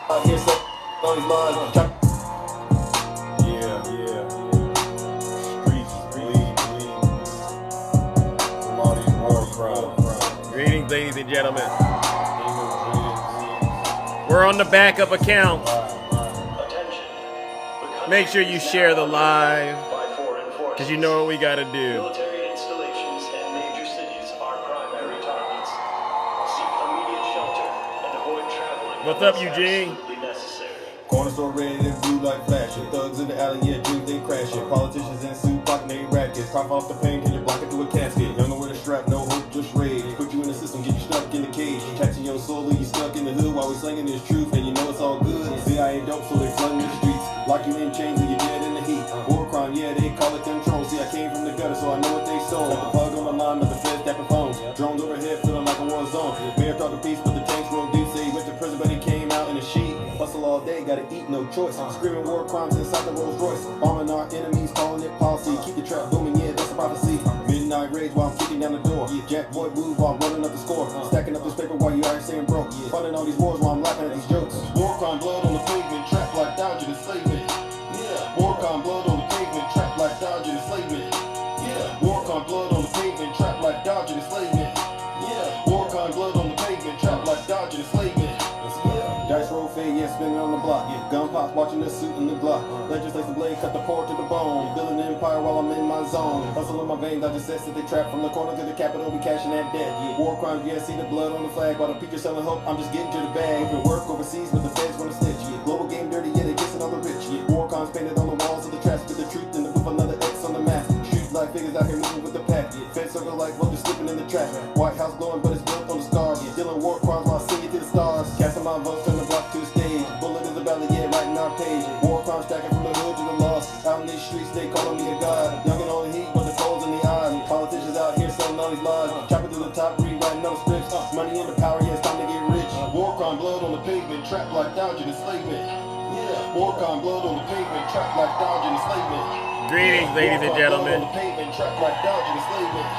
Here's some on these lines. Yeah, yeah. Streets bleed from all these war crimes. Greetings, ladies and gentlemen. We're on the backup account. Make sure you share the live, because you know what we got to do. Military installations and major cities are primary targets. Seek immediate shelter and avoid traveling. What's up, Eugene? Absolutely necessary. Corner store red and blue like flashing. Thugs in the alley, yeah, dreams they crashing. Politicians in suit, blocking they rackets. Cough off the pain, can you block it through a casket? Younger with a strap, no hope, just rage. Put you in the system, get you stuck in the cage. Catching your soul, leave you stuck in the hood while we slinging this truth. And you know it's all good. See, I ain't dope, so they flooding the streets. Lock you in chains and you're dead in the heat. War crime, yeah, they call it control. See, I came from the gutter, so I know what they sold. Got the plug on my line, but the feds tapping phones. Drones overhead, feeling like a war zone. Mayor talk to peace, but the tanks roll deep. Say he went to prison, but he came out in a sheet. Hustle all day, gotta eat, no choice. Screaming war crimes inside the Rolls Royce. Arming our enemies, calling it policy. Keep the trap booming, yeah, that's a prophecy. Midnight rage while I'm kicking down the door. Jack boy move while I'm running up the score. Stacking up this paper while you out here saying broke. Funding all these wars while I'm laughing at these jokes. War crime, blood on the pavement, trap like dodging enslavement. Yeah, war crime, blood on the pavement, trap like dodging enslavement. Yeah, war crime, blood on the pavement, trap like dodging enslavement. Yeah, war crime, blood on the pavement, trap like dodging enslavement. Dice roll fade, yeah, spinning on the block. Yeah, gun pops, watching the suit and the Glock. Legislation blade, cut the pork to the bone. Building an empire while I'm in my zone. Hustle in my veins, I just said that they trap from the corner to the capital, we cashing that debt. Yeah, war crimes, yeah, see the blood on the flag. While the preacher selling hope, I'm just getting to the bag. Moving work overseas, but the feds wanna snitch. Yeah, global game dirty, yeah, they kissing all the rich. Yeah, war crimes painted on the walls of the traps. With the truth in the booth, another X on the map. Street like figures out here moving with the pack. Yeah, feds circle like roaches slipping in the trap. White House glowing, but it's built on the scars. Yeah, dealing war crimes while I sing it to the stars. Casting my votes on the block to the stage. Bullet in the belly, yeah, writing our page. War crimes stacking from the hood to the lost. Out in these streets, they calling me a god. Young and on the heat, but the coals in the eyes. Politicians out here selling all these lies. Chopping through the top, rewriting those scripts. Money in the power, yeah, it's time to get rich. War crime, blood on the pavement, trapped like dodging enslavement. Yeah, war crime, blood on the pavement, trapped like dodging enslavement. Greetings, ladies and gentlemen. War crime, blood on the pavement, trapped like dodging enslavement.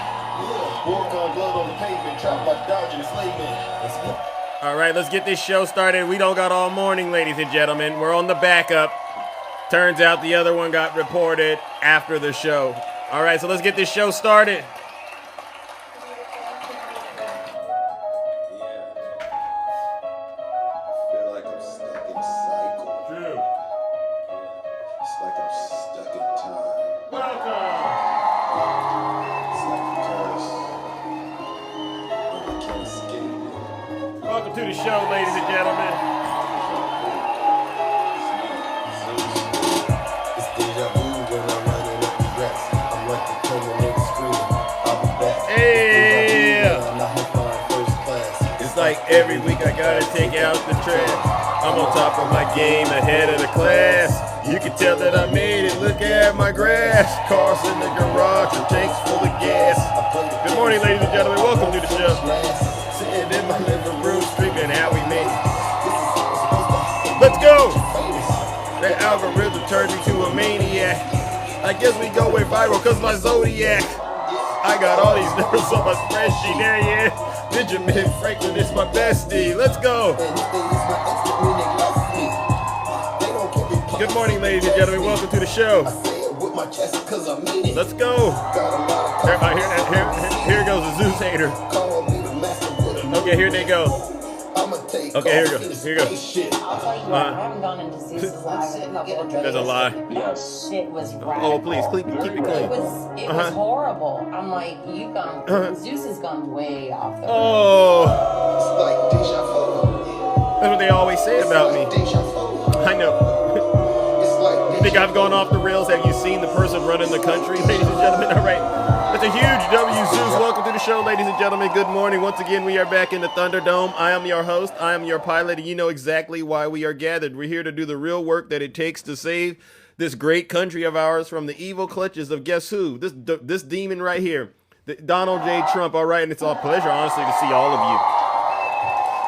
Yeah, war crime, blood on the pavement, trapped like dodging enslavement. All right, let's get this show started. We don't got all morning, ladies and gentlemen. We're on the backup. Turns out the other one got reported after the show. All right, so let's get this show started. Feel like I'm stuck in a cycle. True. It's like I'm stuck in time. Welcome. It's like a curse. And I can't escape it. Welcome to the show, ladies and gentlemen. It's deja vu when I'm running up the reps. I'm like the Terminator screaming. I'll be back. Hey. I'm not flying first class. It's like every week I gotta take out the trash. I'm on top of my game, ahead of the class. You can tell that I made it, look at my grass. Cars in the garage, and tanks full of gas. Good morning, ladies and gentlemen, welcome to the show. Sitting in my living room, streaming how we made it. Let's go! That algorithm turned me to a maniac. I guess we go with viral cause my zodiac. I got all these numbers on my spreadsheet, there yeah. Benjamin Franklin is my bestie. Let's go. Good morning, ladies and gentlemen. Welcome to the show. Let's go. Here goes the Zeus hater. Okay, here they go. Okay, here we go. Here we go. I'll tell you what, I haven't gone into Zeus's live in a couple of days. There's a lie. Shit was radical. Oh, please, keep it It clean. was horrible. I'm like, you've gone, Zeus has gone way off the Oh, that's what they always say about me. I know. You think I've gone off the rails? Have you seen the person running the country, ladies and gentlemen? All right. That's a huge W, Zeus. Welcome to the show, ladies and gentlemen. Good morning. Once again, we are back in the Thunderdome. I am your host. I am your pilot, and you know exactly why we are gathered. We're here to do the real work that it takes to save this great country of ours from the evil clutches of guess who? This demon right here, Donald J. Trump. All right, and it's a pleasure, honestly, to see all of you.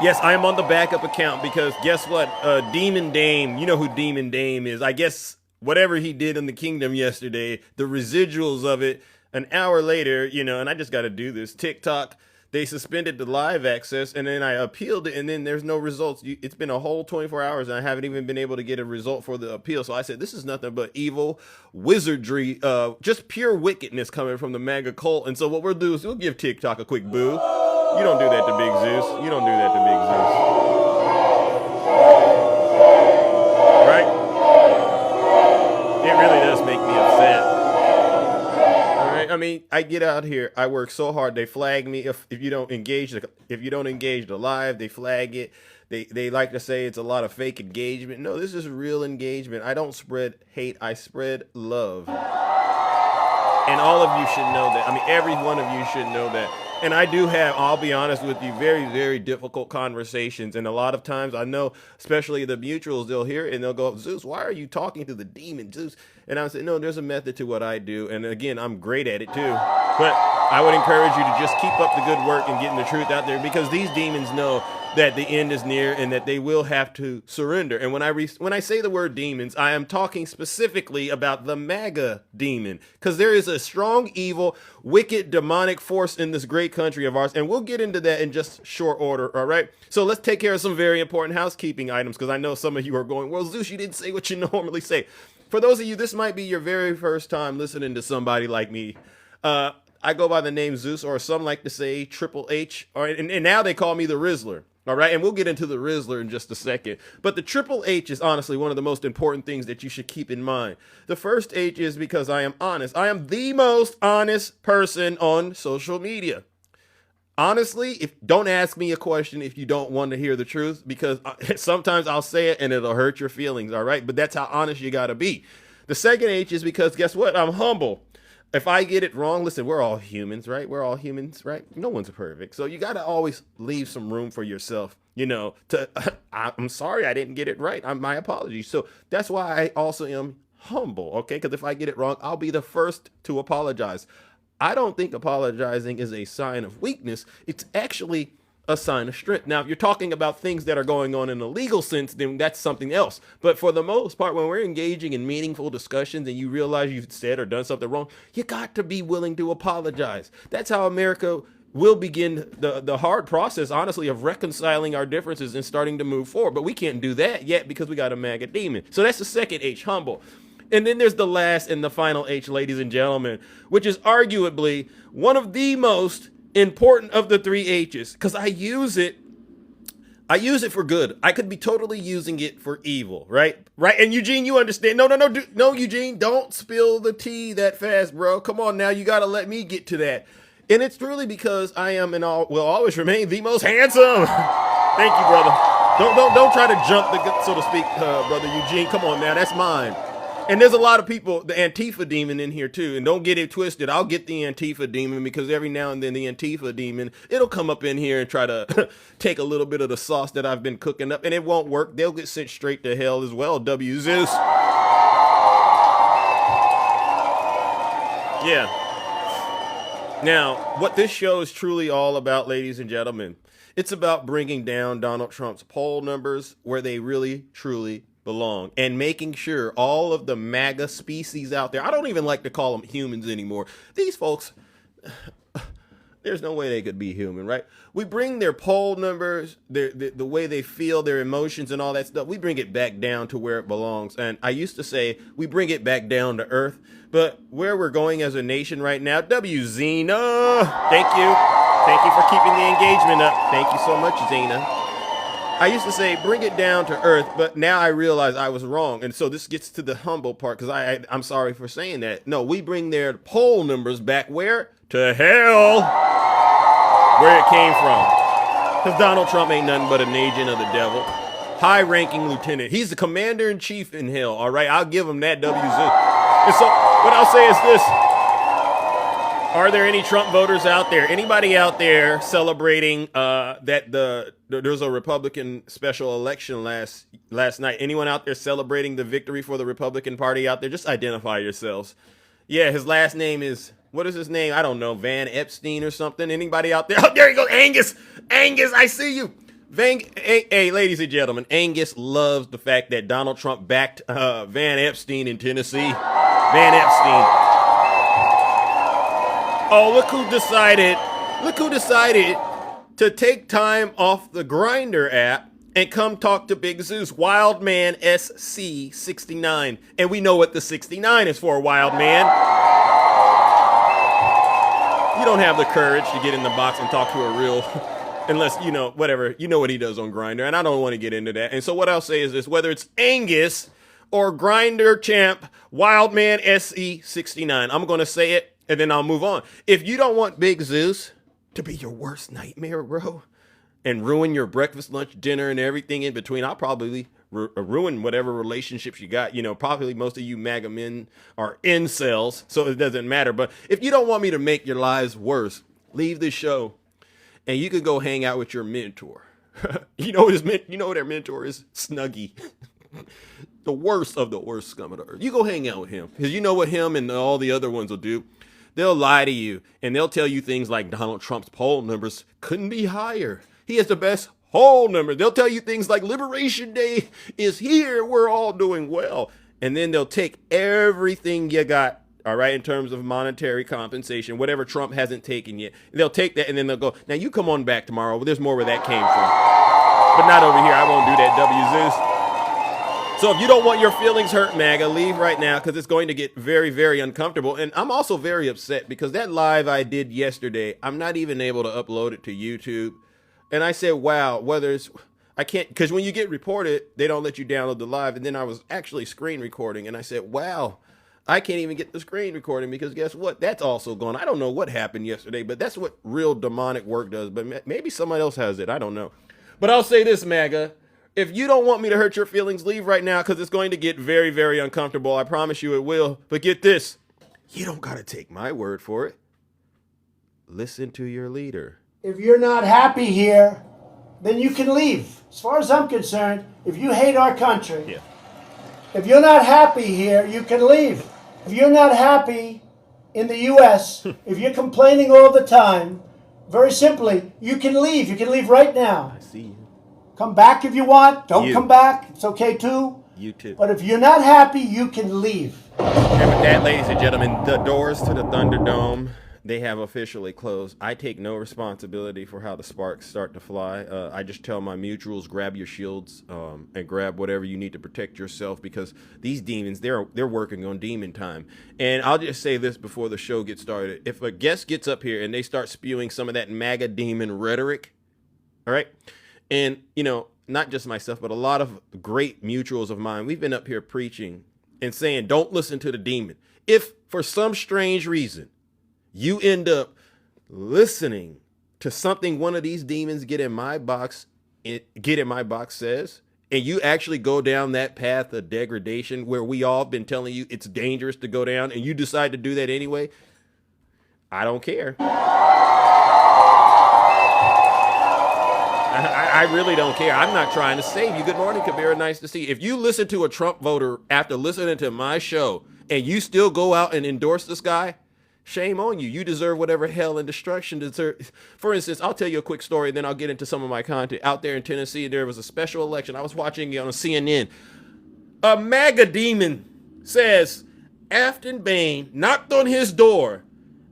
Yes, I am on the backup account because guess what? Demon Dame, you know who Demon Dame is. I guess whatever he did in the kingdom yesterday, the residuals of it, an hour later, you know, and I just got to do this. TikTok they suspended the live access, and then I appealed it, and then there's no results. It's been a whole 24 hours, and I haven't even been able to get a result for the appeal. So I said, this is nothing but evil wizardry, just pure wickedness coming from the MAGA cult. And so what we'll do is we'll give TikTok a quick boo. You don't do that to Big Zeus. You don't do that to Big Zeus. Right? It really does make me upset. All right. I mean, I get out here. I work so hard. They flag me if you don't engage the live. They flag it. They like to say it's a lot of fake engagement. No, this is real engagement. I don't spread hate. I spread love. And all of you should know that. I mean, every one of you should know that. And I do have, I'll be honest with you, very, very difficult conversations. And a lot of times I know, especially the mutuals, they'll hear it and they'll go, Zeus, why are you talking to the demon, Zeus? And I'll say, no, there's a method to what I do. And again, I'm great at it too. But I would encourage you to just keep up the good work and getting the truth out there, because these demons know that the end is near and that they will have to surrender. And when I say the word demons, I am talking specifically about the MAGA demon, because there is a strong, evil, wicked, demonic force in this great country of ours. And we'll get into that in just short order. All right. So let's take care of some very important housekeeping items, because I know some of you are going, well, Zeus, you didn't say what you normally say. For those of you, this might be your very first time listening to somebody like me. I go by the name Zeus, or some like to say Triple H, and now they call me the Rizzler. All right, and we'll get into the Rizzler in just a second. But the Triple H is honestly one of the most important things that you should keep in mind. The first H is because I am honest. I am the most honest person on social media. Honestly, don't ask me a question if you don't want to hear the truth, because sometimes I'll say it and it'll hurt your feelings, all right? But that's how honest you got to be. The second H is because, guess what? I'm humble. If I get it wrong, listen, we're all humans, right? We're all humans, right? No one's perfect. So you got to always leave some room for yourself, I'm sorry I didn't get it right. My apologies. So that's why I also am humble, okay? Because if I get it wrong, I'll be the first to apologize. I don't think apologizing is a sign of weakness. It's actually a sign of strength. Now, if you're talking about things that are going on in a legal sense, then that's something else. But for the most part, when we're engaging in meaningful discussions and you realize you've said or done something wrong, you got to be willing to apologize. That's how America will begin the hard process, honestly, of reconciling our differences and starting to move forward. But we can't do that yet because we got a MAGA demon. So that's the second H, humble. And then there's the last and the final H, ladies and gentlemen, which is arguably one of the most important of the three H's, because I use it for good. I could be totally using it for evil, right? And Eugene, you understand? No, Eugene, don't spill the tea that fast, bro. Come on now, you got to let me get to that. And it's truly because I am and will always remain the most handsome. Thank you, brother. Don't try to jump the gun, so to speak, brother Eugene. Come on now, that's mine. And there's a lot of people, the Antifa demon in here too. And don't get it twisted. I'll get the Antifa demon, because every now and then the Antifa demon, it'll come up in here and try to take a little bit of the sauce that I've been cooking up, and it won't work. They'll get sent straight to hell as well. W Zeus. Yeah. Now, what this show is truly all about, ladies and gentlemen, it's about bringing down Donald Trump's poll numbers where they really, truly belong, and making sure all of the MAGA species out there, I don't even like to call them humans anymore. These folks, there's no way they could be human, right? We bring their poll numbers, the way they feel, their emotions and all that stuff, we bring it back down to where it belongs. And I used to say we bring it back down to earth, but where we're going as a nation right now, W Zena, thank you. Thank you for keeping the engagement up. Thank you so much, Zena. I used to say, bring it down to earth, but now I realize I was wrong. And so this gets to the humble part, because I'm sorry for saying that. No, we bring their poll numbers back where? To hell, where it came from. Because Donald Trump ain't nothing but an agent of the devil. High-ranking lieutenant. He's the commander-in-chief in hell, all right? I'll give him that, WZ. And so what I'll say is this. Are there any Trump voters out there? Anybody out there celebrating that there was a Republican special election last night? Anyone out there celebrating the victory for the Republican Party out there? Just identify yourselves. Yeah, his last name is, what is his name? I don't know, Van Epstein or something. Anybody out there? Oh, there you go, Angus. Angus, I see you. Hey, ladies and gentlemen, Angus loves the fact that Donald Trump backed Van Epstein in Tennessee. Van Epstein. Oh, look who decided Look who decided to take time off the Grinder app and come talk to Big Zeus, Wildman SC69. And we know what the 69 is for, Wildman. You don't have the courage to get in the box and talk to a real, unless, you know, whatever, you know what he does on Grinder, and I don't want to get into that. And so what I'll say is this, whether it's Angus or Grinder champ, Wildman SE69, I'm going to say it, and then I'll move on. If you don't want Big Zeus to be your worst nightmare, bro, and ruin your breakfast, lunch, dinner, and everything in between, I'll probably ruin whatever relationships you got. You know, probably most of you MAGA men are incels, so it doesn't matter. But if you don't want me to make your lives worse, leave the show, and you can go hang out with your mentor. You know what their mentor is? Snuggie. The worst of the worst scum of the earth. You go hang out with him, because you know what him and all the other ones will do. They'll lie to you, and they'll tell you things like Donald Trump's poll numbers couldn't be higher. He has the best poll number. They'll tell you things like Liberation Day is here. We're all doing well. And then they'll take everything you got, all right, in terms of monetary compensation, whatever Trump hasn't taken yet. They'll take that, and then they'll go, now you come on back tomorrow. There's more where that came from. But not over here. I won't do that, W. Zeus. So if you don't want your feelings hurt, MAGA, leave right now, because it's going to get very, very uncomfortable. And I'm also very upset because that live I did yesterday, I'm not even able to upload it to YouTube. And I said, wow, I can't, because when you get reported, they don't let you download the live. And then I was actually screen recording, and I said, wow, I can't even get the screen recording, because guess what? That's also gone. I don't know what happened yesterday, but that's what real demonic work does. But maybe somebody else has it. I don't know. But I'll say this, MAGA. If you don't want me to hurt your feelings, leave right now, because it's going to get very, very uncomfortable. I promise you it will. But get this. You don't got to take my word for it. Listen to your leader. If you're not happy here, then you can leave. As far as I'm concerned, if you hate our country, if you're not happy here, you can leave. If you're not happy in the U.S., if you're complaining all the time, very simply, you can leave. You can leave right now. I see you. Come back if you want. Don't come back. It's okay too. You too. But if you're not happy, you can leave. And with that, ladies and gentlemen, the doors to the Thunderdome, they have officially closed. I take no responsibility for how the sparks start to fly. I just tell my mutuals, grab your shields and grab whatever you need to protect yourself, because these demons, they're working on demon time. And I'll just say this before the show gets started. If a guest gets up here and they start spewing some of that MAGA demon rhetoric, all right, and, you know, not just myself, but a lot of great mutuals of mine, we've been up here preaching and saying, don't listen to the demon. If for some strange reason you end up listening to something one of these demons get in my box says, and you actually go down that path of degradation where we all been telling you it's dangerous to go down, and you decide to do that anyway, I don't care. I really don't care. I'm not trying to save you. Good morning, Kabira. Nice to see you. If you listen to a Trump voter after listening to my show and you still go out and endorse this guy, shame on you. You deserve whatever hell and destruction deserve. For instance, I'll tell you a quick story, and then I'll get into some of my content. Out there in Tennessee, there was a special election. I was watching it on CNN. A MAGA demon says Afton Bain knocked on his door,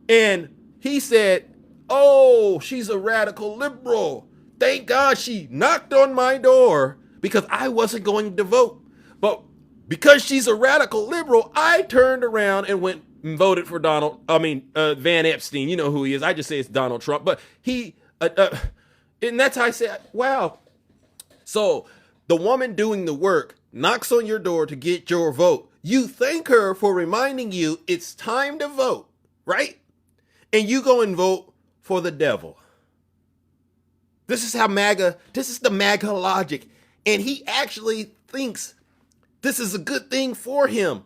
and he said, oh, she's a radical liberal. Thank God she knocked on my door, because I wasn't going to vote. But because she's a radical liberal, I turned around and went and voted for Van Epstein. You know who he is. I just say it's Donald Trump. But he, and that's how I said, wow. So the woman doing the work knocks on your door to get your vote. You thank her for reminding you it's time to vote, right? And you go and vote for the devil. This is the MAGA logic. And he actually thinks this is a good thing for him,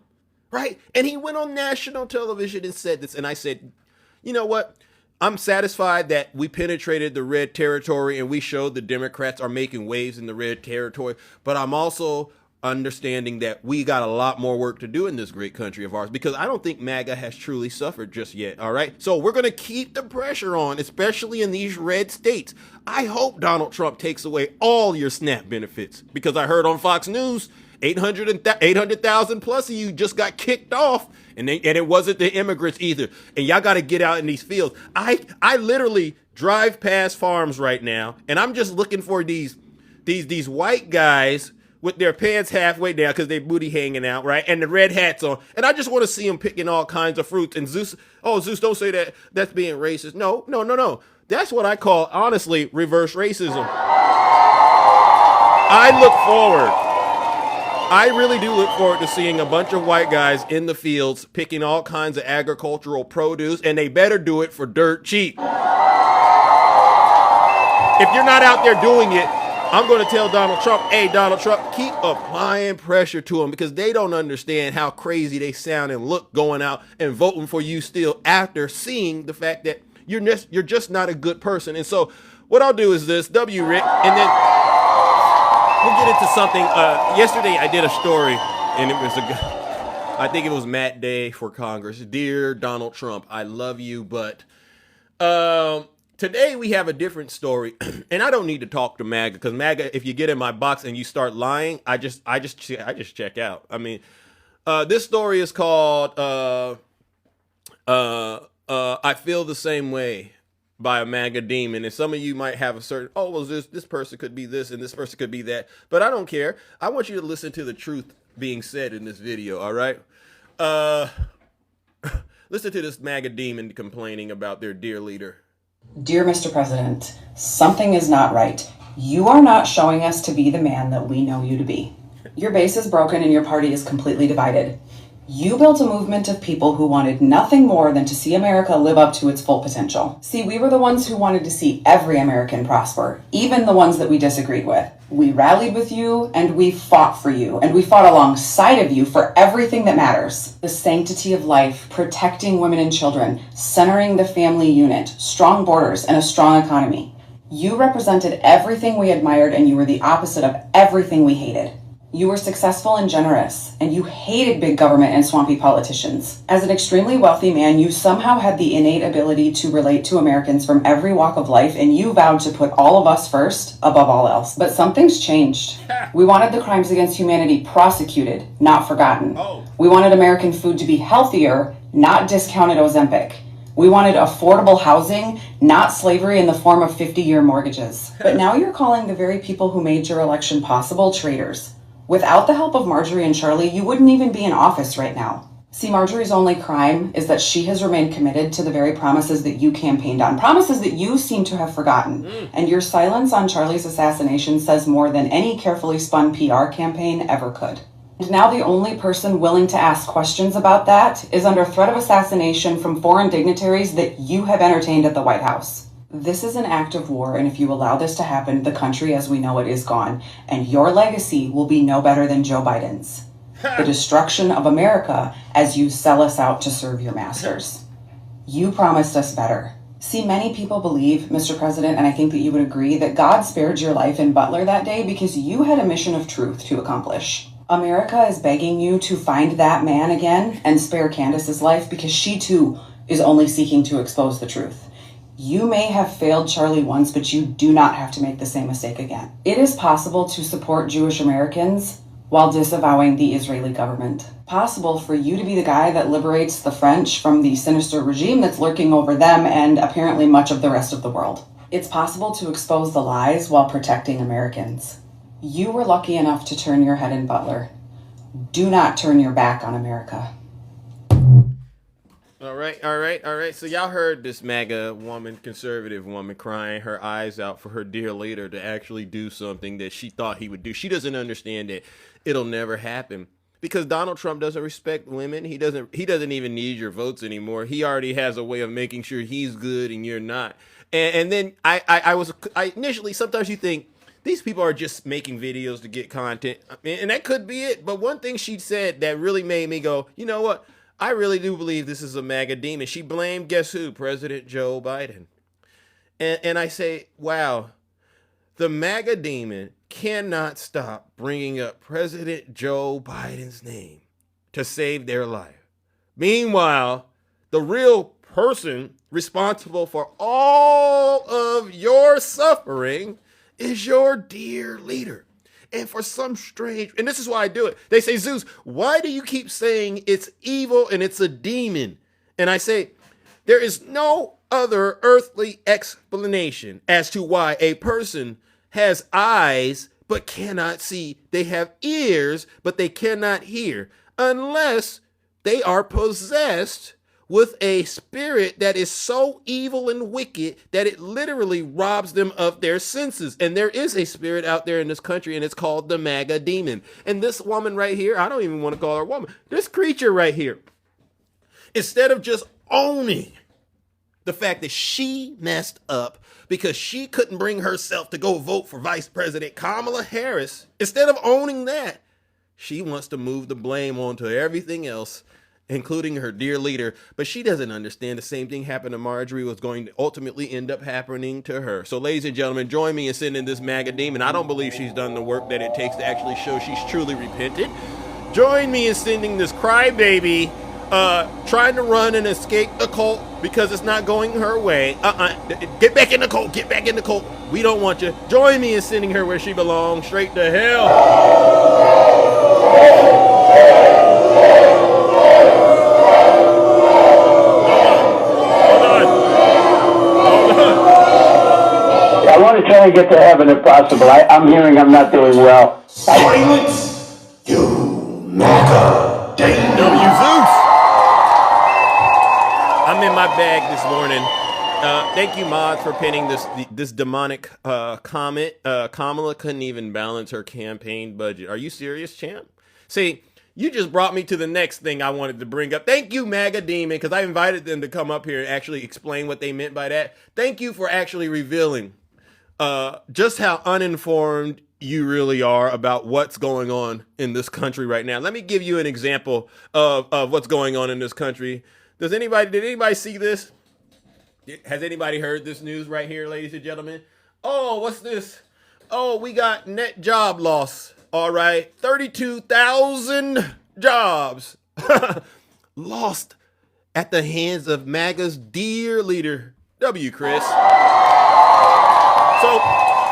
right? And he went on national television and said this. And I said, you know what? I'm satisfied that we penetrated the red territory and we showed the Democrats are making waves in the red territory. But I'm also understanding that we got a lot more work to do in this great country of ours, because I don't think MAGA has truly suffered just yet, all right? So we're going to keep the pressure on, especially in these red states. I hope Donald Trump takes away all your SNAP benefits, because I heard on Fox News 800,000 plus of you just got kicked off, and it wasn't the immigrants either. And y'all got to get out in these fields. I literally drive past farms right now, and I'm just looking for these white guys with their pants halfway down because their booty hanging out, right? And the red hats on. And I just want to see them picking all kinds of fruits. And Zeus, don't say that. That's being racist. No. That's what I call, honestly, reverse racism. I really do look forward to seeing a bunch of white guys in the fields picking all kinds of agricultural produce, and they better do it for dirt cheap. If you're not out there doing it, I'm going to tell Donald Trump, hey, Donald Trump, keep applying pressure to them because they don't understand how crazy they sound and look going out and voting for you still after seeing the fact that you're just not a good person. And so what I'll do is this, W. Rick, and then we'll get into something. Yesterday I did a story, and it was I think it was Matt Day for Congress. Dear Donald Trump, I love you, but today we have a different story, and I don't need to talk to MAGA because MAGA, if you get in my box and you start lying, I just check out. I mean, this story is called "I Feel the Same Way" by a MAGA demon, and some of you might have a certain, this person could be this and this person could be that, but I don't care. I want you to listen to the truth being said in this video. All right, listen to this MAGA demon complaining about their dear leader. Dear Mr. President, something is not right. You are not showing us to be the man that we know you to be. Your base is broken and your party is completely divided. You built a movement of people who wanted nothing more than to see America live up to its full potential. See, we were the ones who wanted to see every American prosper, even the ones that we disagreed with. We rallied with you, and we fought for you, and we fought alongside of you for everything that matters. The sanctity of life, protecting women and children, centering the family unit, strong borders, and a strong economy. You represented everything we admired, and you were the opposite of everything we hated. You were successful and generous, and you hated big government and swampy politicians. As an extremely wealthy man, you somehow had the innate ability to relate to Americans from every walk of life, and you vowed to put all of us first above all else. But something's changed. We wanted the crimes against humanity prosecuted, not forgotten. We wanted American food to be healthier, not discounted Ozempic. We wanted affordable housing, not slavery in the form of 50-year mortgages. But now you're calling the very people who made your election possible traitors. Without the help of Marjorie and Charlie, you wouldn't even be in office right now. See, Marjorie's only crime is that she has remained committed to the very promises that you campaigned on, promises that you seem to have forgotten. And your silence on Charlie's assassination says more than any carefully spun PR campaign ever could. And now the only person willing to ask questions about that is under threat of assassination from foreign dignitaries that you have entertained at the White House. This is an act of war, and if you allow this to happen, the country as we know it is gone, and your legacy will be no better than Joe Biden's. The destruction of America as you sell us out to serve your masters. You promised us better. See, many people believe, Mr. President, and I think that you would agree, that God spared your life in Butler that day because you had a mission of truth to accomplish. America is begging you to find that man again and spare Candace's life because she too is only seeking to expose the truth. You may have failed Charlie once, but you do not have to make the same mistake again. It is possible to support Jewish Americans while disavowing the Israeli government. Possible for you to be the guy that liberates the French from the sinister regime that's lurking over them and apparently much of the rest of the world. It's possible to expose the lies while protecting Americans. You were lucky enough to turn your head in Butler. Do not turn your back on America. All right. So y'all heard this MAGA woman, conservative woman, crying her eyes out for her dear leader to actually do something that she thought he would do. She doesn't understand that it'll never happen because Donald Trump doesn't respect women. He doesn't even need your votes anymore. He already has a way of making sure he's good and you're not. And then I initially, sometimes you think these people are just making videos to get content. And that could be it. But one thing she said that really made me go, you know what? I really do believe this is a MAGA demon. She blamed, guess who? President Joe Biden. And I say, wow, the MAGA demon cannot stop bringing up President Joe Biden's name to save their life. Meanwhile, the real person responsible for all of your suffering is your dear leader. And for some strange, and this is why I do it. They say, Zeus, why do you keep saying it's evil and it's a demon? And I say, there is no other earthly explanation as to why a person has eyes but cannot see. They have ears but they cannot hear, unless they are possessed with a spirit that is so evil and wicked that it literally robs them of their senses. And there is a spirit out there in this country, and it's called the MAGA demon. And this woman right here, I don't even want to call her a woman, this creature right here, instead of just owning the fact that she messed up because she couldn't bring herself to go vote for Vice President Kamala Harris, instead of owning that, she wants to move the blame onto everything else, including her dear leader. But she doesn't understand the same thing happened to Marjorie was going to ultimately end up happening to her. So ladies and gentlemen, join me in sending this MAGA demon. I don't believe she's done the work that it takes to actually show she's truly repented. Join me in sending this crybaby trying to run and escape the cult because it's not going her way. Get back in the cult. Get back in the cult. We don't want you. Join me in sending her where she belongs, straight to hell. I want to try and get to heaven if possible. I'm hearing I'm not doing well. Silence, you MAGA demon. W Zeus. I'm in my bag this morning. Thank you, Mod, for pinning this demonic comment. Kamala couldn't even balance her campaign budget. Are you serious, champ? See, you just brought me to the next thing I wanted to bring up. Thank you, MAGA Demon, because I invited them to come up here and actually explain what they meant by that. Thank you for actually revealing just how uninformed you really are about what's going on in this country right now. Let me give you an example of what's going on in this country. Did anybody see this? Has anybody heard this news right here, ladies and gentlemen? Oh, what's this? Oh, we got net job loss. All right, 32,000 jobs lost at the hands of MAGA's dear leader, W. Chris. So,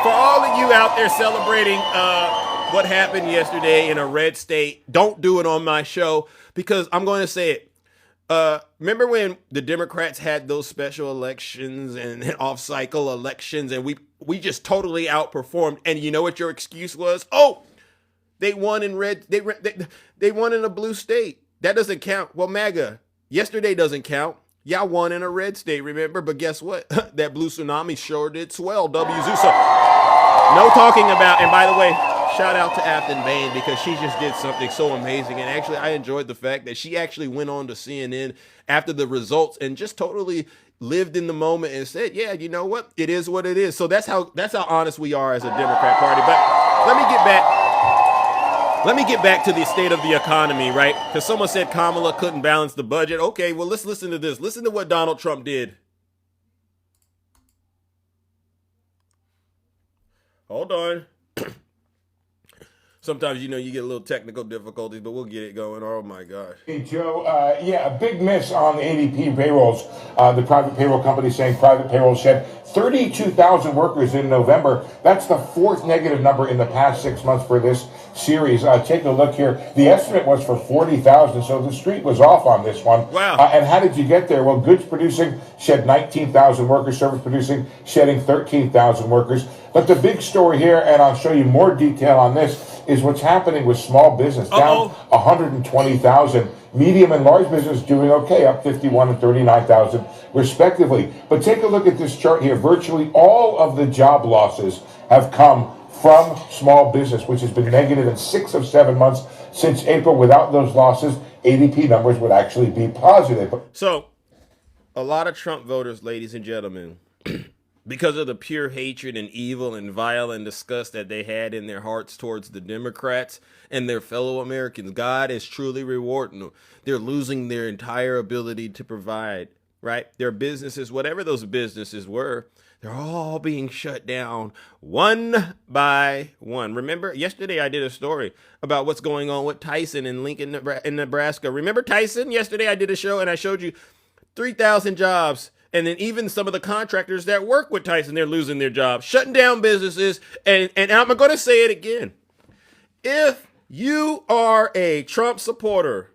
for all of you out there celebrating what happened yesterday in a red state, don't do it on my show, because I'm going to say it. Remember when the Democrats had those special elections and off-cycle elections, and we just totally outperformed, and you know what your excuse was? Oh, they won in red. They won in a blue state. That doesn't count. Well, MAGA, yesterday doesn't count. Y'all won in a red state, remember? But guess what? That blue tsunami sure did swell. W. Zeus. So, no talking about. And by the way, shout out to Afton Bain, because she just did something so amazing. And actually, I enjoyed the fact that she actually went on to CNN after the results and just totally lived in the moment and said, yeah, you know what? It is what it is. So that's how honest we are as a Democrat Party. But let me get back to the state of the economy, right? Because someone said Kamala couldn't balance the budget. Okay, well, let's listen to this. Listen to what Donald Trump did. Hold on. Sometimes, you get a little technical difficulties, but we'll get it going. Oh, my gosh. Hey, Joe, a big miss on the ADP payrolls. The private payroll company saying private payroll shed 32,000 workers in November. That's the fourth negative number in the past 6 months for this series. Take a look here. The estimate was for 40,000, so the street was off on this one. Wow. And how did you get there? Well, goods producing shed 19,000 workers, service producing shedding 13,000 workers. But the big story here, and I'll show you more detail on this, is what's happening with small business, down 120,000. Medium and large business doing okay, up 51 and 39,000 respectively. But take a look at this chart here. Virtually all of the job losses have come from small business, which has been negative in 6 of 7 months since April. Without those losses, ADP numbers would actually be positive. So, a lot of Trump voters, ladies and gentlemen, because of the pure hatred and evil and vile and disgust that they had in their hearts towards the Democrats and their fellow Americans, God is truly rewarding them. They're losing their entire ability to provide, right? Their businesses, whatever those businesses were, they're all being shut down one by one. Remember, yesterday I did a story about what's going on with Tyson in Lincoln, in Nebraska. Remember Tyson? Yesterday I did a show and I showed you 3,000 jobs. And then even some of the contractors that work with Tyson, they're losing their jobs, shutting down businesses. And I'm going to say it again. If you are a Trump supporter,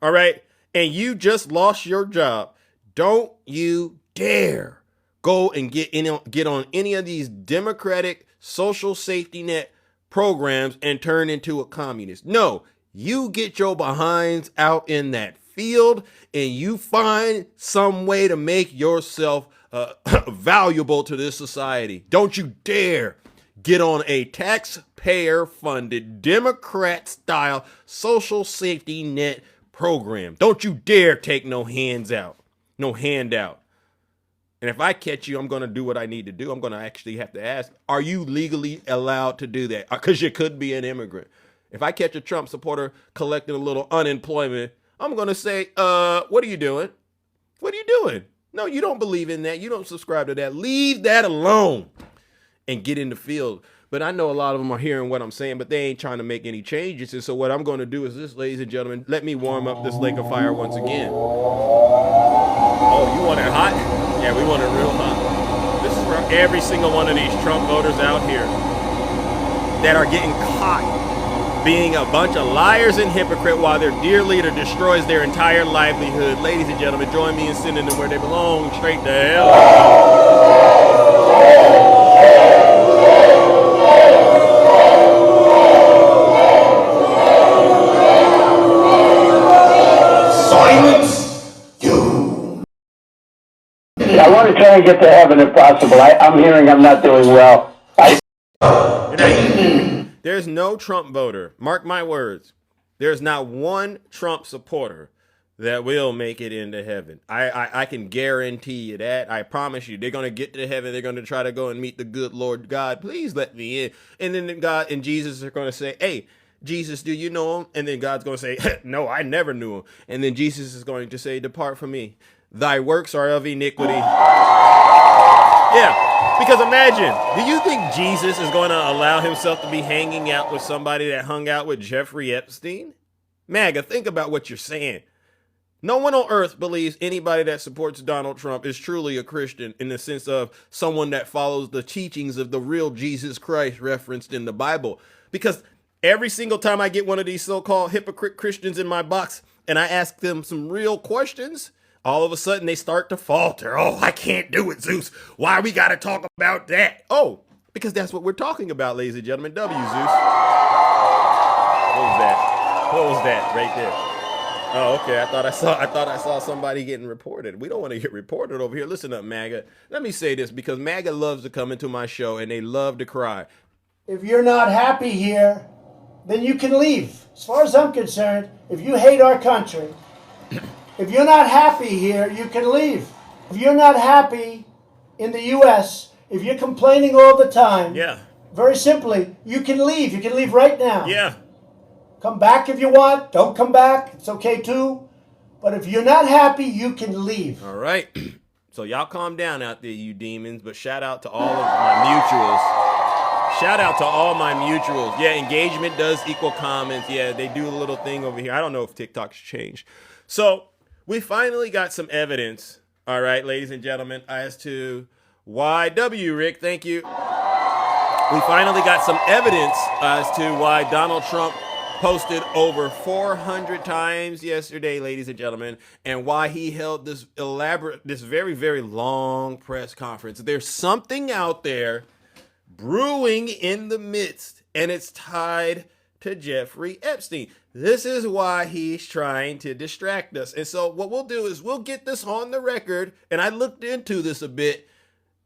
all right, and you just lost your job, don't you dare go and get on any of these democratic social safety net programs and turn into a communist. No, you get your behinds out in that field and you find some way to make yourself valuable to this society. Don't you dare get on a taxpayer-funded, Democrat-style social safety net program. Don't you dare take no handout. And if I catch you, I'm going to do what I need to do. I'm going to actually have to ask, are you legally allowed to do that? Because you could be an immigrant. If I catch a Trump supporter collecting a little unemployment, I'm going to say, what are you doing? What are you doing? No, you don't believe in that. You don't subscribe to that. Leave that alone and get in the field. But I know a lot of them are hearing what I'm saying, but they ain't trying to make any changes. And so what I'm going to do is this, ladies and gentlemen, let me warm up this lake of fire once again. Oh, you want it hot? Yeah, we want it real hot. This is for every single one of these Trump voters out here that are getting caught being a bunch of liars and hypocrite while their dear leader destroys their entire livelihood. Ladies and gentlemen, join me in sending them where they belong, straight to hell. Silence, you. I want to try and get to heaven if possible. I'm hearing I'm not doing well. There's no Trump voter, mark my words, there's not one Trump supporter that will make it into heaven. I can guarantee you that. I promise you, they're going to get to heaven. They're going to try to go and meet the good Lord God. Please let me in. And then God and Jesus are going to say, hey, Jesus, do you know him? And then God's going to say, no, I never knew him. And then Jesus is going to say, depart from me. Thy works are of iniquity. Yeah. Because imagine, do you think Jesus is going to allow himself to be hanging out with somebody that hung out with Jeffrey Epstein? MAGA, think about what you're saying. No one on earth believes anybody that supports Donald Trump is truly a Christian in the sense of someone that follows the teachings of the real Jesus Christ referenced in the Bible. Because every single time I get one of these so-called hypocrite Christians in my box and I ask them some real questions, all of a sudden they start to falter. Oh, I can't do it, Zeus. Why we got to talk about that? Oh, because that's what we're talking about, ladies and gentlemen. W, Zeus. What was that? What was that right there? Oh, okay. I thought I saw somebody getting reported. We don't want to get reported over here. Listen up, MAGA. Let me say this because MAGA loves to come into my show and they love to cry. If you're not happy here, then you can leave. As far as I'm concerned, if you hate our country, if you're not happy here, you can leave. If you're not happy in the U.S., if you're complaining all the time, very simply, you can leave. You can leave right now. Yeah. Come back if you want. Don't come back. It's okay too. But if you're not happy, you can leave. All right. So y'all calm down out there, you demons. But shout out to all of my mutuals. Shout out to all my mutuals. Yeah, engagement does equal comments. Yeah, they do a little thing over here. I don't know if TikTok's changed. So we finally got some evidence, all right, ladies and gentlemen, as to why Rick, thank you. We finally got some evidence as to why Donald Trump posted over 400 times yesterday, ladies and gentlemen, and why he held this very, very long press conference. There's something out there brewing in the midst, and it's tied to Jeffrey Epstein. This is why he's trying to distract us. And so what we'll do is we'll get this on the record. And I looked into this a bit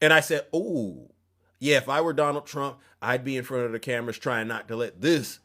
and I said, oh, yeah, if I were Donald Trump, I'd be in front of the cameras trying not to let this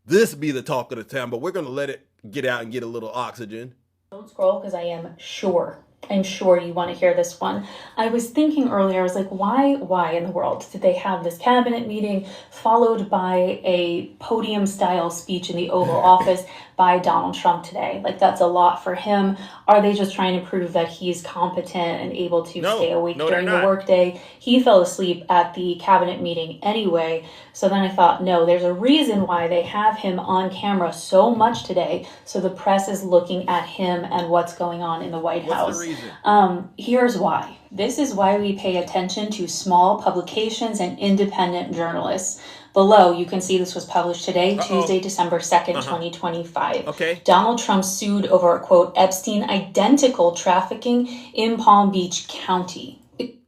be the talk of the town. But we're going to let it get out and get a little oxygen. Don't scroll because I am sure you want to hear this one. I was thinking earlier, I was like, why in the world did they have this cabinet meeting followed by a podium style speech in the Oval Office by Donald Trump today? Like, that's a lot for him. Are they just trying to prove that he's competent and able to stay awake during the workday? He fell asleep at the cabinet meeting anyway. So then I thought, no, there's a reason why they have him on camera so much today. So the press is looking at him and what's going on in the White House. What's the reason? Here's why. This is why we pay attention to small publications and independent journalists. Below, you can see this was published today, Tuesday, December 2nd, 2025. Okay. Donald Trump sued over, quote, Epstein identical trafficking in Palm Beach County.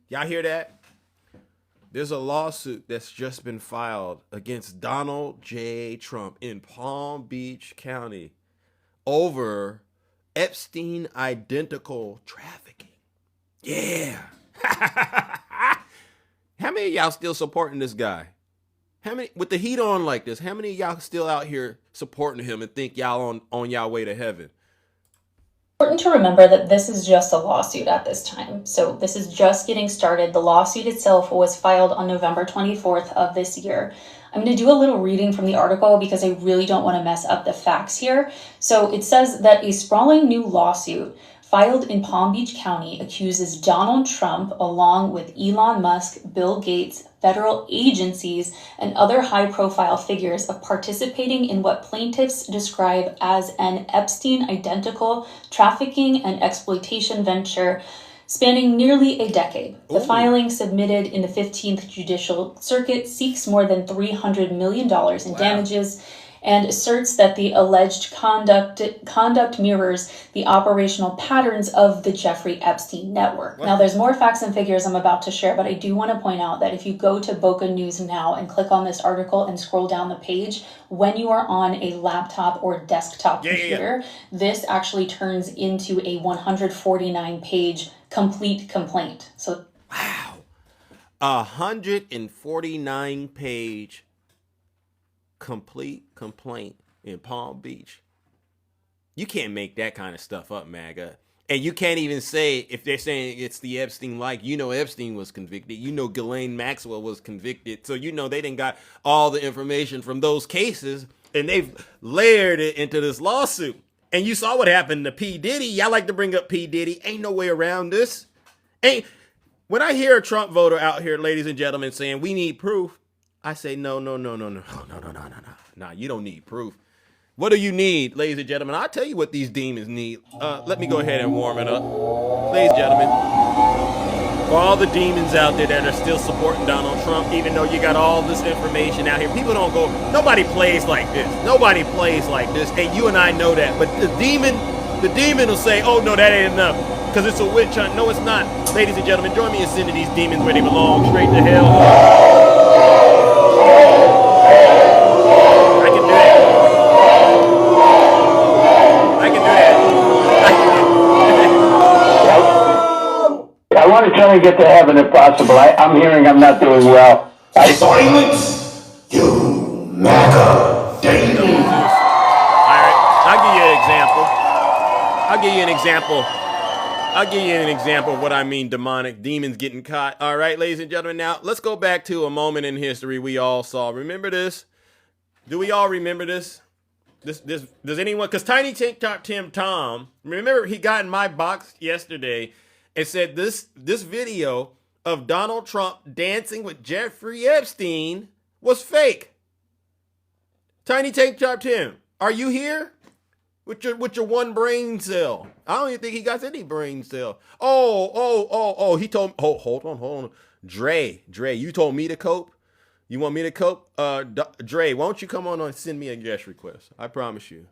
Y'all hear that? There's a lawsuit that's just been filed against Donald J. Trump in Palm Beach County over Epstein identical trafficking. Yeah. How many of y'all still supporting this guy? How many, with the heat on like this, how many of y'all still out here supporting him and think y'all on y'all way to heaven? Important to remember that this is just a lawsuit at this time. So this is just getting started. The lawsuit itself was filed on November 24th of this year. I'm going to do a little reading from the article because I really don't want to mess up the facts here. So it says that a sprawling new lawsuit filed in Palm Beach County accuses Donald Trump, along with Elon Musk, Bill Gates, federal agencies, and other high-profile figures of participating in what plaintiffs describe as an Epstein-identical trafficking and exploitation venture spanning nearly a decade. The filing, submitted in the 15th Judicial Circuit, seeks more than $300 million in damages and asserts that the alleged conduct mirrors the operational patterns of the Jeffrey Epstein network. Now, there's more facts and figures I'm about to share, but I do want to point out that if you go to Boca News now and click on this article and scroll down the page, when you are on a laptop or desktop computer, this actually turns into a 149-page complete complaint. So, wow, 149-page complete complaint in Palm Beach. You can't make that kind of stuff up, MAGA. And you can't even say, if they're saying it's the Epstein like, you know Epstein was convicted, you know Ghislaine Maxwell was convicted, so you know they didn't got all the information from those cases, and they've layered it into this lawsuit. And you saw what happened to P. Diddy. Y'all like to bring up P. Diddy. Ain't no way around this. When I hear a Trump voter out here, ladies and gentlemen, saying we need proof, I say, no, you don't need proof. What do you need, ladies and gentlemen? I'll tell you what these demons need. Let me go ahead and warm it up. Ladies and gentlemen, for all the demons out there that are still supporting Donald Trump, even though you got all this information out here, people don't go, nobody plays like this. Nobody plays like this. And you and I know that. But the demon will say, oh, no, that ain't enough, because it's a witch hunt. No, it's not. Ladies and gentlemen, join me in sending these demons where they belong, straight to hell. I want to try to get to heaven if possible. I'm hearing I'm not doing well. Silence, you MAGA Daniel. All right, I'll give you an example of what I mean demonic, demons getting caught. All right, ladies and gentlemen, now let's go back to a moment in history we all saw. Remember this? Do we all remember this? This does anyone? Because Tiny Tank Top Tim Tom, remember he got in my box yesterday and said this video of Donald Trump dancing with Jeffrey Epstein was fake. Tiny Tank Top Tim, are you here? With your one brain cell. I don't even think he got any brain cell. Oh, he told me, hold on. Dre, you told me to cope? You want me to cope? Dre, why don't you come on and send me a guest request? I promise you.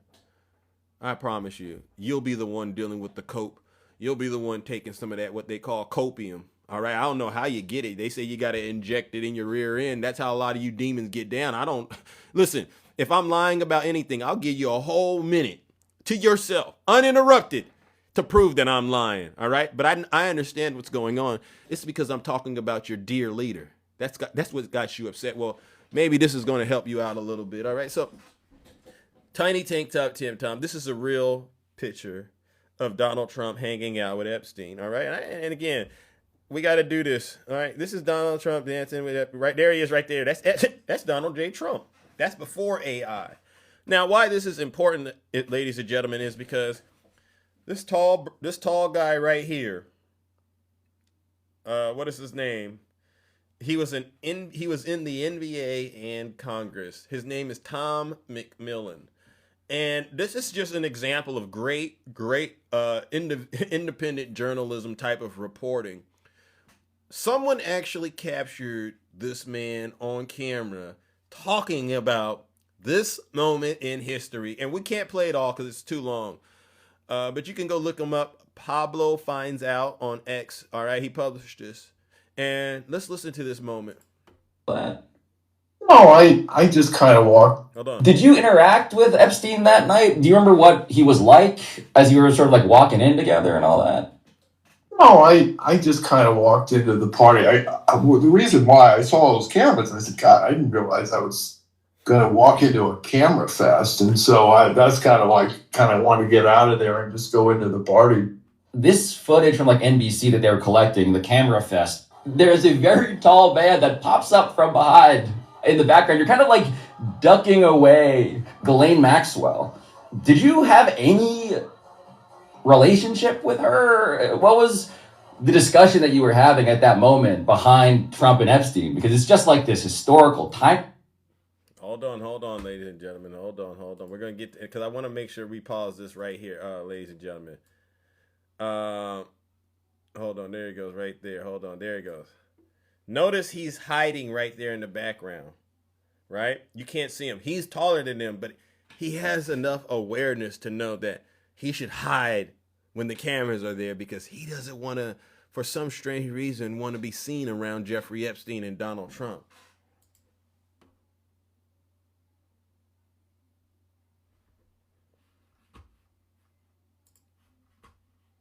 You'll be the one dealing with the cope. You'll be the one taking some of that, what they call copium. All right, I don't know how you get it. They say you got to inject it in your rear end. That's how a lot of you demons get down. Listen, if I'm lying about anything, I'll give you a whole minute to yourself, uninterrupted, to prove that I'm lying, all right? But I understand what's going on. It's because I'm talking about your dear leader. That's what got you upset. Well, maybe this is going to help you out a little bit, all right? So, Tiny Tank Top Tim Tom, this is a real picture of Donald Trump hanging out with Epstein, all right? And again, we got to do this, all right? This is Donald Trump dancing with Epstein. Right there he is right there. That's Donald J. Trump. That's before AI. Now, why this is important, ladies and gentlemen, is because this tall guy right here, what is his name? He was in the NBA and Congress. His name is Tom McMillan. And this is just an example of great independent journalism type of reporting. someone actually captured this man on camera talking about this moment in history, and we can't play it all because it's too long. But you can go look him up. Pablo Finds Out on X. All right, he published this, and let's listen to this moment. But No, I just kind of walked. Hold on. did you interact with Epstein that night? Do you remember what he was like as you were sort of like walking in together and all that? No, I just kind of walked into the party. The reason why I saw those cameras, I said, God, I didn't realize I was going to walk into a camera fest, and so that's kind of want to get out of there and just go into the party. This footage from like NBC that they were collecting, the camera fest, there's a very tall man that pops up from behind in the background. You're kind of like ducking away Ghislaine Maxwell. Did you have any relationship with her? What was the discussion that you were having at that moment behind Trump and Epstein? Because it's just like this historical time. Hold on, ladies and gentlemen. Hold on. We're going to get, because I want to make sure we pause this right here, ladies and gentlemen. Hold on, there he goes right there. Hold on, there he goes. Notice he's hiding right there in the background, right? You can't see him. He's taller than them, but he has enough awareness to know that he should hide when the cameras are there because he doesn't want to, for some strange reason, want to be seen around Jeffrey Epstein and Donald Trump.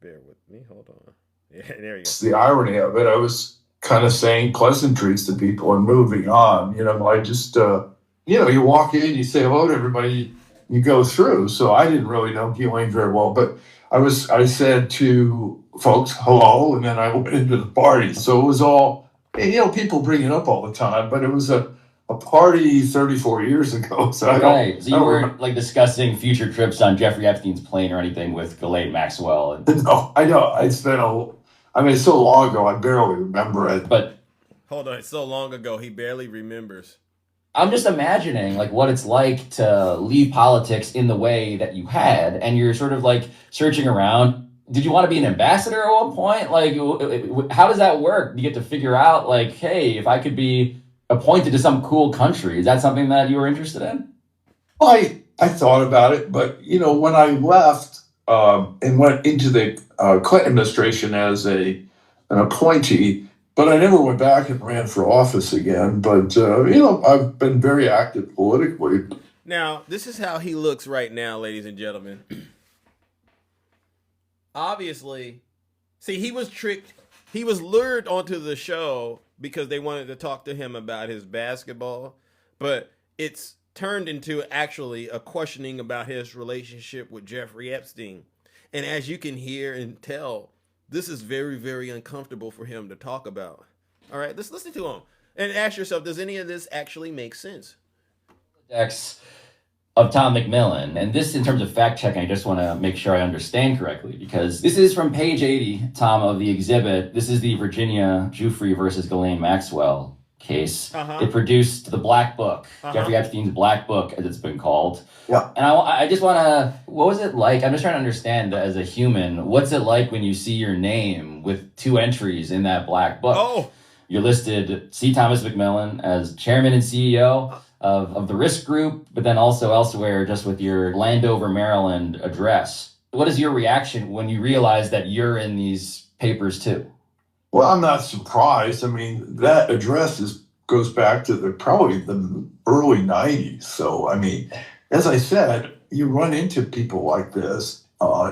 Bear with me. Hold on. Yeah, there you go. It's the irony of it. I was kind of saying pleasantries to people and moving on. I just, you walk in, you say hello to everybody, you go through. So I didn't really know Ghislaine very well, but I said to folks hello, and then I went into the party. So it was all, people bring it up all the time, but it was a party 34 years ago. So Right. So you weren't like discussing future trips on Jeffrey Epstein's plane or anything with Ghislaine Maxwell. No, I know. It's so long ago, I barely remember it. But hold on, it's so long ago, he barely remembers. I'm just imagining like what it's like to leave politics in the way that you had, and you're sort of like searching around. Did you want to be an ambassador at one point? Like, how does that work? You get to figure out like, hey, if I could be appointed to some cool country, is that something that you were interested in? Well, I thought about it, but when I left and went into the Clinton administration as an appointee, but I never went back and ran for office again. But I've been very active politically. Now, this is how he looks right now, ladies and gentlemen. Obviously, see, he was tricked. He was lured onto the show because they wanted to talk to him about his basketball, but it's turned into actually a questioning about his relationship with Jeffrey Epstein. And as you can hear and tell, this is very, very uncomfortable for him to talk about. All right, let's listen to him and ask yourself, does any of this actually make sense? Of Tom McMillan, and this in terms of fact checking, I just want to make sure I understand correctly, because this is from page 80, Tom, of the exhibit. This is the Virginia Giuffre versus Ghislaine Maxwell case. It produced the Black Book, Jeffrey Epstein's Black Book, as it's been called. Yeah. And I just want to, what was it like? I'm just trying to understand as a human, what's it like when you see your name with two entries in that Black Book? Oh, You're listed C. Thomas McMillan as chairman and CEO of the Risk Group, but then also elsewhere just with your Landover, Maryland address. What is your reaction when you realize that you're in these papers too? Well, I'm not surprised. I mean, that address goes back to probably the early 90s. So, I mean, as I said, you run into people like this.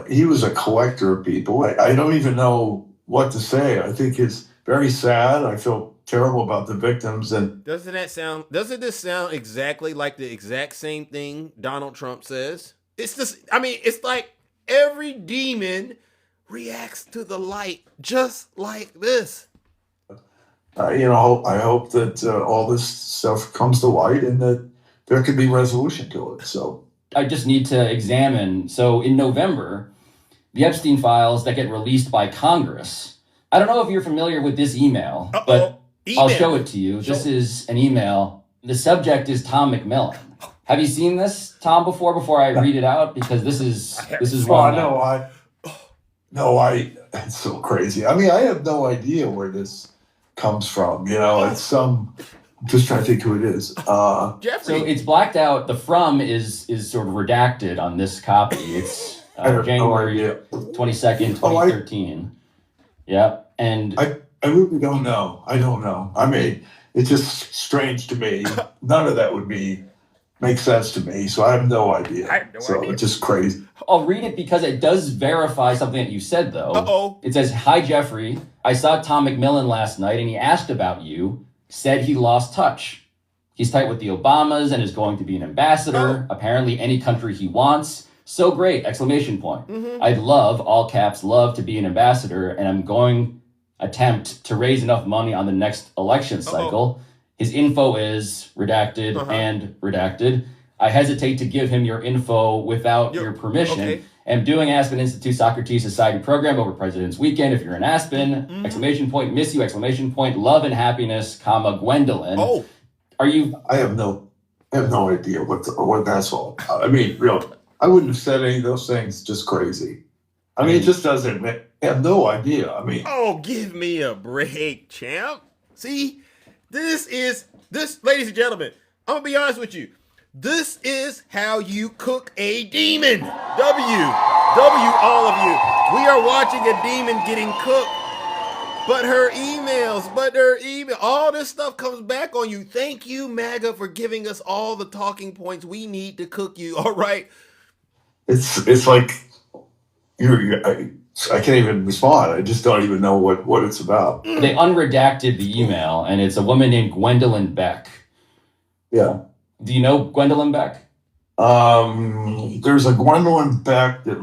He was a collector of people. I don't even know what to say. I think it's very sad. I feel terrible about the victims. And doesn't this sound exactly like the exact same thing Donald Trump says? It's just, I mean, it's like every demon reacts to the light just like this. I hope that all this stuff comes to light and that there can be resolution to it. So I just need to examine. So in November, the Epstein files that get released by Congress. I don't know if you're familiar with this email, but I'll show it to you. This is an email. The subject is Tom McMillan. Have you seen this, Tom, before I read it out? Because this is one. No, it's so crazy. I mean, I have no idea where this comes from. You know, it's some. Just trying to think who it is. Jeffrey. So it's blacked out. The from is sort of redacted on this copy. It's January 22nd, 2013. Yeah, and I really don't know. I don't know. I mean, it's just strange to me. None of that would make sense to me. So I have no idea. I have no idea. It's just crazy. I'll read it because it does verify something that you said, though. Uh-oh. It says, "Hi, Jeffrey. I saw Tom McMillan last night, and he asked about you. Said he lost touch. He's tight with the Obamas and is going to be an ambassador. Apparently any country he wants. So great, exclamation point. I'd love, all caps, love to be an ambassador, and I'm going attempt to raise enough money on the next election cycle. His info is redacted and redacted. I hesitate to give him your info without your permission. Okay. I'm doing Aspen Institute Socrates Society program over President's Weekend. If you're in Aspen, exclamation point, miss you, exclamation point, love and happiness, comma, Gwendolyn." Oh, Are you? I have no idea what that's all about. I mean, real. I wouldn't have said any of those things. Just crazy. I mean, it just doesn't. I have no idea. I mean, oh, give me a break, champ. See, this, ladies and gentlemen, I'm gonna be honest with you. This is how you cook a demon. W, all of you. We are watching a demon getting cooked. But her emails, all this stuff comes back on you. Thank you, MAGA, for giving us all the talking points we need to cook you. All right. it's like I can't even respond. I just don't even know what it's about. They unredacted the email, and it's a woman named Gwendolyn Beck. Yeah. Do you know Gwendolyn Beck? There's a Gwendolyn Beck that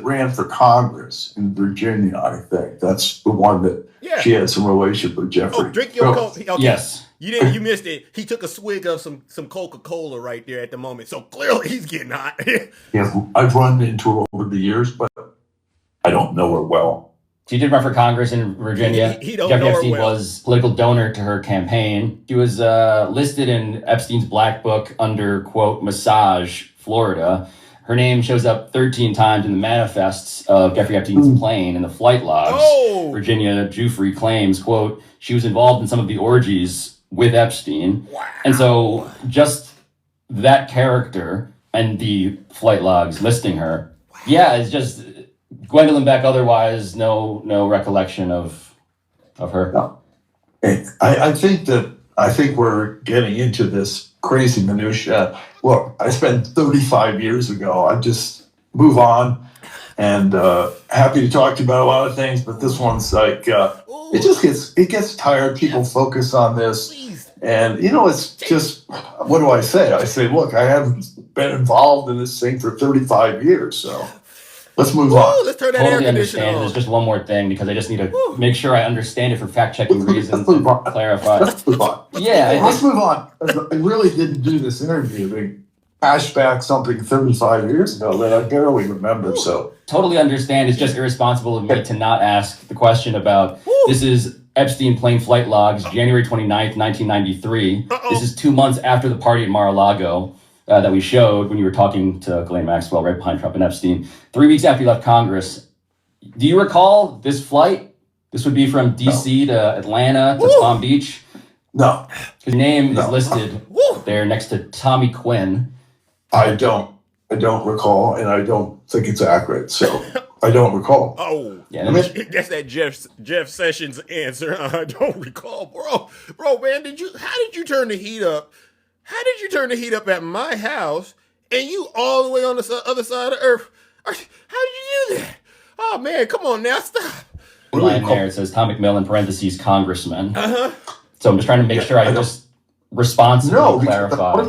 ran for Congress in Virginia, I think. That's the one that she had some relationship with Jeffrey. Oh, drink your Coke. Okay. Yes. You missed it. He took a swig of some Coca-Cola right there at the moment. So clearly he's getting hot. Yeah, I've run into her over the years, but I don't know her well. She did run for Congress in Virginia. He don't Jeffrey know her Epstein well. was political donor to her campaign. She was listed in Epstein's Black Book under, quote, Massage, Florida. Her name shows up 13 times in the manifests of Jeffrey Epstein's plane and the flight logs. Oh! Virginia Giuffre claims, quote, she was involved in some of the orgies with Epstein. Wow. And so just that character and the flight logs listing her, it's just Gwendolyn Beck, otherwise no recollection of her. No. I think we're getting into this crazy minutia. Look, I spent 35 years ago. I just move on, and happy to talk to you about a lot of things, but this one's like it gets tired. People focus on this, and it's just, what do I say? I say, look, I haven't been involved in this thing for 35 years, so let's move on. Let's turn that Totally air conditioner understand. on. There's just one more thing because I just need to make sure I understand it for fact-checking reasons and clarify. Let's move on. Yeah, Let's move on. I really didn't do this interview. They hashed back something 35 years ago that I barely remember. So totally understand. It's just irresponsible of me to not ask the question about this is Epstein plane flight logs, January 29th, 1993. This is 2 months after the party at Mar-a-Lago that we showed when you were talking to Ghislaine Maxwell right behind Trump and Epstein. 3 weeks after you left Congress. Do you recall this flight? This would be from D.C. to Atlanta to Palm Beach. No. His name is listed there next to Tommy Quinn. I don't recall, and I don't think it's accurate. So I don't recall. Oh, yeah, that's that Jeff Sessions answer. I don't recall, bro, man. How did you turn the heat up? How did you turn the heat up at my house, and you all the way on the other side of Earth? How did you do that? Oh man, come on now, stop. Line there, it says Tom McMillan, parentheses, congressman. So I'm just trying to make sure I just responsibly clarify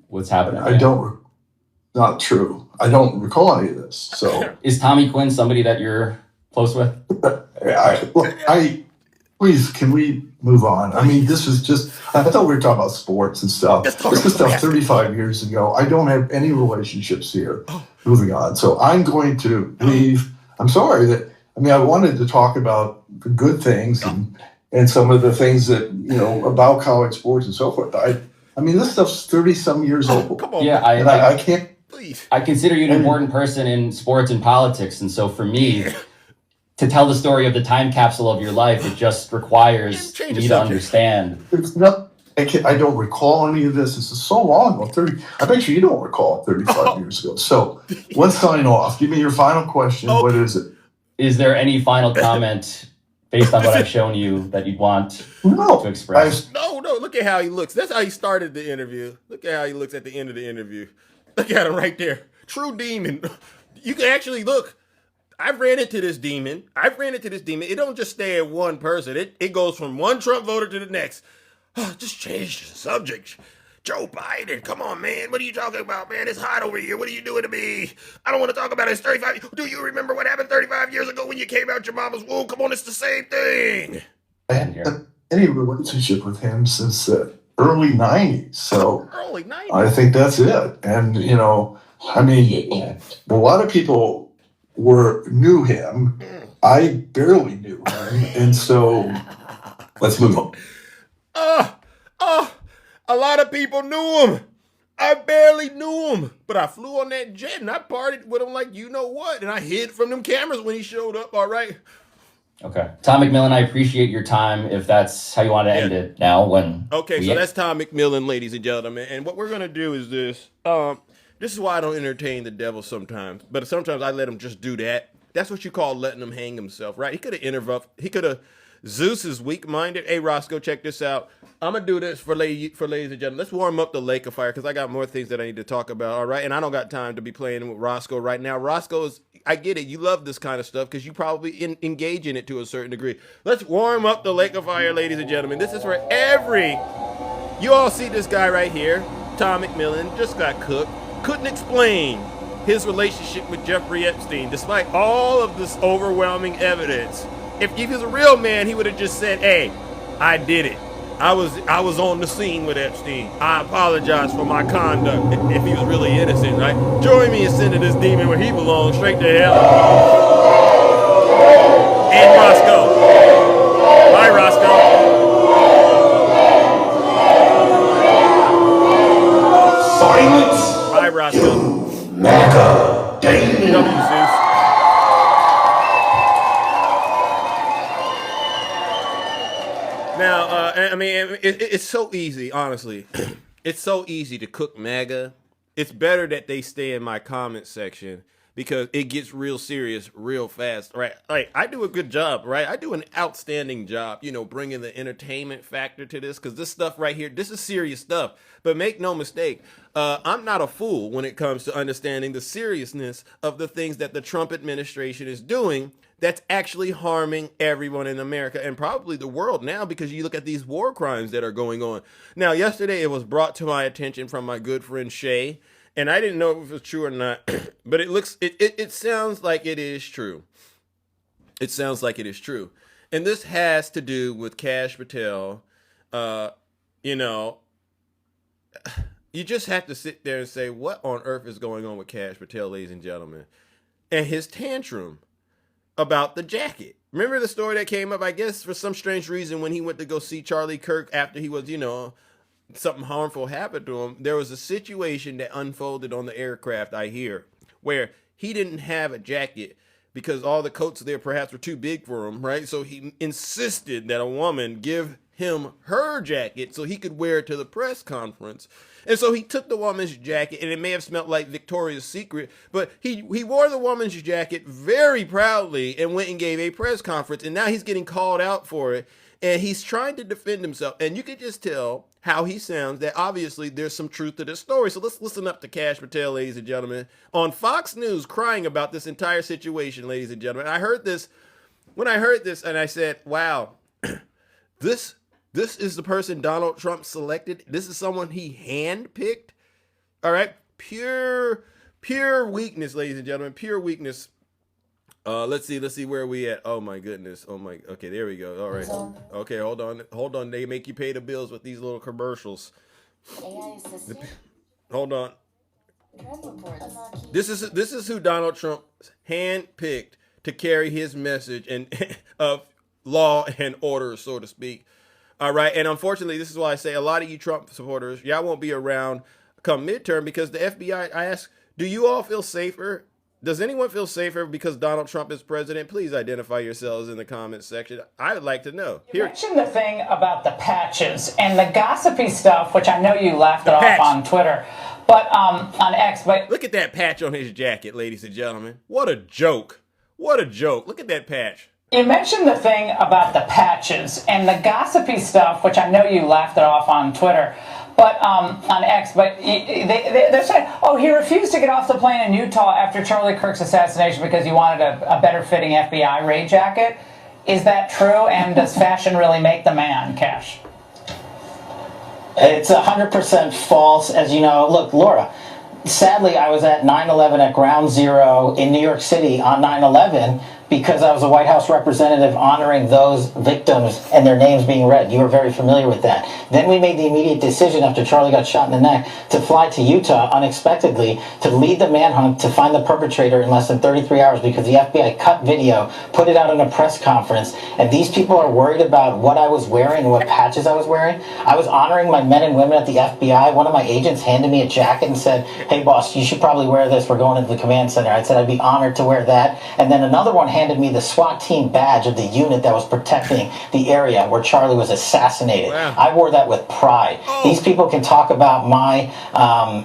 what's happening. Not true. I don't recall any of this. So is Tommy Quinn somebody that you're close with? Please, can we move on? I mean, this is just, I thought we were talking about sports and stuff. This is stuff 35 years ago. I don't have any relationships here. Moving on. So I'm going to leave. I'm sorry I wanted to talk about the good things and some of the things that, about college sports and so forth. I mean, this stuff's 30-some years old. Come on. Yeah, I can't. Please. I consider you an important person in sports and politics, and so for me to tell the story of the time capsule of your life. It just requires Change the me to subject. understand. It's not. I don't recall any of this. This is so long ago. 30. I bet you don't recall it 35 years ago. So let's sign off. Give me your final question. Okay. What is it? Is there any final comment based on what I've shown you that you'd want No. to express? No, look at how he looks. That's how he started the interview. Look at how he looks at the end of the interview. Look at him right there. True demon. You can actually look. I've ran into this demon. It don't just stay at one person. It goes from one Trump voter to the next. Just change the subject. Joe Biden, come on, man. What are you talking about, man? It's hot over here. What are you doing to me? I don't want to talk about it. It's 35. Do you remember what happened 35 years ago when you came out your mama's womb? Come on, it's the same thing. I had any relationship with him since the early 90s. So Early 90s. I think that's it. And, I mean, a lot of people knew him. I barely knew him. And so let's move on. A lot of people knew him. I barely knew him, but I flew on that jet and I partied with him like you know what, and I hid from them cameras when he showed up. All right. Okay, Tom McMillan, I appreciate your time. If that's how you want to end it now, Okay, so that's Tom McMillan, ladies and gentlemen, and what we're gonna do is this. This is why I don't entertain the devil sometimes, but sometimes I let him just do that. That's what you call letting him hang himself, right? He could have interrupted. He could have. Zeus is weak-minded. Hey, Roscoe, check this out. I'm going to do this for ladies and gentlemen. Let's warm up the lake of fire because I got more things that I need to talk about, all right? And I don't got time to be playing with Roscoe right now. Roscoe is, I get it. You love this kind of stuff because you probably engage in it to a certain degree. Let's warm up the lake of fire, ladies and gentlemen. This is for you all see this guy right here, Tom McMillan, just got cooked. Couldn't explain his relationship with Jeffrey Epstein despite all of this overwhelming evidence. If he was a real man, he would have just said, hey, I did it. I was on the scene with Epstein. I apologize for my conduct. If he was really innocent, right? Join me in sending this demon where he belongs, straight to hell. And Roscoe. Bye, Roscoe. Silence. Bye, Roscoe. Mega Damon. W. Zeus. Now, I mean, it's so easy, honestly. It's so easy to cook MAGA. It's better that they stay in my comment section because it gets real serious real fast, right? Like, I do a good job, right? I do an outstanding job, bringing the entertainment factor to this because this stuff right here, this is serious stuff. But make no mistake, I'm not a fool when it comes to understanding the seriousness of the things that the Trump administration is doing that's actually harming everyone in America and probably the world now because you look at these war crimes that are going on. Now, yesterday it was brought to my attention from my good friend Shay, and I didn't know if it was true or not, but it sounds like it is true. It sounds like it is true. And this has to do with Kash Patel. You just have to sit there and say, what on earth is going on with Kash Patel, ladies and gentlemen? And his tantrum about the jacket. Remember the story that came up, I guess, for some strange reason when he went to go see Charlie Kirk after he was, something harmful happened to him. There was a situation that unfolded on the aircraft, I hear, where he didn't have a jacket because all the coats there perhaps were too big for him, right? So he insisted that a woman give him her jacket so he could wear it to the press conference. And so he took the woman's jacket, and it may have smelled like Victoria's Secret, but he wore the woman's jacket very proudly and went and gave a press conference, and now he's getting called out for it, and he's trying to defend himself. And you can just tell how he sounds that obviously there's some truth to this story. So let's listen up to Kash Patel, ladies and gentlemen, on Fox News crying about this entire situation, ladies and gentlemen. I heard this, when I heard this, and I said, wow, this is the person Donald Trump selected. This is someone he handpicked. All right. Pure weakness, ladies and gentlemen. Pure weakness. Let's see where are we at. Oh my goodness. Okay, there we go. All right. Okay, hold on. They make you pay the bills with these little commercials. Hold on. This is who Donald Trump handpicked to carry his message and of law and order, so to speak. All right. And unfortunately, this is why I say a lot of you Trump supporters, y'all won't be around come midterm because the FBI, I ask, do you all feel safer Does anyone feel safer because Donald Trump is president? Please identify yourselves in the comments section. I would like to know. You mentioned the thing about the patches and the gossipy stuff, which I know you laughed it off on Twitter, but on X. But look at that patch on his jacket, ladies and gentlemen. What a joke. What a joke. Look at that patch. You mentioned the thing about the patches and the gossipy stuff, which I know you laughed it off on Twitter, but on X. But they're saying, oh, he refused to get off the plane in Utah after Charlie Kirk's assassination because he wanted a better fitting FBI raid jacket. Is that true? And does fashion really make the man, Cash? It's 100% false. As you know, look, Laura, sadly, I was at 9/11 at Ground Zero in New York City on 9/11 because I was a White House representative honoring those victims and their names being read. You were very familiar with that. Then we made the immediate decision after Charlie got shot in the neck to fly to Utah unexpectedly to lead the manhunt to find the perpetrator in less than 33 hours because the FBI cut video, put it out in a press conference, and these people are worried about what I was wearing and what patches I was wearing. I was honoring my men and women at the FBI. One of my agents handed me a jacket and said, hey boss, you should probably wear this. We're going into the command center. I said I'd be honored to wear that. And then another one handed me the SWAT team badge of the unit that was protecting the area where Charlie was assassinated. Wow. I wore that with pride. These people can talk about my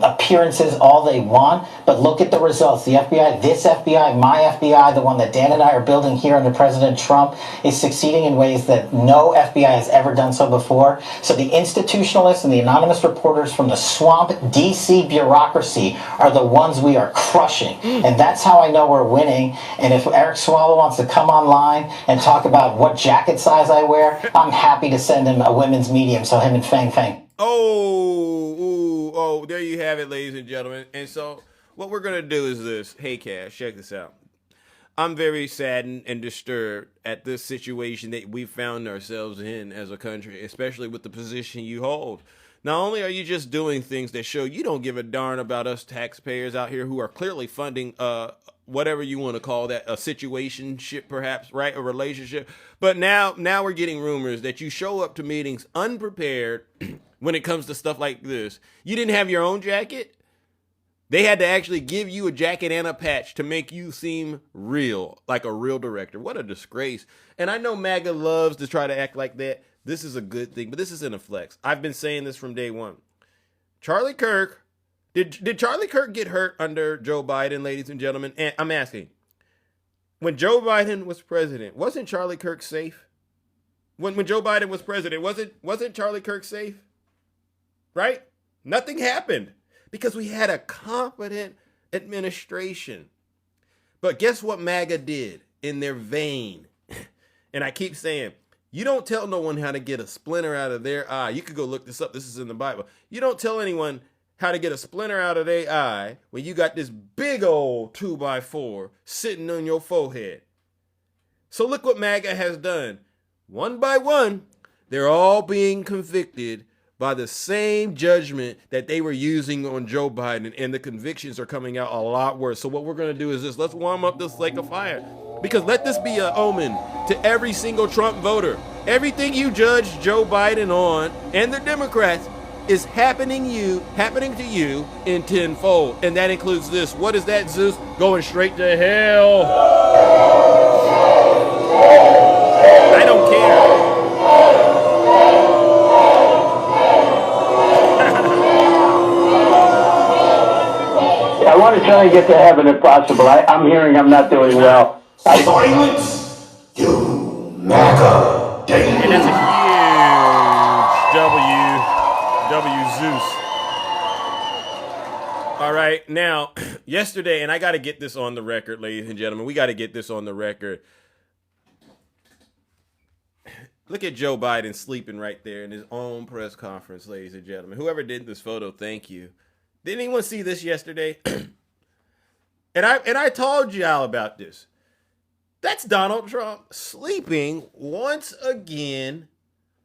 appearances all they want, but look at the results. The FBI, this FBI, my FBI, the one that Dan and I are building here under President Trump, is succeeding in ways that no FBI has ever done so before. So the institutionalists and the anonymous reporters from the swamp DC bureaucracy are the ones we are crushing. And that's how I know we're winning. And if Eric Swallow wants to come online and talk about what jacket size I wear, I'm happy to send him a women's medium so him and Fang Fang. Oh, there you have it, ladies and gentlemen. And so what we're going to do is this. Hey, Cash, check this out. I'm very saddened and disturbed at this situation that we found ourselves in as a country, especially with the position you hold. Not only are you just doing things that show you don't give a darn about us taxpayers out here who are clearly funding whatever you want to call that, a situationship perhaps, right? A relationship. But now we're getting rumors that you show up to meetings unprepared when it comes to stuff like this. You didn't have your own jacket. They had to actually give you a jacket and a patch to make you seem real, like a real director. What a disgrace. And I know MAGA loves to try to act like that. This is a good thing, but this isn't a flex. I've been saying this from day one. Charlie Kirk, did Charlie Kirk get hurt under Joe Biden, ladies and gentlemen? And I'm asking, when Joe Biden was president, wasn't Charlie Kirk safe? When Joe Biden was president, wasn't Charlie Kirk safe? Right? Nothing happened because we had a competent administration. But guess what MAGA did in their vein? And I keep saying, you don't tell no one how to get a splinter out of their eye. You could go look this up. This is in the Bible. You don't tell anyone how to get a splinter out of their eye when you got this big old 2x4 sitting on your forehead. So look what MAGA has done. One by one, they're all being convicted by the same judgment that they were using on Joe Biden, and the convictions are coming out a lot worse. So what we're going to do is this. Let's warm up this lake of fire, because let this be an omen to every single Trump voter. Everything you judge Joe Biden on and the Democrats is happening to you in tenfold. And that includes this. What is that, Zeus? Going straight to hell. I don't care. I want to try to get to heaven if possible. I'm hearing I'm not doing well. Silence, you MAGA daily. And that's a huge W Zeus. All right, now, yesterday, and I got to get this on the record, ladies and gentlemen. We got to get this on the record. Look at Joe Biden sleeping right there in his own press conference, ladies and gentlemen. Whoever did this photo, thank you. Did anyone see this yesterday? And I told y'all about this. That's Donald Trump sleeping once again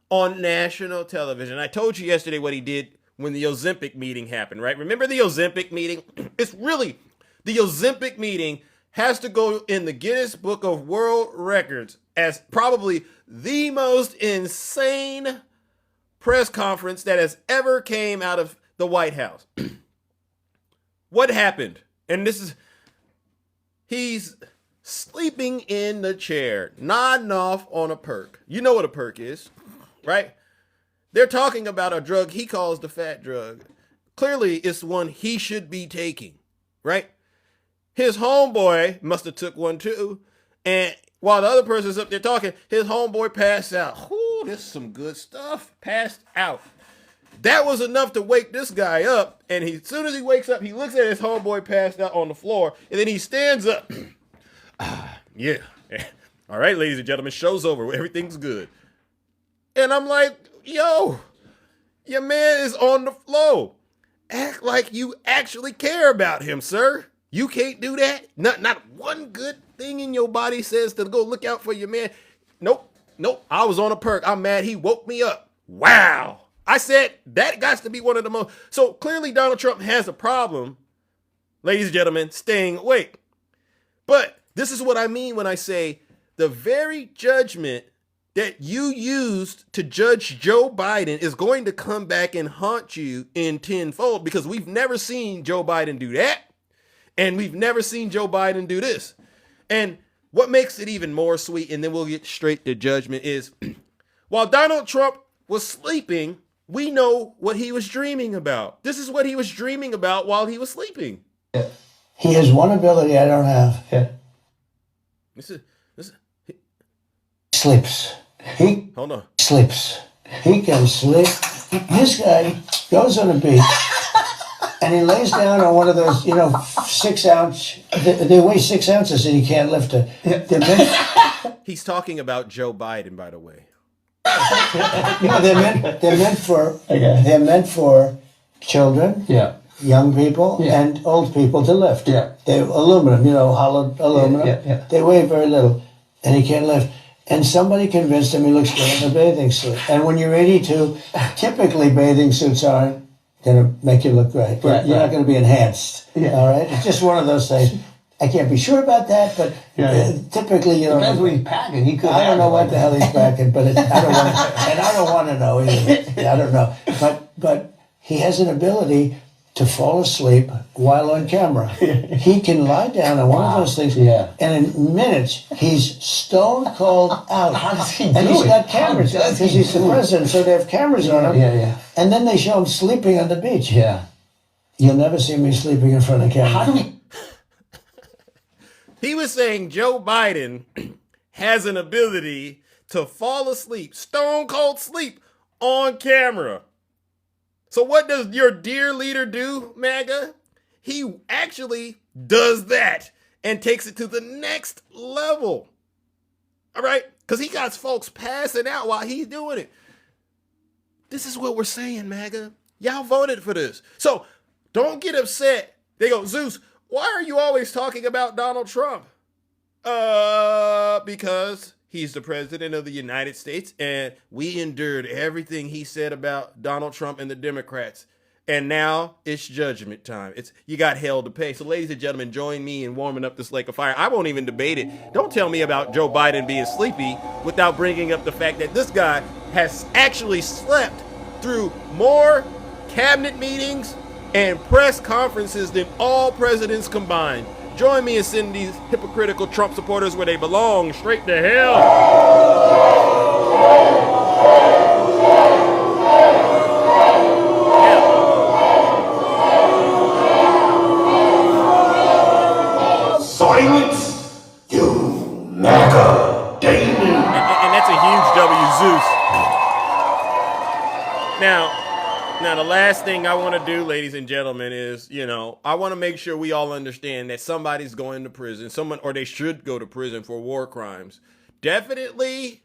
on national television. I told you yesterday what he did when the Ozempic meeting happened, right? Remember the Ozempic meeting? It's really, the Ozempic meeting has to go in the Guinness Book of World Records as probably the most insane press conference that has ever came out of the White House. What happened? And this is, He's sleeping in the chair, nodding off on a perk. You know what a perk is, right? They're talking about a drug he calls the fat drug. Clearly, it's one he should be taking, right? His homeboy must have took one too. And while the other person's up there talking, his homeboy passed out. Ooh, this is some good stuff. Passed out. That was enough to wake this guy up. And as soon as he wakes up, he looks at his homeboy passed out on the floor. And then he stands up. Yeah. All right, ladies and gentlemen, show's over. Everything's good. And I'm like, yo, your man is on the floor. Act like you actually care about him, sir. You can't do that. Not one good thing in your body says to go look out for your man. Nope. I was on a perk. I'm mad he woke me up. Wow. I said that got to be one of the most. So clearly Donald Trump has a problem, ladies and gentlemen, staying awake. But this is what I mean when I say the very judgment that you used to judge Joe Biden is going to come back and haunt you in tenfold, because we've never seen Joe Biden do that. And we've never seen Joe Biden do this. And what makes it even more sweet, and then we'll get straight to judgment, is while Donald Trump was sleeping, we know what he was dreaming about. This is what he was dreaming about while he was sleeping. Yeah. He has one ability I don't have. Yeah. Sleeps. Hold on. Sleeps. He can sleep. This guy goes on a beach and he lays down on one of those, 6 ounce. They weigh 6 ounces and he can't lift it. He's talking about Joe Biden, by the way. They're meant for children. Yeah. Young people and old people to lift. Yeah. They're aluminum, hollowed aluminum. Yeah. They weigh very little and he can't lift. And somebody convinced him he looks good in a bathing suit. And when you're 82, typically bathing suits aren't going to make you look great. You're not going to be enhanced. Yeah. All right? It's just one of those things. I can't be sure about that, but typically, depends what he's packing. He could. I don't know what the hell he's packing, but I don't want to know either. I don't know. But he has an ability to fall asleep while on camera. He can lie down on one of those things, and in minutes, he's stone cold out. How does he do And he's it? got cameras, because he's the president, so they have cameras on him. And then they show him sleeping on the beach. Yeah. You'll never see me sleeping in front of camera. How do we... He was saying Joe Biden has an ability to fall asleep, stone cold sleep, on camera. So what does your dear leader do, MAGA? He actually does that and takes it to the next level. All right? Because he got folks passing out while he's doing it. This is what we're saying, MAGA. Y'all voted for this. So don't get upset. They go, Zeus, why are you always talking about Donald Trump? Because he's the president of the United States, and we endured everything he said about Donald Trump and the Democrats. And now it's judgment time. You got hell to pay. So ladies and gentlemen, join me in warming up this lake of fire. I won't even debate it. Don't tell me about Joe Biden being sleepy without bringing up the fact that this guy has actually slept through more cabinet meetings and press conferences than all presidents combined. Join me in sending these hypocritical Trump supporters where they belong, straight to hell. Silence, you MAGA Damon. And that's a huge W, Zeus. Now, the last thing I want to do, ladies and gentlemen, is, I want to make sure we all understand that somebody's going to prison, or they should go to prison for war crimes. Definitely,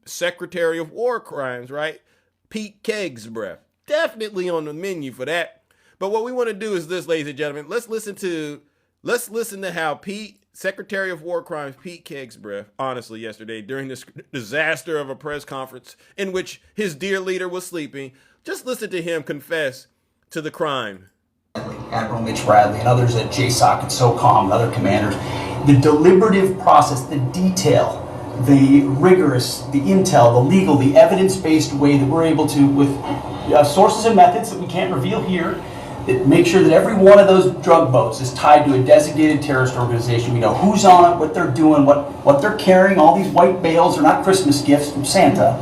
Secretary of War Crimes, right? Pete Kegsbreath. Definitely on the menu for that. But what we want to do is this, ladies and gentlemen. Let's listen to how Secretary of War Crimes Pete Kegsbreath, honestly, yesterday during this disaster of a press conference in which his dear leader was sleeping, just listen to him confess to the crime. Admiral Mitch Bradley and others at JSOC and SOCOM and other commanders, the deliberative process, the detail, the rigorous, the intel, the legal, the evidence-based way that we're able to, with sources and methods that we can't reveal here, that make sure that every one of those drug boats is tied to a designated terrorist organization. We know who's on it, what they're doing, what they're carrying. All these white bales are not Christmas gifts from Santa.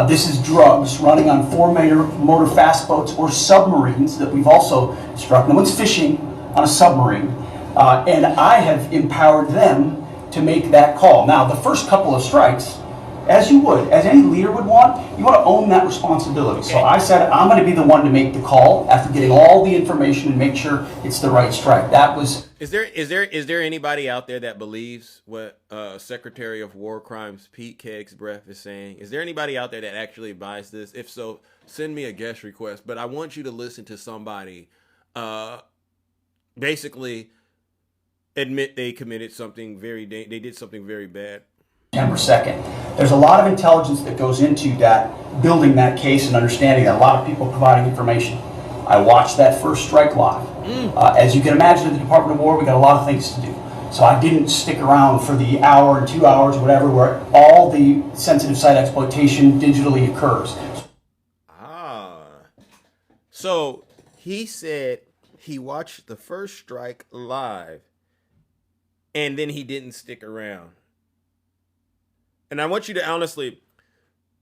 This is drugs running on 4 motor fast boats or submarines that we've also struck. No one's fishing on a submarine. And I have empowered them to make that call. Now, the first couple of strikes, as you would, as any leader would want, you want to own that responsibility. So I said, I'm going to be the one to make the call after getting all the information and make sure it's the right strike. That was. Is there anybody out there that believes what Secretary of War Crimes Pete Kegsbreth is saying? Is there anybody out there that actually buys this? If so, send me a guest request. But I want you to listen to somebody basically admit they committed something they did something very bad. September 2nd. There's a lot of intelligence that goes into that, building that case and understanding that. A lot of people providing information. I watched that first strike live. As you can imagine, at the Department of War, we got a lot of things to do. So I didn't stick around for the hour and 2 hours, whatever, where all the sensitive site exploitation digitally occurs. So he said he watched the first strike live, and then he didn't stick around. And I want you to honestly,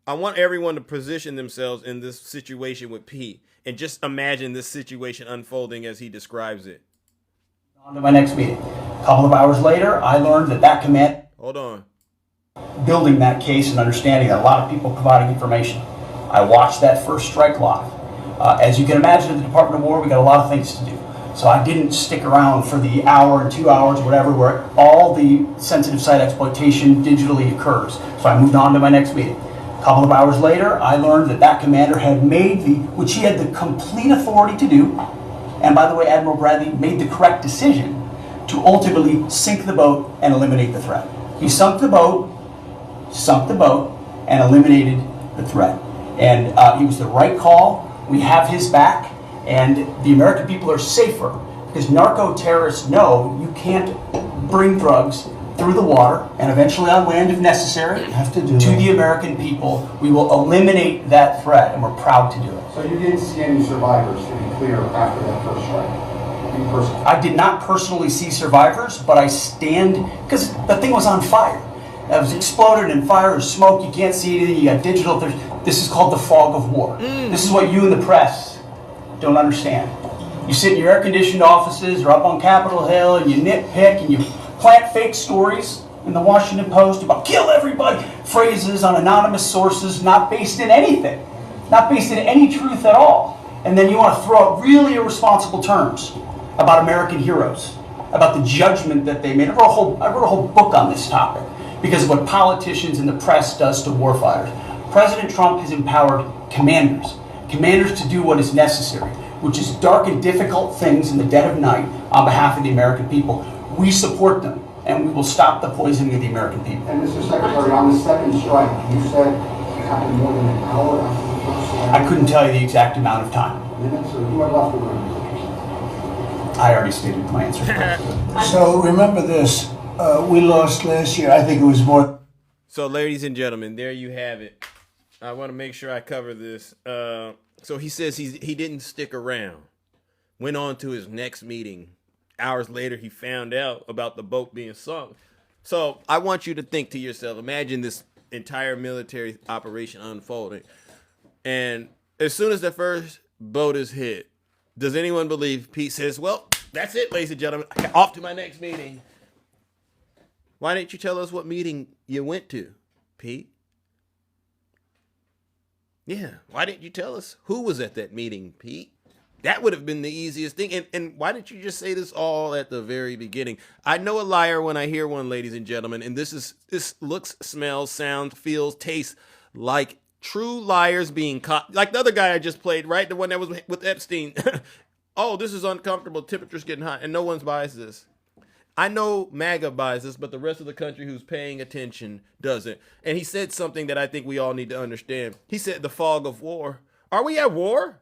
I want everyone to position themselves in this situation with Pete and just imagine this situation unfolding as he describes it. On to my next meeting. A couple of hours later, I learned that command. Hold on. Building that case and understanding that. A lot of people providing information. I watched that first strike live. As you can imagine, at the Department of War, we got a lot of things to do. So I didn't stick around for the hour and 2 hours, whatever, where all the sensitive site exploitation digitally occurs. So I moved on to my next meeting. A couple of hours later, I learned that commander had made which he had the complete authority to do, and by the way, Admiral Bradley made the correct decision to ultimately sink the boat and eliminate the threat. He sunk the boat, and eliminated the threat. And it was the right call. We have his back. And the American people are safer because narco-terrorists know you can't bring drugs through the water and eventually on land if necessary to the American people. We will eliminate that threat, and we're proud to do it. So you didn't see any survivors, to be clear, after that first strike? I did not personally see survivors, but I stand, because the thing was on fire. It was exploded in fire or smoke. You can't see anything. You got digital. This is called the fog of war. This is what you in the press don't understand. You sit in your air-conditioned offices or up on Capitol Hill and you nitpick and you plant fake stories in the Washington Post about kill everybody, phrases on anonymous sources not based in anything, not based in any truth at all. And then you want to throw out really irresponsible terms about American heroes, about the judgment that they made. I wrote a whole book on this topic because of what politicians and the press does to warfighters. President Trump has empowered commanders to do what is necessary, which is dark and difficult things in the dead of night on behalf of the American people. We support them, and we will stop the poisoning of the American people. And Mr. Secretary, on the second strike, you said it happened more than an hour after the first strike? I couldn't tell you the exact amount of time. Minutes, or you had left the room? I already stated my answer. So remember this, we lost last year, I think it was more. So ladies and gentlemen, there you have it. I want to make sure I cover this. So he says he didn't stick around. Went on to his next meeting. Hours later, he found out about the boat being sunk. So I want you to think to yourself, imagine this entire military operation unfolding. And as soon as the first boat is hit, does anyone believe Pete says, well, that's it, ladies and gentlemen. Off to my next meeting. Why didn't you tell us what meeting you went to, Pete? Yeah, why didn't you tell us who was at that meeting, Pete? That would have been the easiest thing. And why didn't you just say this all at the very beginning? I know a liar when I hear one, ladies and gentlemen, and this looks, smells, sounds, feels, tastes like true liars being caught. Like the other guy I just played, right? The one that was with Epstein. Oh, this is uncomfortable. Temperature's getting hot, and no one buys this. I know MAGA buys this, but the rest of the country who's paying attention doesn't. And he said something that I think we all need to understand. He said the fog of war. Are we at war?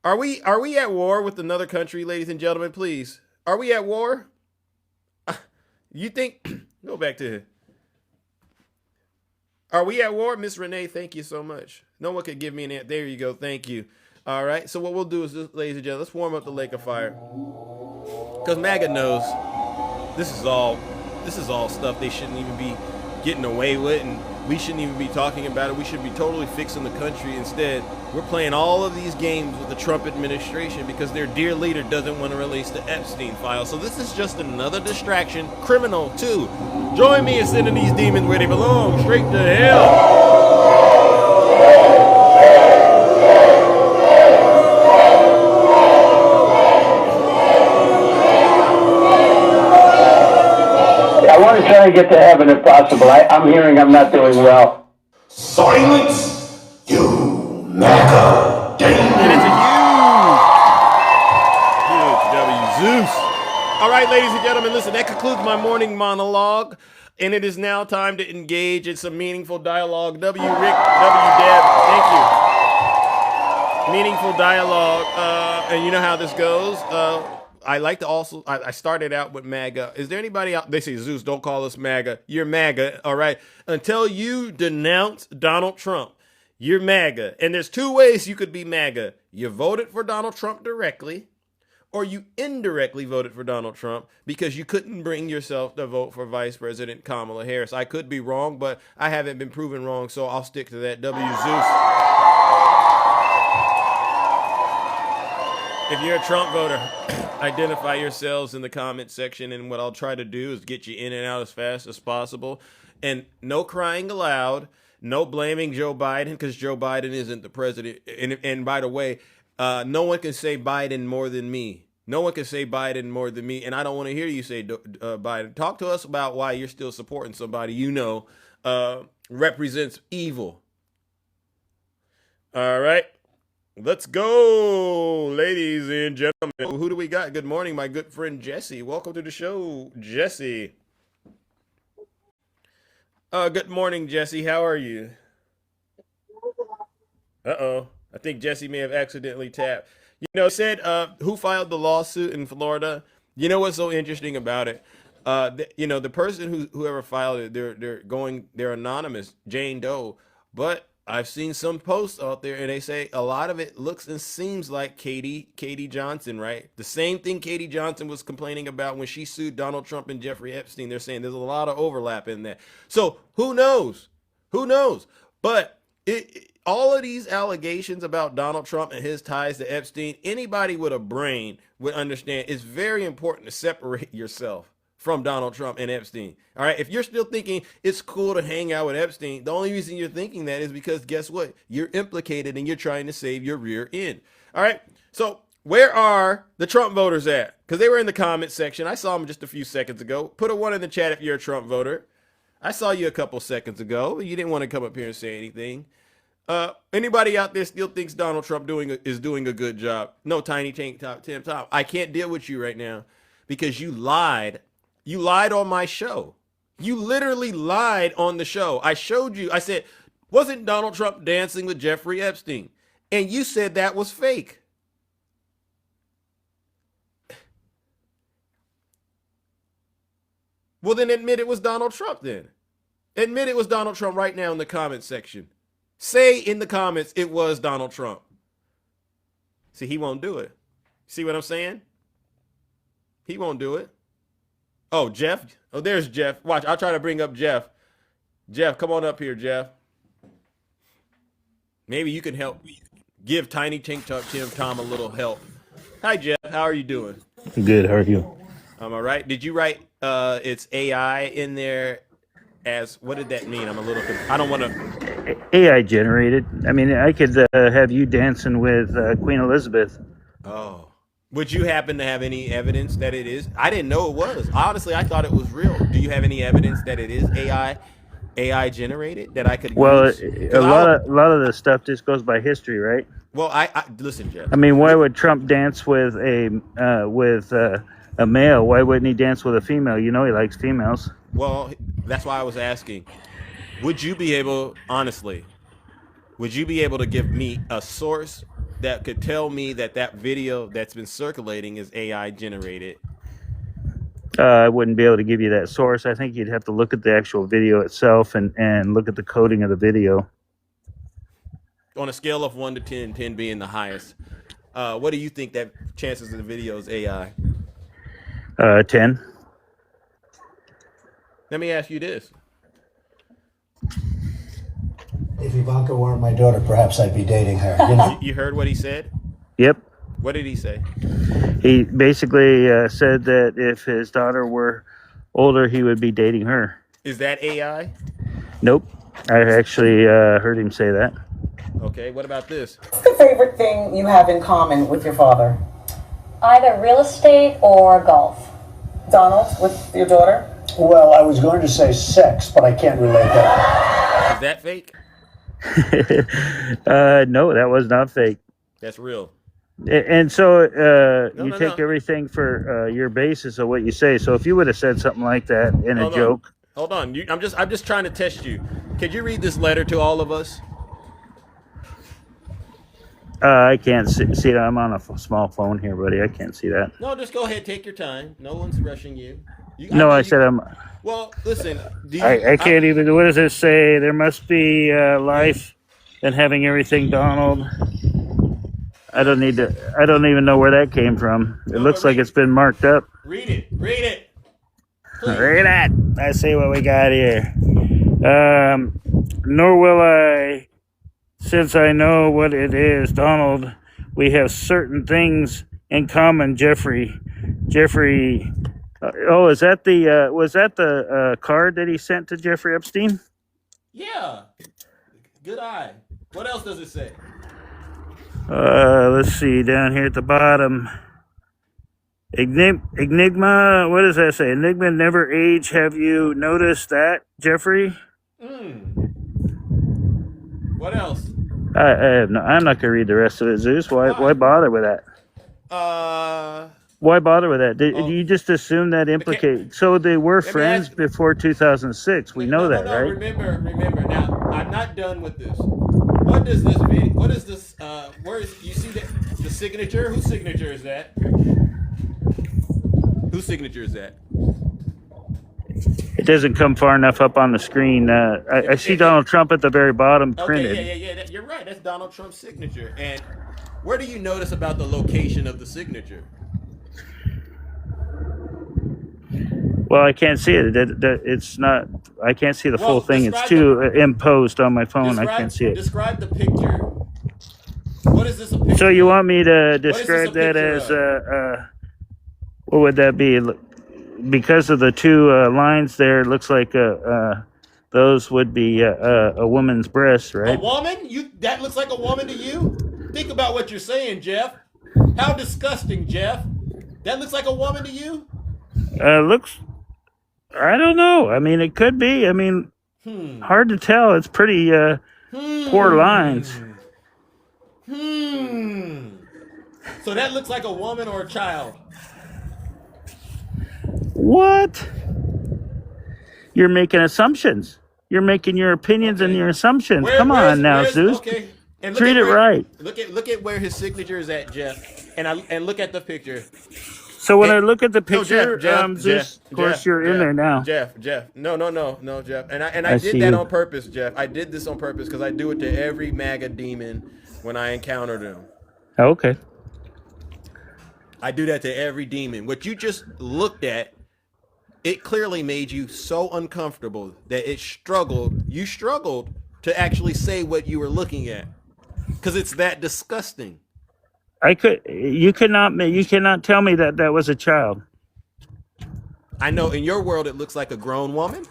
Are we at war with another country, ladies and gentlemen, please? Are we at war? You think, go back to it. Are we at war? Miss Renee, thank you so much. No one could give me an answer. There you go. Thank you. All right. So what we'll do is, ladies and gentlemen, let's warm up the lake of fire. Because MAGA knows this is all stuff they shouldn't even be getting away with, and we shouldn't even be talking about it. We should be totally fixing the country. Instead, we're playing all of these games with the Trump administration because their dear leader doesn't want to release the Epstein file. So this is just another distraction, criminal too. Join me in sending these demons where they belong, straight to hell. I want to try to get to heaven if possible. I'm hearing I'm not doing well. Silence, you MAGA demon. And it's a huge W Zeus. All right, ladies and gentlemen, listen, that concludes my morning monologue, and it is now time to engage in some meaningful dialogue. W. Rick, W. Deb, thank you. Meaningful dialogue, and you know how this goes. I like to also, I started out with MAGA. Is there anybody out, they say, Zeus, don't call us MAGA. You're MAGA, all right? Until you denounce Donald Trump, you're MAGA. And there's two ways you could be MAGA. You voted for Donald Trump directly, or you indirectly voted for Donald Trump because you couldn't bring yourself to vote for Vice President Kamala Harris. I could be wrong, but I haven't been proven wrong, so I'll stick to that. W. Zeus. If you're a Trump voter, identify yourselves in the comment section, and what I'll try to do is get you in and out as fast as possible. And no crying aloud, no blaming Joe Biden, because Joe Biden isn't the president. And by the way, no one can say Biden more than me. No one can say Biden more than me, and I don't want to hear you say Biden. Talk to us about why you're still supporting somebody you know represents evil. All right. Let's go, ladies and gentlemen. Who do we got? Good morning, my good friend Jesse. Welcome to the show, Jesse. Good morning, Jesse. How are you? Uh-oh. I think Jesse may have accidentally tapped. You know, said who filed the lawsuit in Florida? You know what's so interesting about it? The person whoever filed it, they're anonymous, Jane Doe, but I've seen some posts out there, and they say a lot of it looks and seems like Katie Johnson, right? The same thing Katie Johnson was complaining about when she sued Donald Trump and Jeffrey Epstein. They're saying there's a lot of overlap in that. So who knows? Who knows? But all of these allegations about Donald Trump and his ties to Epstein, anybody with a brain would understand it's very important to separate yourself from Donald Trump and Epstein. All right. If you're still thinking it's cool to hang out with Epstein, the only reason you're thinking that is because guess what? You're implicated and you're trying to save your rear end. All right. So where are the Trump voters at? Because they were in the comment section. I saw them just a few seconds ago. Put a 1 in the chat if you're a Trump voter. I saw you a couple seconds ago. You didn't want to come up here and say anything. Anybody out there still thinks Donald Trump is doing a good job? No, Tiny Tank Top Tim Top. I can't deal with you right now because you lied. You lied on my show. You literally lied on the show. I showed you. I said, wasn't Donald Trump dancing with Jeffrey Epstein? And you said that was fake. Well, then admit it was Donald Trump then. Admit it was Donald Trump right now in the comment section. Say in the comments it was Donald Trump. See, he won't do it. See what I'm saying? He won't do it. Oh, Jeff. Oh, there's Jeff. Watch, I'll try to bring up Jeff. Jeff, come on up here, Jeff. Maybe you can help give Tiny Tank Top Tim Tom a little help. Hi, Jeff. How are you doing? Good. How are you? I'm all right. Did you write it's AI in there as, what did that mean? I'm a little, I don't want to. AI generated. I mean, I could have you dancing with Queen Elizabeth. Oh. Would you happen to have any evidence that it is? I didn't know it was. Honestly, I thought it was real. Do you have any evidence that it is AI generated that I could use? A lot of the stuff just goes by history, right? Well, I listen, Jeff. I mean, why would Trump dance with a male? Why wouldn't he dance with a female? You know, he likes females. Well, that's why I was asking. Would you be able, honestly, to give me a source that could tell me that video that's been circulating is AI generated? I wouldn't be able to give you that source. I think you'd have to look at the actual video itself and look at the coding of the video. On a scale of 1 to 10, 10 being the highest, what do you think that chances of the video is AI? 10. Let me ask you this. If Ivanka weren't my daughter, perhaps I'd be dating her. You know? You heard what he said? Yep. What did he say? He basically said that if his daughter were older, he would be dating her. Is that AI? Nope. I actually heard him say that. Okay, what about this? What's the favorite thing you have in common with your father? Either real estate or golf. Donald, with your daughter? Well, I was going to say sex, but I can't relate that. Is that fake? No, that was not fake. That's real. And so you no, take no. everything for your basis of what you say. So if you would have said something like that in a joke. Hold on. I'm just trying to test you. Could you read this letter to all of us? I can't see it. I'm on a small phone here, buddy. I can't see that. No, just go ahead. Take your time. No one's rushing you. I said I'm. Well, listen. I can't even. What does it say? There must be life in having everything, Donald. I don't need to. I don't even know where that came from. It looks like it's been marked up. Read it. Read it. Read it. Let's see what we got here. Nor will I, since I know what it is, Donald. We have certain things in common, Jeffrey. Jeffrey. Is that the was that the card that he sent to Jeffrey Epstein? Yeah. Good eye. What else does it say? Let's see down here at the bottom. Enigma. What does that say? Enigma never age. Have you noticed that, Jeffrey? What else? I have no. I'm not gonna read the rest of it, Zeus. Why bother with that? Why bother with that? Did you just assume that implicate? So they were friends before 2006. We know that, right? Remember. Now, I'm not done with this. What does this mean? What is this? Where is you see the signature? Whose signature is that? Whose signature is that? It doesn't come far enough up on the screen. I see Donald Trump at the very bottom printed. Yeah. You're right. That's Donald Trump's signature. And where do you notice about the location of the signature? Well, I can't see it. It's not. I can't see the full thing. It's too imposed on my phone. I can't see it. Describe the picture. What is this a picture? So you want me to describe that as what would that be? Because of the two lines there, it looks like those would be a woman's breasts, right? A woman? That looks like a woman to you? Think about what you're saying, Jeff. How disgusting, Jeff. That looks like a woman to you? Looks. I don't know. I mean, it could be. I mean, hard to tell. It's pretty poor lines. So that looks like a woman or a child? What? You're making assumptions. You're making your opinions and your assumptions. Come on now, Zeus. Okay. And treat it right. Look at where his signature is at, Jeff. And look at the picture. So when I look at the picture, Jeff, Zeus, of course you're in there now. Jeff. No, Jeff. And I did that on purpose, Jeff. I did this on purpose because I do it to every MAGA demon when I encounter them. Okay. I do that to every demon. What you just looked at, it clearly made you so uncomfortable that you struggled to actually say what you were looking at. Because it's that disgusting. You cannot tell me that was a child. I know in your world it looks like a grown woman.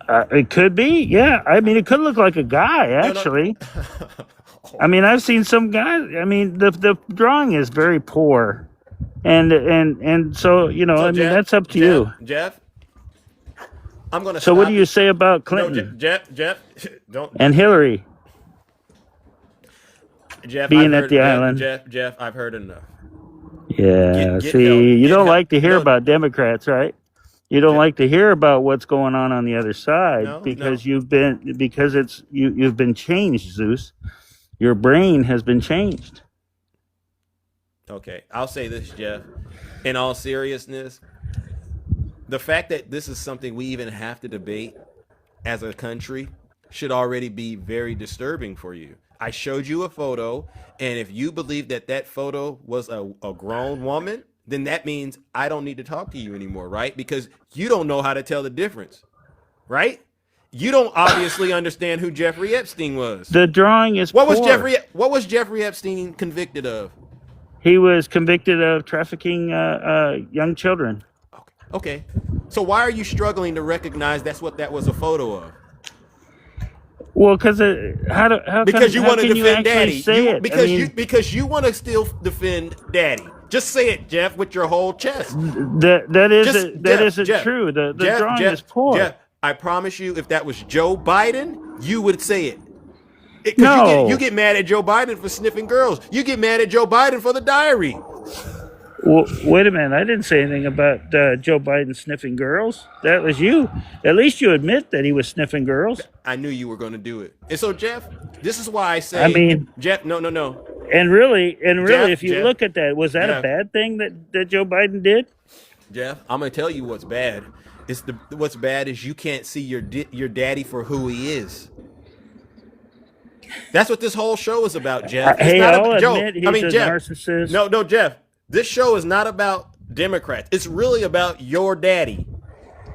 It could be, yeah. I mean, it could look like a guy, actually. I mean, I've seen some guys. I mean, the drawing is very poor, and so I mean, that's up to you, Jeff. I'm gonna. So, what do you say about Clinton? No, Jeff, don't. And Hillary. Jeff, being at the island. Jeff, I've heard enough. Yeah, you don't like to hear about Democrats, right? You don't like to hear about what's going on the other side because you've been changed, Zeus. Your brain has been changed. Okay, I'll say this, Jeff. In all seriousness, the fact that this is something we even have to debate as a country should already be very disturbing for you. I showed you a photo, and if you believe that that photo was a grown woman, then that means I don't need to talk to you anymore, right? Because you don't know how to tell the difference, right? You don't obviously understand who Jeffrey Epstein was. The drawing is What was poor. Jeffrey Epstein convicted of? He was convicted of trafficking young children. Okay. So why are you struggling to recognize that's what that was a photo of? Well, because Because you want to defend Daddy. say it? Because you want to still defend Daddy. Just say it, Jeff, with your whole chest. That isn't Jeff, true. The Jeff, drawing Jeff, is poor. Jeff, I promise you, if that was Joe Biden, you would say it. No. You get mad at Joe Biden for sniffing girls. You get mad at Joe Biden for the diary. Well, wait a minute. I didn't say anything about Joe Biden sniffing girls. That was you. At least you admit that he was sniffing girls. I knew you were going to do it. And so, Jeff, this is why I say, Jeff, no. And really, Jeff, if you look at that, was that a bad thing that Joe Biden did? Jeff, I'm going to tell you what's bad. What's bad is you can't see your daddy for who he is. That's what this whole show is about, Jeff. It's not I'll about admit he's a Jeff. narcissist. No, Jeff. This show is not about Democrats. It's really about your daddy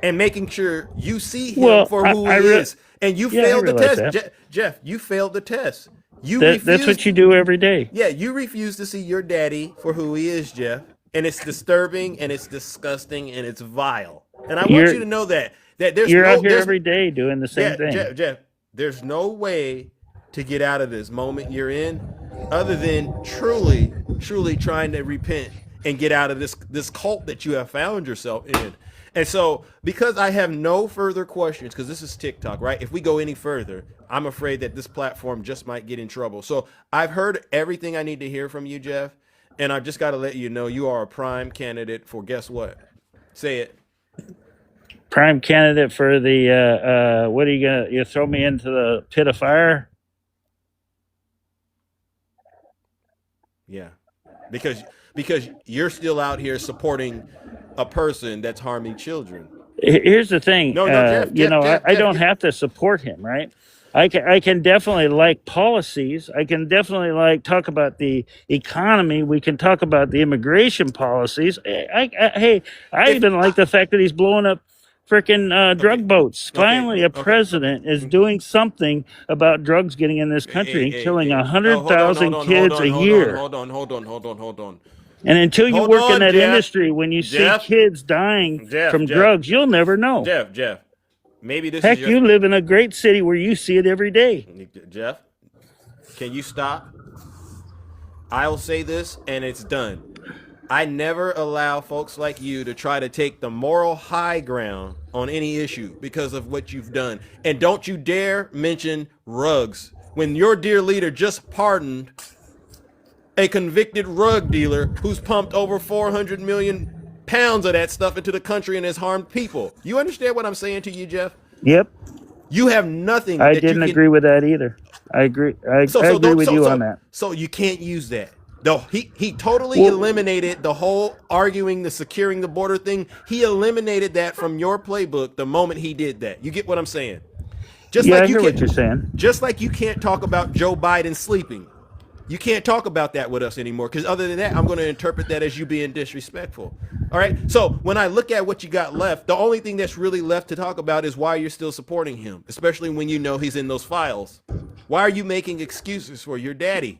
and making sure you see him for who he is. And you failed the test, Jeff. You failed the test. That's what you do every day. Yeah, you refuse to see your daddy for who he is, Jeff. And it's disturbing, and it's disgusting, and it's vile. And I want you to know that there's you're out here every day doing the same thing. Jeff, there's no way to get out of this moment you're in other than truly trying to repent and get out of this cult that you have found yourself in. And so, because I have no further questions, because this is TikTok, right? If we go any further, I'm afraid that this platform just might get in trouble. So I've heard everything I need to hear from you, Jeff, and I've just got to let you know you are a prime candidate for guess what? Say it. Prime candidate for the what are you throw me into the pit of fire? Yeah, because you're still out here supporting a person that's harming children. Here's the thing. Jeff, I don't have to support him, right? I can definitely like policies. I can definitely talk about the economy. We can talk about the immigration policies. I even like the fact that he's blowing up freaking drug boats. Finally, a president is doing something about drugs getting in this country and killing 100,000 kids a year. Hold on. And until you work in that industry, when you see kids dying from drugs, you'll never know. Jeff, maybe this Heck, is you live in a great city where you see it every day. Jeff, can you stop? I'll say this and it's done. I never allow folks like you to try to take the moral high ground on any issue because of what you've done. And don't you dare mention Ruggs when your dear leader just pardoned a convicted rug dealer who's pumped over 400 million pounds of that stuff into the country and has harmed people. You understand what I'm saying to you, Jeff? Yep. You have nothing. I didn't agree with that either. I agree. I agree with you on that. So you can't use that. No, he totally eliminated the whole arguing, the securing the border thing. He eliminated that from your playbook the moment he did that. You get what I'm saying? I hear what you're saying. Just like you can't talk about Joe Biden sleeping. You can't talk about that with us anymore because other than that, I'm going to interpret that as you being disrespectful. All right. So when I look at what you got left, the only thing that's really left to talk about is why you're still supporting him, especially when you know he's in those files. Why are you making excuses for your daddy?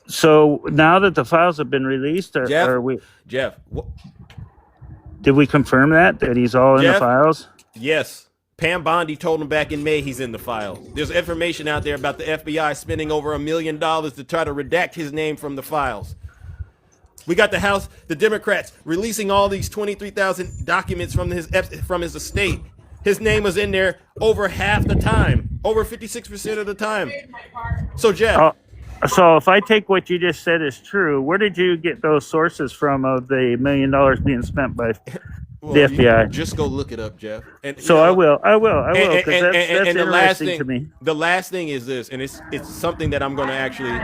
So now that the files have been released, did we confirm that he's all in the files? Yes. Pam Bondi told him back in May he's in the file. There's information out there about the FBI spending over $1 million to try to redact his name from the files. We got the House, the Democrats releasing all these 23,000 documents from his estate. His name was in there over half the time, over 56% of the time. So Jeff. So if I take what you just said as true, where did you get those sources from of the $1 million being spent by the FBI? Just go look it up, Jeff. And, so I will, because that's interesting to me. The last thing is this, and it's something that I'm going to actually,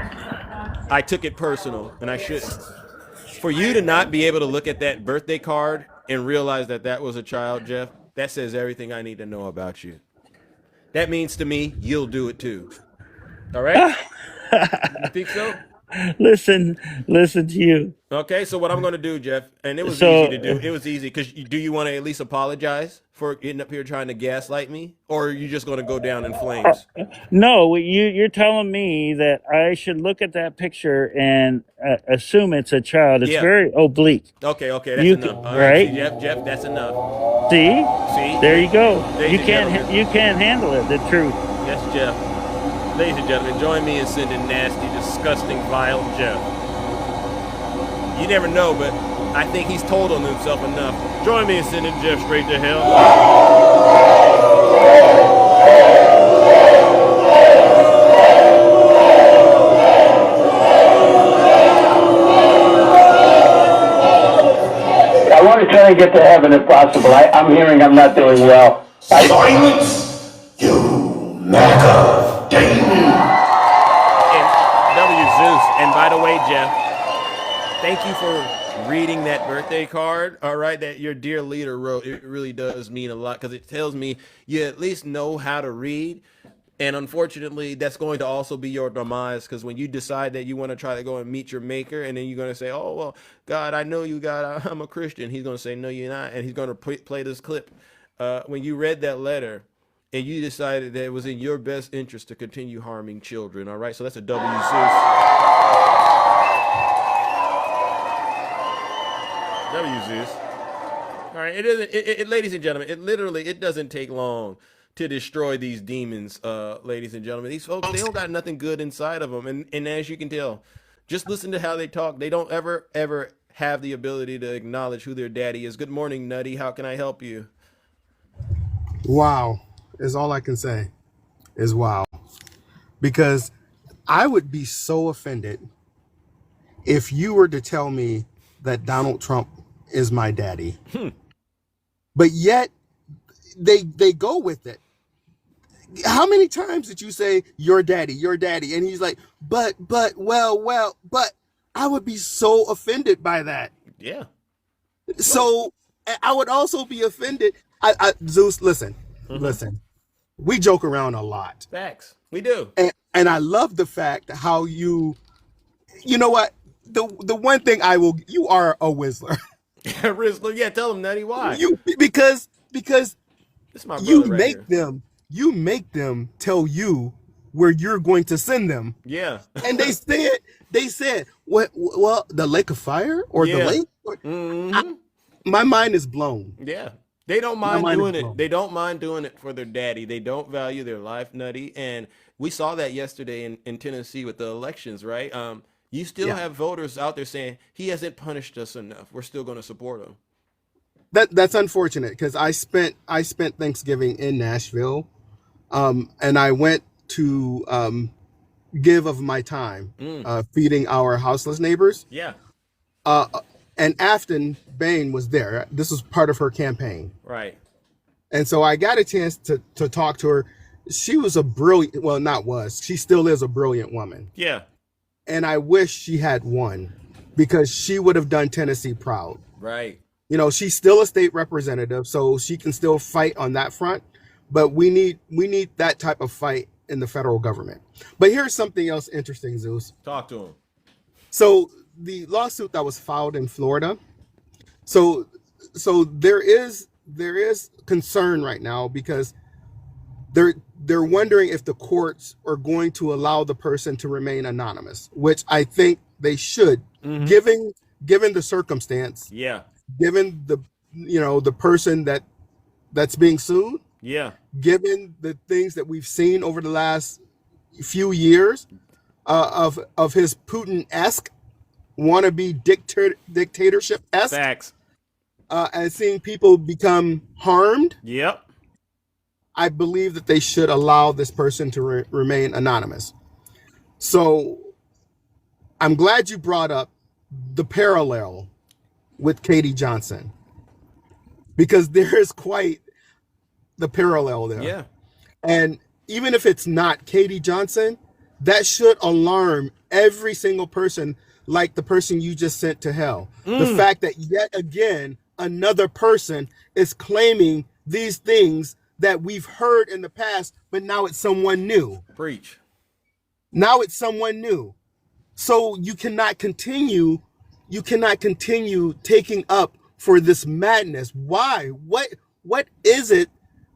I took it personal, and I should. For you to not be able to look at that birthday card and realize that that was a child, Jeff, that says everything I need to know about you. That means to me, you'll do it too. All right? You think so? Listen to you. Okay, so what I'm going to do, Jeff, and it was So- easy to do. It was easy because do you want to at least apologize for getting up here trying to gaslight me, or are you just going to go down in flames? No, you're telling me that I should look at that picture and assume it's a child. It's Yeah. very oblique. Okay, that's You enough. can- All right, right? see, Jeff, that's enough. See? See? There you go. Ladies You and can't gentlemen. you can't handle it. The truth. That's Jeff. Ladies and gentlemen, join me in sending nasty, disgusting, vile Jeff. You never know, but I think he's told on himself enough. Join me in sending Jeff straight to hell. I want to try and get to heaven if possible. I'm hearing I'm not doing well. Silence, you MAGA demon. And W. Zeus. And by the way, Jeff, thank you for reading that birthday card, all right, that your dear leader wrote. It really does mean a lot because it tells me you at least know how to read. And unfortunately, that's going to also be your demise because when you decide that you want to try to go and meet your maker and then you're going to say, oh, well, God, I know you, God, I'm a Christian. He's going to say, no, you're not. And he's going to play this clip. When you read that letter and you decided that it was in your best interest to continue harming children, all right? So that's a W. Zeus. W. Zeus. All right, ladies and gentlemen, it doesn't take long to destroy these demons, ladies and gentlemen. These folks, they don't got nothing good inside of them. And as you can tell, just listen to how they talk. They don't ever have the ability to acknowledge who their daddy is. Good morning, Nutty. How can I help you? Wow is all I can say is wow. Because I would be so offended if you were to tell me that Donald Trump is my daddy. But yet they go with it. How many times did you say your daddy? And he's like, but I would be so offended by that. Yeah. So I would also be offended. Zeus, listen. We joke around a lot. Facts. We do. And I love the fact how you know what? The one thing you are a Whistler. Rizzler, yeah, tell him, Nutty, why? Because This my brother right here. You make them tell you where you're going to send them. Yeah. And they said, what? Well, the Lake of Fire or the lake? My mind is blown. Yeah. They don't mind mind doing is it. blown. They don't mind doing it for their daddy. They don't value their life, Nutty. And we saw that yesterday in Tennessee with the elections, right? You still have voters out there saying he hasn't punished us enough. We're still going to support him. That's unfortunate because I spent Thanksgiving in Nashville, and I went to give of my time feeding our houseless neighbors. Yeah. And Afton Bain was there. This was part of her campaign. Right. And so I got a chance to talk to her. She was a brilliant, well, she still is a brilliant woman. Yeah. And I wish she had won because she would have done Tennessee proud. Right. You know, she's still a state representative, so she can still fight on that front. But we need that type of fight in the federal government. But here's something else interesting, Zeus. Talk to him. So the lawsuit that was filed in Florida. So there is concern right now because they're wondering if the courts are going to allow the person to remain anonymous, which I think they should, given the circumstance. Yeah. Given the person that's being sued. Yeah. Given the things that we've seen over the last few years of his Putin-esque wannabe dictatorship-esque. Facts. And seeing people become harmed. Yep. I believe that they should allow this person to remain anonymous. So I'm glad you brought up the parallel with Katie Johnson because there is quite the parallel there. Yeah. And even if it's not Katie Johnson, that should alarm every single person like the person you just sent to hell. The fact that yet again, another person is claiming these things that we've heard in the past, but now it's someone new. Preach. Now it's someone new. So you cannot continue taking up for this madness. Why? What is it?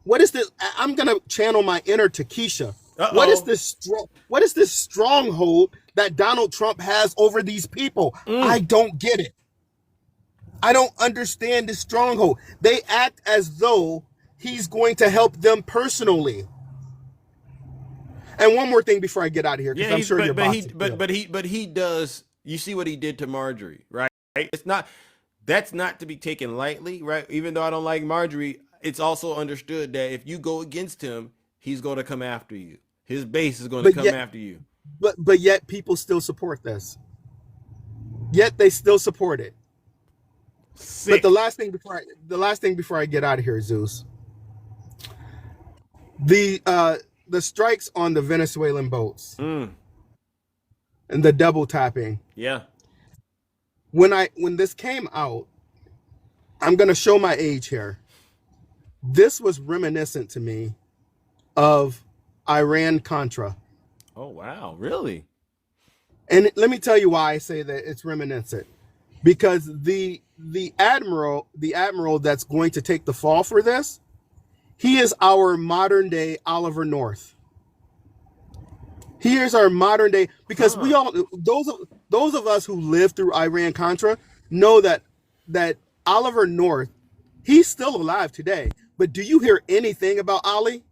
What is this? I'm gonna channel my inner Takesha. What is this stronghold that Donald Trump has over these people? I don't get it. I don't understand this stronghold. They act as though he's going to help them personally. And one more thing before I get out of here, because I'm sure you're but he does. You see what he did to Marjorie, right? That's not to be taken lightly, right? Even though I don't like Marjorie, it's also understood that if you go against him, he's going to come after you. His base is going to come after you. But yet people still support this. Yet they still support it. But the last thing before I get out of here, Zeus. The strikes on the Venezuelan boats and the double tapping. Yeah. When this came out, I'm gonna show my age here. This was reminiscent to me of Iran-Contra. Oh wow, really? And let me tell you why I say that it's reminiscent. Because the admiral that's going to take the fall for this, he is our modern day Oliver North. He is our modern day, because we all, those of us who lived through Iran-Contra know that Oliver North, he's still alive today. But do you hear anything about Ali?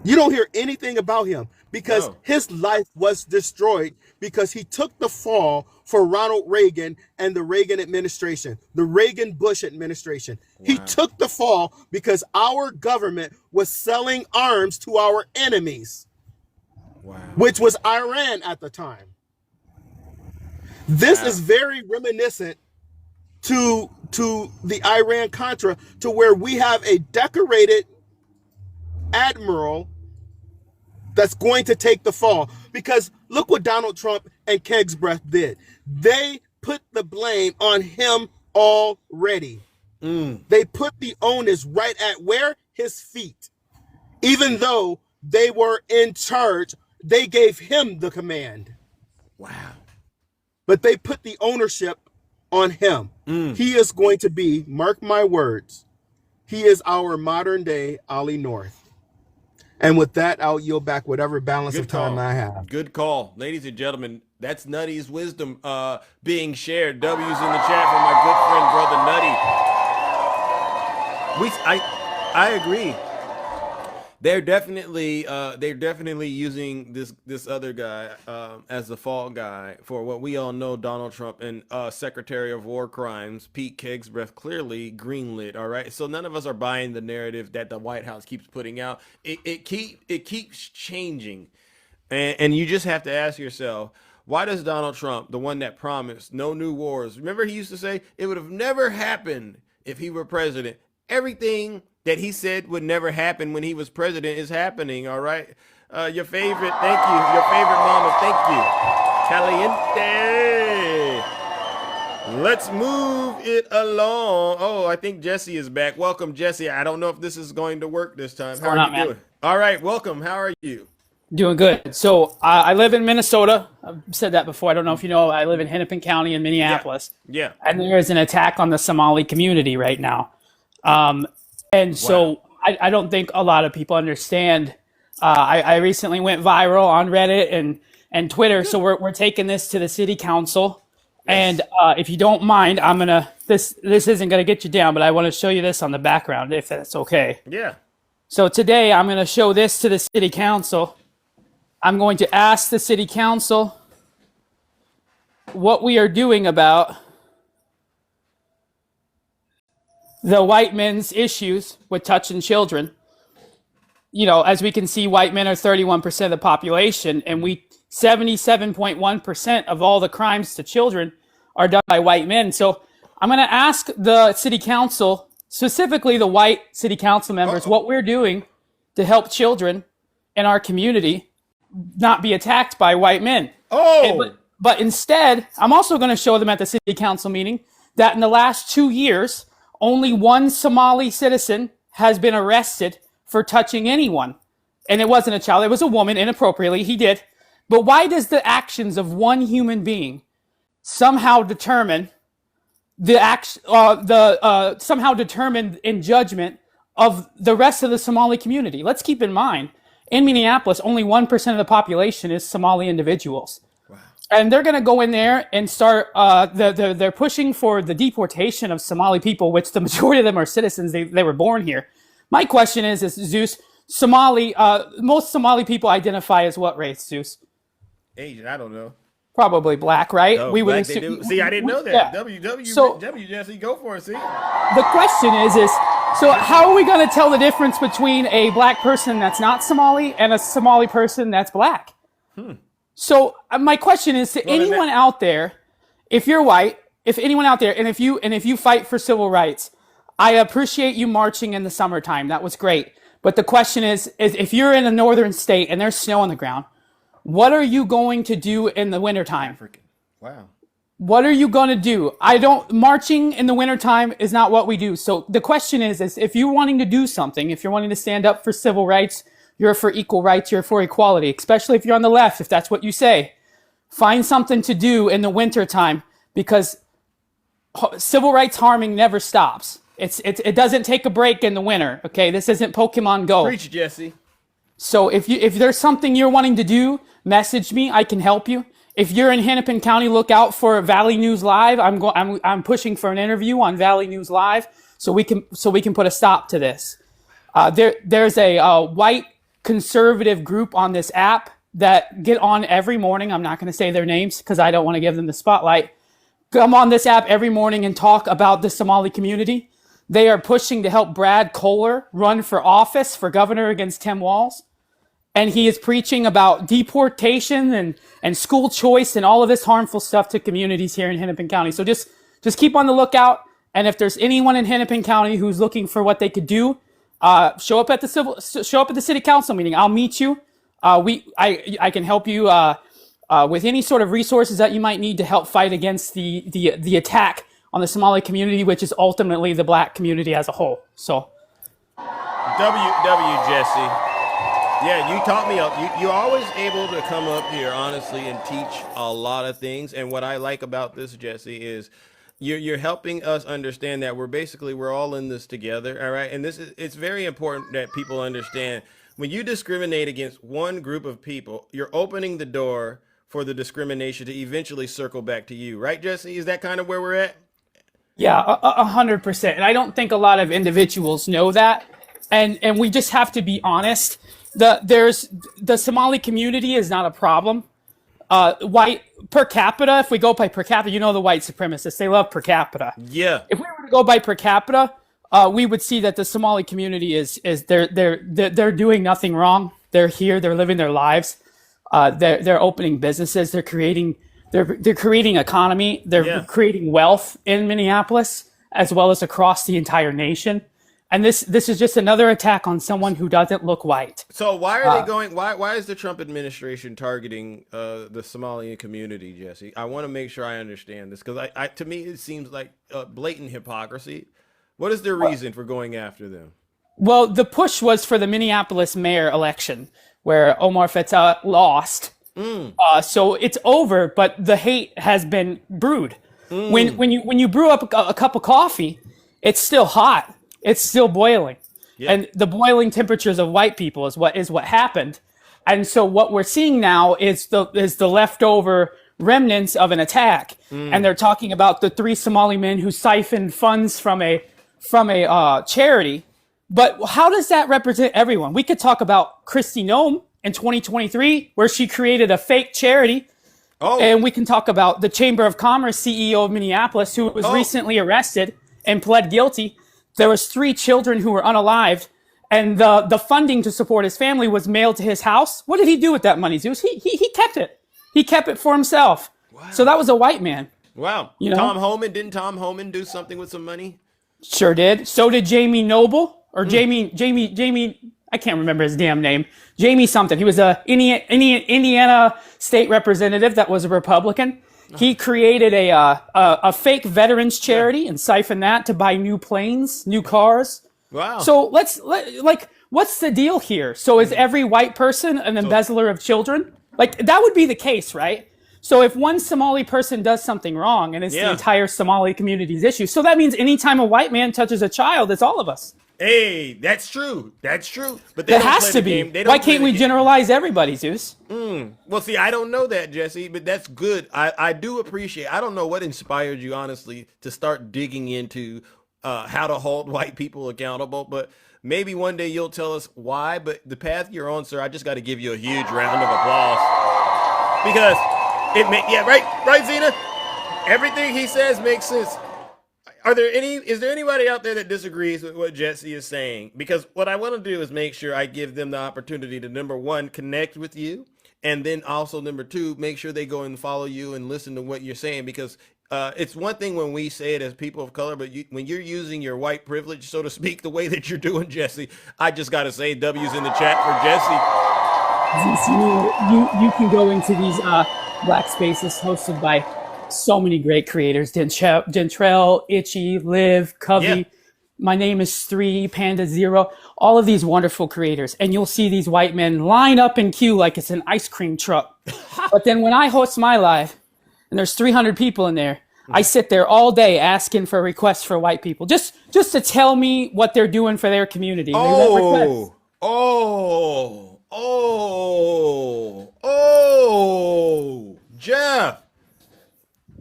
You don't hear anything about him, because his life was destroyed because he took the fall for Ronald Reagan and the Reagan administration, the Reagan-Bush administration. Wow. He took the fall because our government was selling arms to our enemies, which was Iran at the time. This is very reminiscent to the Iran-Contra, to where we have a decorated admiral that's going to take the fall. Because look what Donald Trump and Kegsbreath did. They put the blame on him already. They put the onus right at where? His feet. Even though they were in charge, they gave him the command. Wow. But they put the ownership on him. He is going to be, mark my words, he is our modern day Ollie North. And with that, I'll yield back whatever balance of time I have. Good call. Ladies and gentlemen, that's Nutty's wisdom being shared. W's in the chat from my good friend, Brother Nutty. I agree. They're definitely using this other guy as the fall guy for what we all know. Donald Trump and Secretary of War Crimes Pete Kegsbreath clearly greenlit. All right, so none of us are buying the narrative that the White House keeps putting out. It keeps changing, and you just have to ask yourself, why does Donald Trump, the one that promised no new wars, remember he used to say it would have never happened if he were president? Everything that he said would never happen when he was president is happening, all right? Your favorite, thank you. Your favorite mama, thank you. Caliente. Let's move it along. Oh, I think Jesse is back. Welcome, Jesse. I don't know if this is going to work this time. How are you doing? All right, welcome. How are you? Doing good. So I live in Minnesota. I've said that before. I don't know if you know, I live in Hennepin County in Minneapolis. Yeah. And there is an attack on the Somali community right now. So I don't think a lot of people understand. I recently went viral on Reddit and Twitter. So we're taking this to the city council. And if you don't mind, this isn't going to get you down, but I want to show you this on the background, if that's okay. Yeah. So today I'm going to show this to the city council. I'm going to ask the city council what we are doing about the white men's issues with touching children. You know, as we can see, white men are 31% of the population, and 77.1% of all the crimes to children are done by white men. So I'm going to ask the city council, specifically the white city council members, what we're doing to help children in our community not be attacked by white men. But instead, I'm also going to show them at the city council meeting that in the last 2 years, only one Somali citizen has been arrested for touching anyone. and it wasn't a child, it was a woman inappropriately, he did. But why does the actions of one human being somehow determine somehow determined in judgment of the rest of the Somali community? Let's keep in mind, in Minneapolis, only 1% of the population is Somali individuals. And they're going to go in there and start, they're pushing for the deportation of Somali people, which the majority of them are citizens. They were born here. My question is Zeus, most Somali people identify as what race, Zeus? Asian, I don't know. Probably black, right? Oh, we would black, they do. See, I didn't know that. Yeah. W, Jesse, go for it. See, the question is so how are we going to tell the difference between a black person that's not Somali and a Somali person that's black? So my question is to anyone out there, if you're white, if anyone out there, and if you fight for civil rights, I appreciate you marching in the summertime. That was great. But the question is if you're in a northern state and there's snow on the ground, what are you going to do in the wintertime? wow. What are you going to do? Marching in the wintertime is not what we do. So the question is if you're wanting to do something, if you're wanting to stand up for civil rights, you're for equal rights, you're for equality, especially if you're on the left, if that's what you say, find something to do in the wintertime because civil rights harming never stops. It doesn't take a break in the winter. Okay. This isn't Pokemon Go. Preach, Jesse. So if there's something you're wanting to do, message me. I can help you. If you're in Hennepin County, look out for Valley News Live. I'm pushing for an interview on Valley News Live so we can put a stop to this. There's a white conservative group on this app that get on every morning. I'm not going to say their names because I don't want to give them the spotlight. Come on this app every morning and talk about the Somali community. They are pushing to help Brad Kohler run for office for governor against Tim Walz. And he is preaching about deportation and school choice and all of this harmful stuff to communities here in Hennepin County. So just keep on the lookout. And if there's anyone in Hennepin County who's looking for what they could do, show up at the city council meeting. I'll meet you. I can help you with any sort of resources that you might need to help fight against the attack on the Somali community, which is ultimately the black community as a whole. So, Jesse. Yeah, you taught me. You're always able to come up here, honestly, and teach a lot of things. And what I like about this, Jesse, is you're helping us understand that we're all in this together. All right, and it's very important that people understand when you discriminate against one group of people, you're opening the door for the discrimination to eventually circle back to you, right, Jesse? Is that kind of where we're at? Yeah, 100%. And I don't think a lot of individuals know that. And we just have to be honest. The Somali community is not a problem. White per capita, if we go by per capita, the white supremacists, they love per capita. Yeah. If we were to go by per capita, we would see that the Somali community is they're doing nothing wrong. They're here, they're living their lives. They're opening businesses, they're creating economy, they're creating wealth in Minneapolis as well as across the entire nation. And this is just another attack on someone who doesn't look white. So why are they going? Why is the Trump administration targeting the Somalian community, Jesse? I want to make sure I understand this because to me it seems like blatant hypocrisy. What is their reason for going after them? Well, the push was for the Minneapolis mayor election where Omar Feta lost. So it's over, but the hate has been brewed. When you brew up a cup of coffee, it's still hot. It's still boiling. Yeah. And the boiling temperatures of white people is what happened. And so what we're seeing now is the leftover remnants of an attack. And they're talking about the 3 Somali men who siphoned funds from a charity. But how does that represent everyone? We could talk about Kristi Noem in 2023, where she created a fake charity. And we can talk about the Chamber of Commerce CEO of Minneapolis, who was recently arrested and pled guilty. There was 3 children who were unalived, and the funding to support his family was mailed to his house. What did he do with that money, Zeus? He kept it. He kept it for himself. Wow. So that was a white man. Wow. Didn't Tom Homan do something with some money? Sure did. So did Jamie Noble, or Jamie, I can't remember his damn name. Jamie something. He was a Indiana state representative that was a Republican. He created a fake veterans charity and siphoned that to buy new planes, new cars. Wow. So What's the deal here? So is every white person an embezzler of children? Like, that would be the case, right? So if one Somali person does something wrong and it's the entire Somali community's issue, so that means anytime a white man touches a child, it's all of us. Hey, that's true. That's true. But That has to be. Why can't we generalize everybody, Zeus? Well, see, I don't know that, Jesse, but that's good. I do appreciate. I don't know what inspired you, honestly, to start digging into how to hold white people accountable, but maybe one day you'll tell us why. But the path you're on, sir, I just got to give you a huge round of applause because right, Zena. Everything he says makes sense. Is there anybody out there that disagrees with what Jesse is saying? Because what I want to do is make sure I give them the opportunity to, number one, connect with you. And then also, number two, make sure they go and follow you and listen to what you're saying. Because it's one thing when we say it as people of color, but when you're using your white privilege, so to speak, the way that you're doing, Jesse, I just got to say W's in the chat for Jesse. Zeus, you can go into these black spaces hosted by so many great creators: Dentrell, Itchy, Liv, Covey. My name is 3, Panda Zero. All of these wonderful creators, and you'll see these white men line up in queue like it's an ice cream truck. But then when I host my live, and there's 300 people in there, I sit there all day asking for requests for white people, just to tell me what they're doing for their community. They want requests.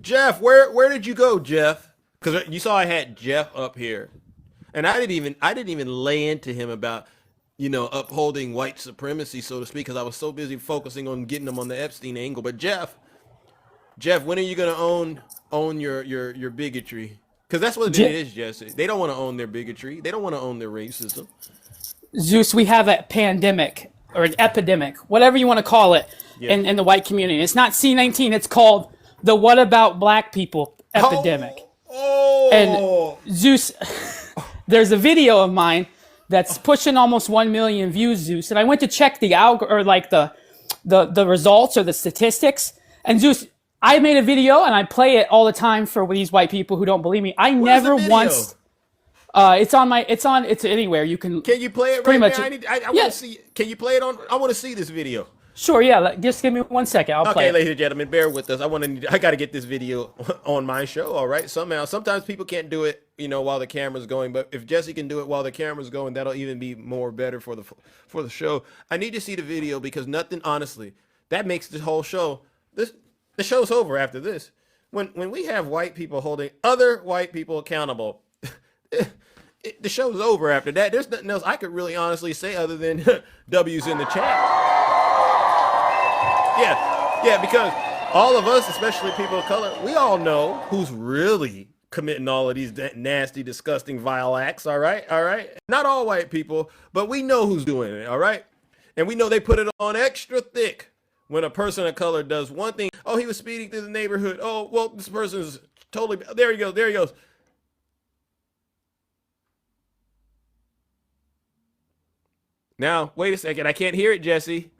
Jeff, where did you go, Jeff? Because you saw I had Jeff up here, and I didn't even lay into him about, upholding white supremacy, so to speak, because I was so busy focusing on getting him on the Epstein angle. But Jeff, when are you gonna own your bigotry? Because that's what it is, Jesse. They don't want to own their bigotry. They don't want to own their racism. Zeus, we have a pandemic or an epidemic, whatever you want to call it, in the white community. It's not C-19. It's called the "What About Black People" epidemic. And Zeus, there's a video of mine that's pushing almost 1 million views, Zeus. And I went to check the the results or the statistics. And Zeus, I made a video and I play it all the time for these white people who don't believe me. I never once. It's anywhere you can. Can you play it right now? I want to see. Can you play it on? I want to see this video. Sure, yeah. Just give me 1 second. I'll play it. Okay, ladies and gentlemen, bear with us. I got to get this video on my show. All right. Sometimes people can't do it, while the camera's going. But if Jesse can do it while the camera's going, that'll even be better for the show. I need to see the video because nothing, honestly, that makes the whole show. The show's over after this. When we have white people holding other white people accountable, the show's over after that. There's nothing else I could really honestly say other than W's in the chat. Yeah, because all of us, especially people of color, we all know who's really committing all of these nasty, disgusting, vile acts, all right? Not all white people, but we know who's doing it, all right? And we know they put it on extra thick when a person of color does one thing. Oh, he was speeding through the neighborhood. Oh, well, this person's totally, there he goes. Now, wait a second, I can't hear it, Jesse.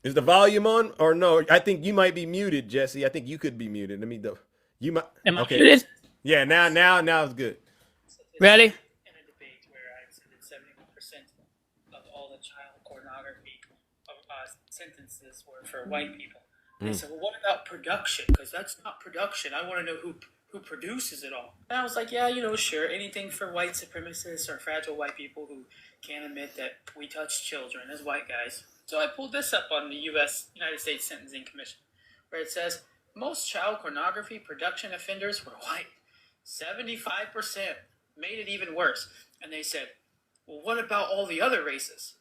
Is the volume on or no? I think you might be muted, Jesse. I think you could be muted. You might. Am I muted? Yeah, now it's good. Ready? In a debate where I said that 71% of all the child pornography sentences were for white people. They said, well, what about production? Because that's not production. I want to know who produces it all. And I was like, yeah, sure, anything for white supremacists or fragile white people who can't admit that we touch children as white guys. So I pulled this up on the United States Sentencing Commission, where it says most child pornography production offenders were white. 75% made it even worse. And they said, well, what about all the other races?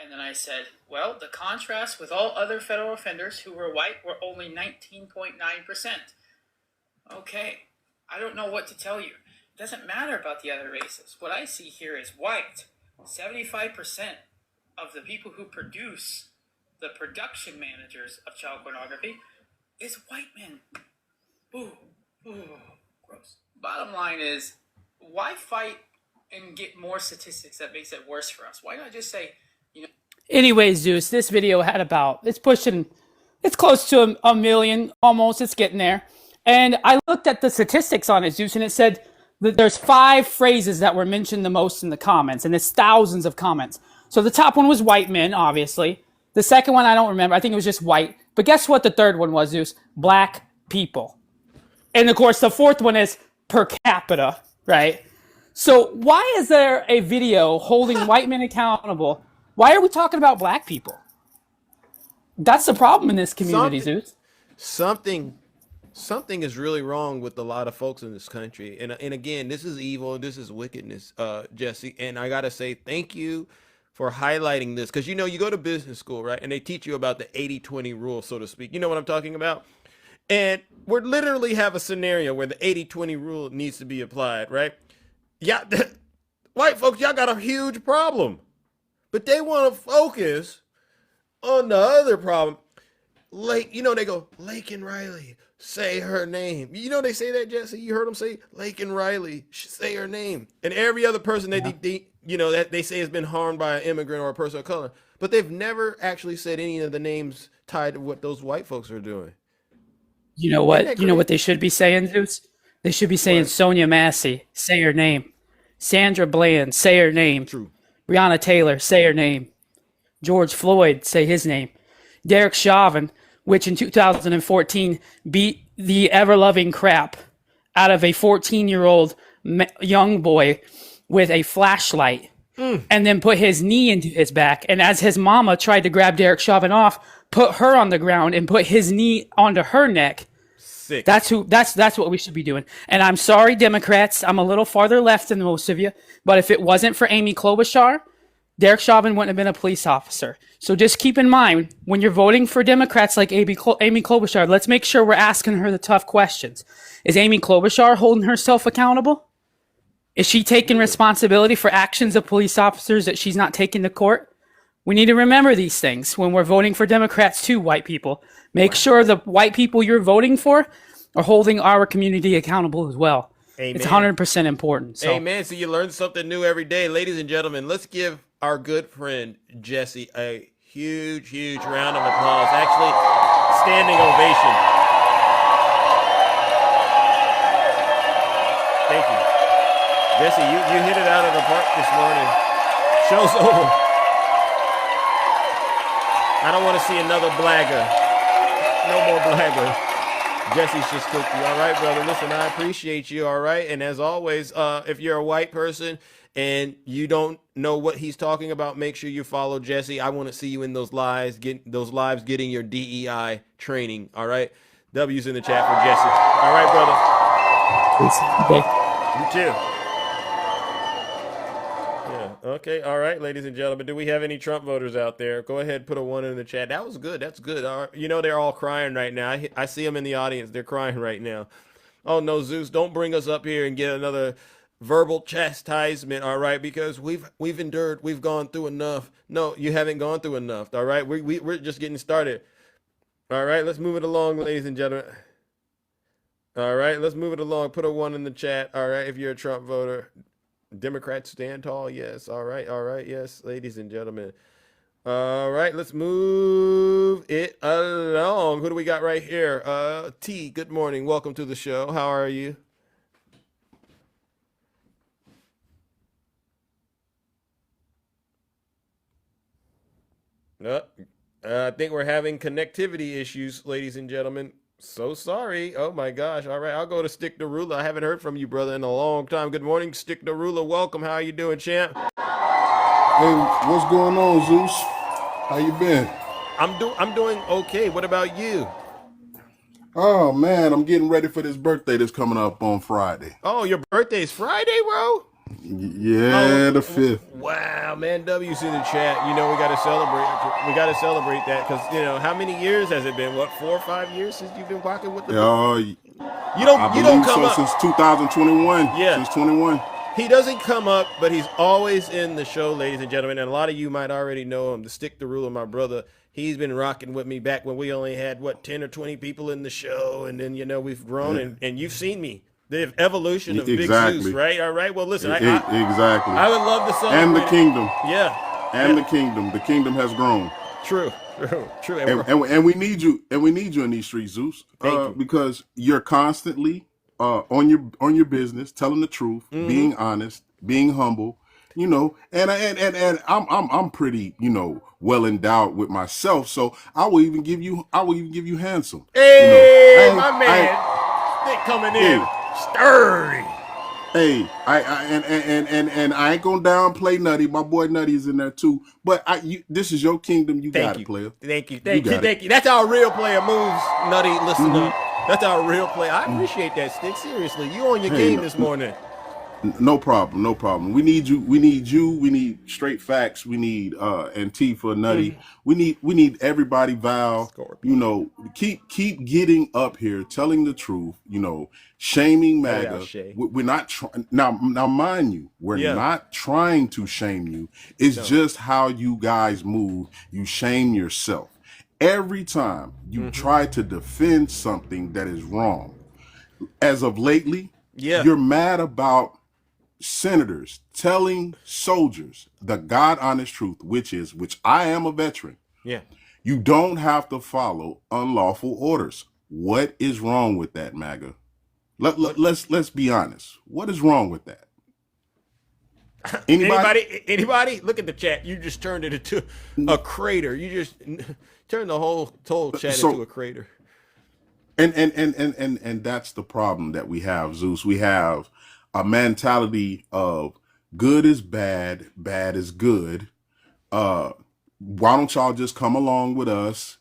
And then I said, well, the contrast with all other federal offenders who were white were only 19.9%. Okay, I don't know what to tell you. It doesn't matter about the other races. What I see here is white. 75% of the people who produce, the production managers of child pornography, is white men. Ooh, gross. Bottom line is, why fight and get more statistics that makes it worse for us? Why not just say, Anyways, Zeus, this video had it's close to a million, almost. It's getting there. And I looked at the statistics on it, Zeus, and it said There's 5 phrases that were mentioned the most in the comments, and it's thousands of comments. So the top one was white men, obviously. The second one, I don't remember. I think it was just white. But guess what the third one was, Zeus? Black people. And of course, the fourth one is per capita, right? So why is there a video holding white men accountable? Why are we talking about black people? That's the problem in this community, Zeus. Something is really wrong with a lot of folks in this country. And again, this is evil. This is wickedness, Jesse. And I got to say thank you for highlighting this. Because, you know, you go to business school, right? And they teach you about the 80-20 rule, so to speak. You know what I'm talking about? And we literally have a scenario where the 80-20 rule needs to be applied, right? Yeah, white folks, y'all got a huge problem. But they want to focus on the other problem. Like, you know, they go, Laken Riley, say her name. You know they say that, Jesse? You heard them say, Laken Riley, say her name. And every other person that that they say has been harmed by an immigrant or a person of color. But they've never actually said any of the names tied to what those white folks are doing. You know what? You know what they should be saying, Zeus? They should be saying Sonia Massey, say her name. Sandra Bland, say her name. True. Breonna Taylor, say her name. George Floyd, say his name. Derek Chauvin, which in 2014 beat the ever-loving crap out of a 14-year-old young boy with a flashlight and then put his knee into his back. And as his mama tried to grab Derek Chauvin off, put her on the ground and put his knee onto her neck. Sick. That's what we should be doing. And I'm sorry, Democrats, I'm a little farther left than most of you, but if it wasn't for Amy Klobuchar, Derek Chauvin wouldn't have been a police officer. So just keep in mind, when you're voting for Democrats like Amy Klobuchar, let's make sure we're asking her the tough questions. Is Amy Klobuchar holding herself accountable? Is she taking responsibility for actions of police officers that she's not taking to court? We need to remember these things when we're voting for Democrats too, white people. Make sure the white people you're voting for are holding our community accountable as well. Amen. It's 100% important. So. Amen. So you learn something new every day. Ladies and gentlemen, let's give our good friend Jesse a huge, huge round of applause. Actually, standing ovation. Thank you. Jesse, you hit it out of the park this morning. Show's over. I don't want to see another blagger. No more blagger. Jesse's just cooked you. All right, brother. Listen, I appreciate you. All right. And as always, if you're a white person and you don't know what he's talking about, make sure you follow Jesse. I want to see you in those lives, getting your DEI training. All right. W's in the chat for Jesse. All right, brother. Okay. You too. Yeah. Okay. All right, ladies and gentlemen. Do we have any Trump voters out there? Go ahead, put a 1 in the chat. That was good. That's good. All right. You know, they're all crying right now. I see them in the audience. They're crying right now. Oh, no, Zeus, don't bring us up here and get another verbal chastisement, all right? Because we've endured. We've gone through enough. No, you haven't gone through enough, all right? We're just getting started. All right, let's move it along, ladies and gentlemen. All right, let's move it along. Put a 1 in the chat, all right, if you're a Trump voter. Democrats stand tall, yes. All right, yes, ladies and gentlemen. All right, let's move it along. Who do we got right here? T, good morning. Welcome to the show. How are you? I think we're having connectivity issues, ladies and gentlemen. So sorry. Oh my gosh. All right, I'll go to Stick the Ruler. I haven't heard from you, brother, in a long time. Good morning, Stick the Ruler. Welcome. How are you doing, champ? Hey, what's going on, Zeus? How you been? I'm doing okay. What about you? Oh man, I'm getting ready for this birthday that's coming up on Friday. Oh, your birthday's Friday, bro? Yeah, the 5th. Wow, man. W's in the chat. You know, we got to celebrate. We got to celebrate that because, you know, how many years has it been? What, 4 or 5 years since you've been walking with the You don't come up since 2021. Yeah. Since 21. He doesn't come up, but he's always in the show, ladies and gentlemen. And a lot of you might already know him. The Stick the Ruler, my brother. He's been rocking with me back when we only had, 10 or 20 people in the show. And then, you know, we've grown and you've seen me. The evolution of Big Zeus, right? All right. Well, listen. Exactly. I would love to celebrate. And the kingdom. Yeah. And the kingdom. The kingdom has grown. True. And we need you. And we need you in these streets, Zeus. Thank you. Because you're constantly on your business, telling the truth, being honest, being humble, and I'm pretty, well endowed with myself, so I will even give you handsome. Hey, my man, stick coming in, sturdy. Hey, and I ain't gonna downplay Nutty. My boy Nutty is in there too. But this is your kingdom. You got it, player. Thank you. That's how a real player moves, Nutty. Listen up. That's how a real player. I appreciate that, Stick. Seriously, you on your game this morning. No problem. We need you. We need straight facts. We need Antifa, Nutty. We need everybody. Val, keep getting up here, telling the truth. Shaming MAGA. We're not trying now. Mind you, we're not trying to shame you. It's just how you guys move. You shame yourself every time you try to defend something that is wrong. As of lately, you're mad about senators telling soldiers the God honest truth, which I am a veteran. Yeah. You don't have to follow unlawful orders. What is wrong with that, MAGA? Let's be honest. What is wrong with that? Anybody? Look at the chat. You just turned it into a crater. You just turned the whole chat into a crater. And that's the problem that we have, Zeus. We have a mentality of good is bad, bad is good. Why don't y'all just come along with us?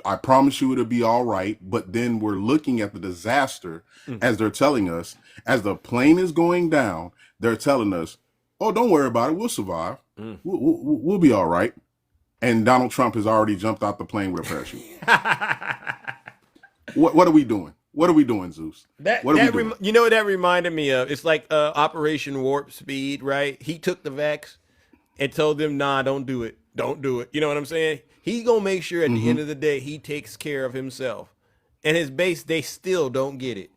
I promise you it'll be all right. But then we're looking at the disaster as they're telling us, as the plane is going down, they're telling us, oh, don't worry about it. We'll survive. We'll be all right. And Donald Trump has already jumped out the plane with a parachute. What are we doing? What are we doing, Zeus? What that reminded me of? It's like Operation Warp Speed, right? He took the vax and told them, nah, don't do it. Don't do it. You know what I'm saying? He's going to make sure at the end of the day, he takes care of himself. And his base, they still don't get it.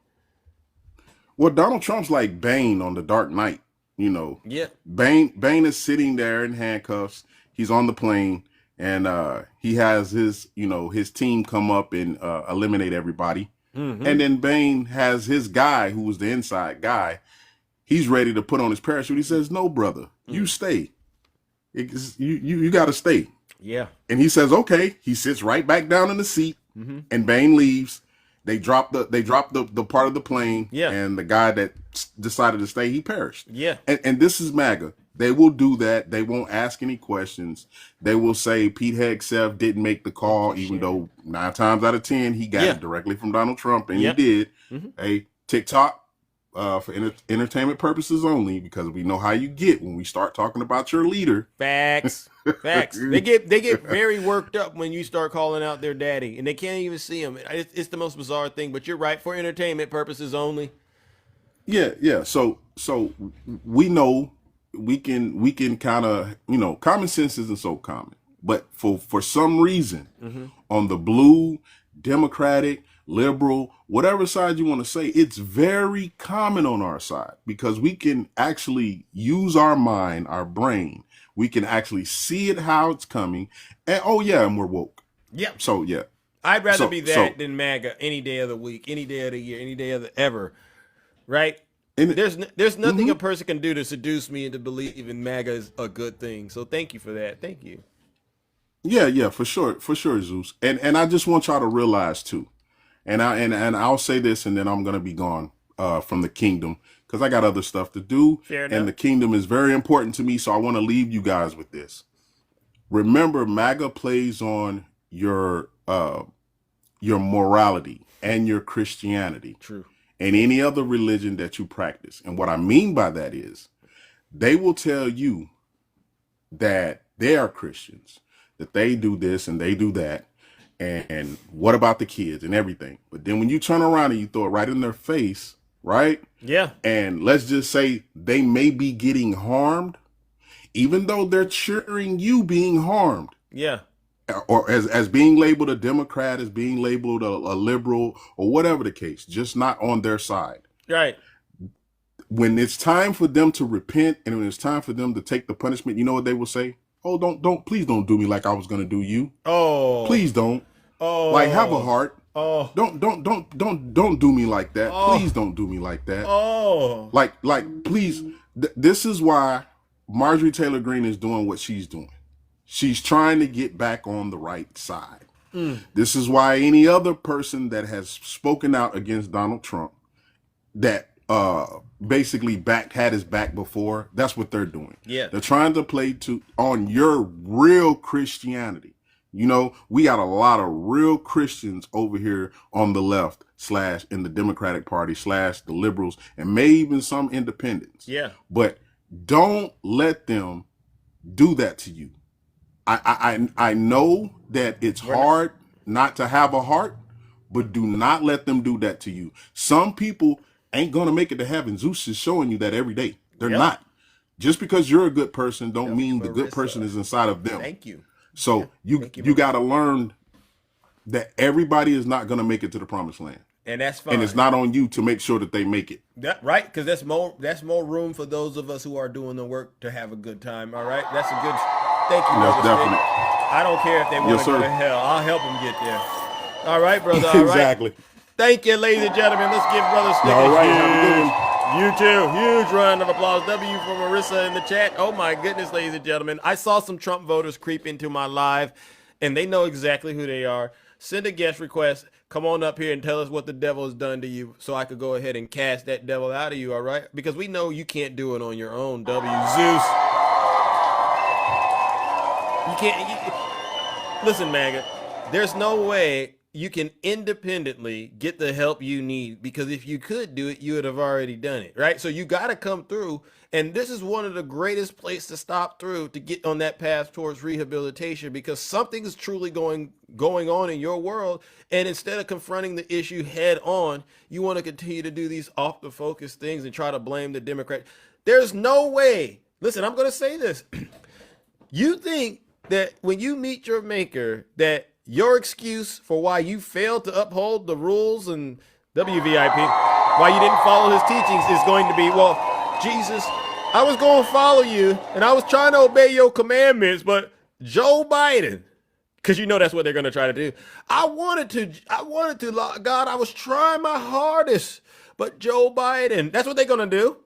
Well, Donald Trump's like Bane on The Dark Knight, Yeah. Bane is sitting there in handcuffs. He's on the plane. And he has his team come up and eliminate everybody. And then Bane has his guy, who was the inside guy. He's ready to put on his parachute. He says, no, brother, you stay. You got to stay. Yeah. And he says, okay. He sits right back down in the seat, and Bane leaves. They drop the part of the plane. Yeah. And the guy that decided to stay, he perished. Yeah. And this is MAGA. They will do that. They won't ask any questions. They will say Pete Hegseth didn't make the call, even though 9 times out of 10 he got it directly from Donald Trump, and he did. Hey, TikTok, for entertainment purposes only, because we know how you get when we start talking about your leader. Facts. They get very worked up when you start calling out their daddy, and they can't even see him. It's the most bizarre thing. But you're right, for entertainment purposes only. Yeah. So we know. We can kind of, common sense isn't so common, but for some reason on the blue, Democratic, liberal, whatever side you want to say, it's very common on our side because we can actually use our mind, our brain. We can actually see it, how it's coming. And and we're woke. Yeah. So yeah. I'd rather be that than MAGA any day of the week, any day of the year, any day of the ever. Right? And there's nothing a person can do to seduce me into believing MAGA is a good thing. So thank you for that. Thank you. Yeah, for sure, Zeus. And I just want y'all to realize too, and I'll say this, and then I'm gonna be gone from the kingdom because I got other stuff to do. Fair enough. And the kingdom is very important to me, so I want to leave you guys with this. Remember, MAGA plays on your morality and your Christianity. True. And any other religion that you practice. And what I mean by that is they will tell you that they are Christians, that they do this and they do that. And what about the kids and everything? But then when you turn around and you throw it right in their face, right? Yeah. And let's just say they may be getting harmed, even though they're cheering you being harmed. Yeah. Or as being labeled a Democrat, as being labeled a liberal, or whatever the case, just not on their side. Right. When it's time for them to repent and when it's time for them to take the punishment, you know what they will say? Oh, please don't do me like I was going to do you. Oh. Please don't. Oh. Like, have a heart. Oh. Don't do me like that. Oh. Please don't do me like that. Oh. Like please. This is why Marjorie Taylor Greene is doing what she's doing. She's trying to get back on the right side. This is why any other person that has spoken out against Donald Trump that basically had his back before, that's what they're doing. Yeah. They're trying to play on your real Christianity. You know, we got a lot of real Christians over here on the left / in the Democratic Party / the liberals, and maybe even some independents. Yeah. But don't let them do that to you. I know that it's hard not to have a heart, but do not let them do that to you. Some people ain't going to make it to heaven. Zeus is showing you that every day. They're not. Just because you're a good person don't mean the good person is inside of them. Thank you. So you got to learn that everybody is not going to make it to the promised land. And that's fine. And it's not on you to make sure that they make it. Right? Because that's more room for those of us who are doing the work to have a good time. All right? That's a good... Thank you, That's brother. definite. I don't care if they want to go to hell. I'll help them get there. All right, brother. All right. Exactly. Thank you, ladies and gentlemen. Let's give Brother Stick All right, a have a good huge, you too, huge round of applause. W for Marissa in the chat. Oh my goodness, ladies and gentlemen. I saw some Trump voters creep into my live, and they know exactly who they are. Send a guest request. Come on up here and tell us what the devil has done to you so I could go ahead and cast that devil out of you, all right? Because we know you can't do it on your own, W. Zeus. You can't. Listen, MAGA, there's no way you can independently get the help you need, because if you could do it, you would have already done it, right? So you got to come through, and this is one of the greatest places to stop through to get on that path towards rehabilitation, because something is truly going on in your world, and instead of confronting the issue head on, you want to continue to do these off the focus things and try to blame the Democrat. There's no way. Listen, I'm going to say this. You think that when you meet your maker, that your excuse for why you failed to uphold the rules and WVIP, why you didn't follow his teachings, is going to be, well, Jesus, I was going to follow you and I was trying to obey your commandments, but Joe Biden, because you know that's what they're going to try to do. I wanted to, God, I was trying my hardest, but Joe Biden, that's what they're going to do.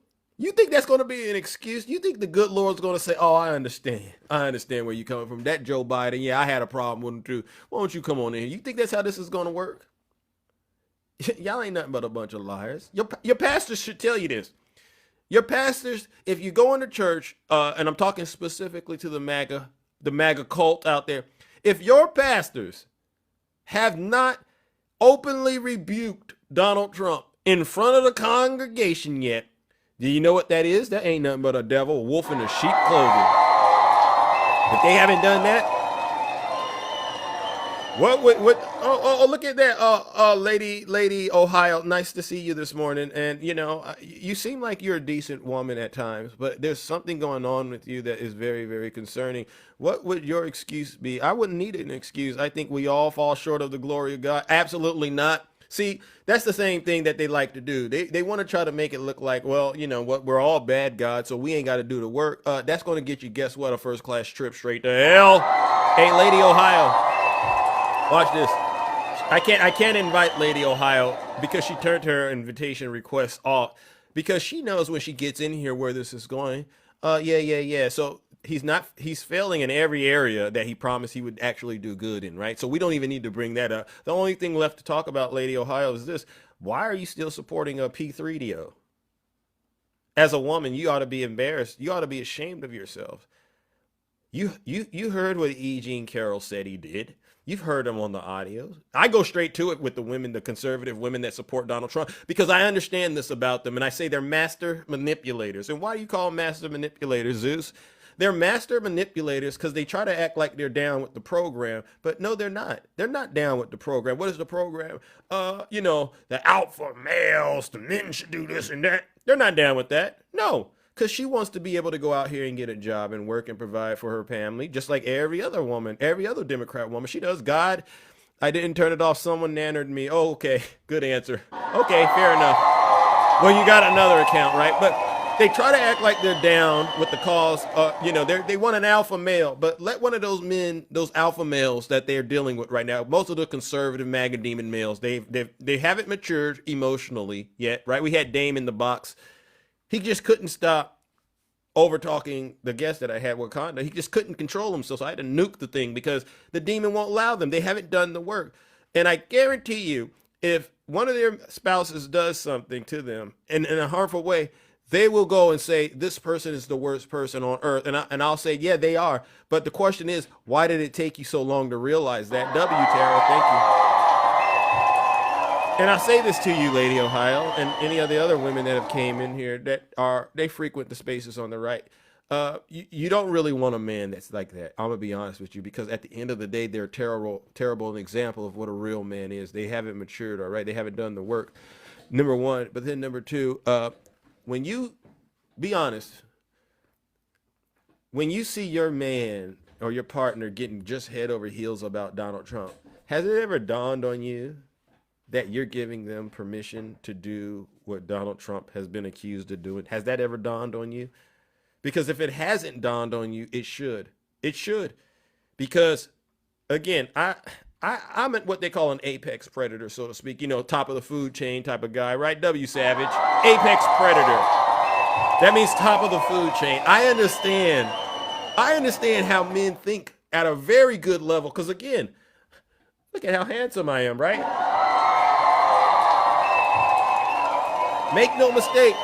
You think that's going to be an excuse? You think the good Lord's going to say, oh, I understand where you're coming from. That Joe Biden, yeah, I had a problem with him too. Why don't you come on in here? You think that's how this is going to work? Y'all ain't nothing but a bunch of liars. Your pastors should tell you this. Your pastors, if you go into church, and I'm talking specifically to the MAGA cult out there, if your pastors have not openly rebuked Donald Trump in front of the congregation yet, do you know what that is? That ain't nothing but a devil, a wolf in a sheep clothing. If they haven't done that, what? Oh, look at that, lady Ohio. Nice to see you this morning. And you know, you seem like you're a decent woman at times, but there's something going on with you that is very, very concerning. What would your excuse be? I wouldn't need an excuse. I think we all fall short of the glory of God. Absolutely not. See, that's the same thing that they like to do. They want to try to make it look like, well, you know what, we're all bad God, so we ain't got to do the work. That's going to get you, guess what, a first-class trip straight to hell. Hey, Lady Ohio, watch this. I can't invite Lady Ohio because she turned her invitation request off because she knows when she gets in here where this is going. Yeah. So he's failing in every area that he promised he would actually do good in, right? So we don't even need to bring that up. The only thing left to talk about, Lady Ohio, is this. Why are you still supporting a P3DO? As a woman, you ought to be embarrassed. You ought to be ashamed of yourself. You heard what E. Jean Carroll said he did. You've heard him on the audios. I go straight to it with the women, the conservative women that support Donald Trump, because I understand this about them. And I say they're master manipulators. And why do you call them master manipulators, Zeus? They're master manipulators because they try to act like they're down with the program, but no, they're not. They're not down with the program. What is the program? The alpha males, the men should do this and that. They're not down with that. No, because she wants to be able to go out here and get a job and work and provide for her family, just like every other woman, every other Democrat woman. She does. God, I didn't turn it off. Someone nannered me. Oh, okay. Good answer. Okay, fair enough. Well, you got another account, right? But they try to act like they're down with the cause. They want an alpha male, but let one of those men, those alpha males that they're dealing with right now, most of the conservative MAGA demon males, they haven't matured emotionally yet, right? We had Dame in the box. He just couldn't stop over talking the guest that I had, Wakanda. He just couldn't control himself, so I had to nuke the thing because the demon won't allow them. They haven't done the work. And I guarantee you, if one of their spouses does something to them in a harmful way, they will go and say, this person is the worst person on earth. And I'll say, yeah, they are. But the question is, why did it take you so long to realize that? W, Tara, thank you. And I say this to you, Lady Ohio, and any of the other women that have came in here they frequent the spaces on the right. You don't really want a man that's like that. I'm gonna be honest with you, because at the end of the day, they're terrible example of what a real man is. They haven't matured, all right? They haven't done the work. Number one, but then number two, when you be honest, when you see your man or your partner getting just head over heels about Donald Trump, has it ever dawned on you that you're giving them permission to do what Donald Trump has been accused of doing? Has that ever dawned on you? Because if it hasn't dawned on you, it should. It should. Because, again, I'm at what they call an apex predator, so to speak. Top of the food chain type of guy, right? W Savage. Apex predator. That means top of the food chain. I understand how men think at a very good level. Because, again, look at how handsome I am, right? Make no mistake.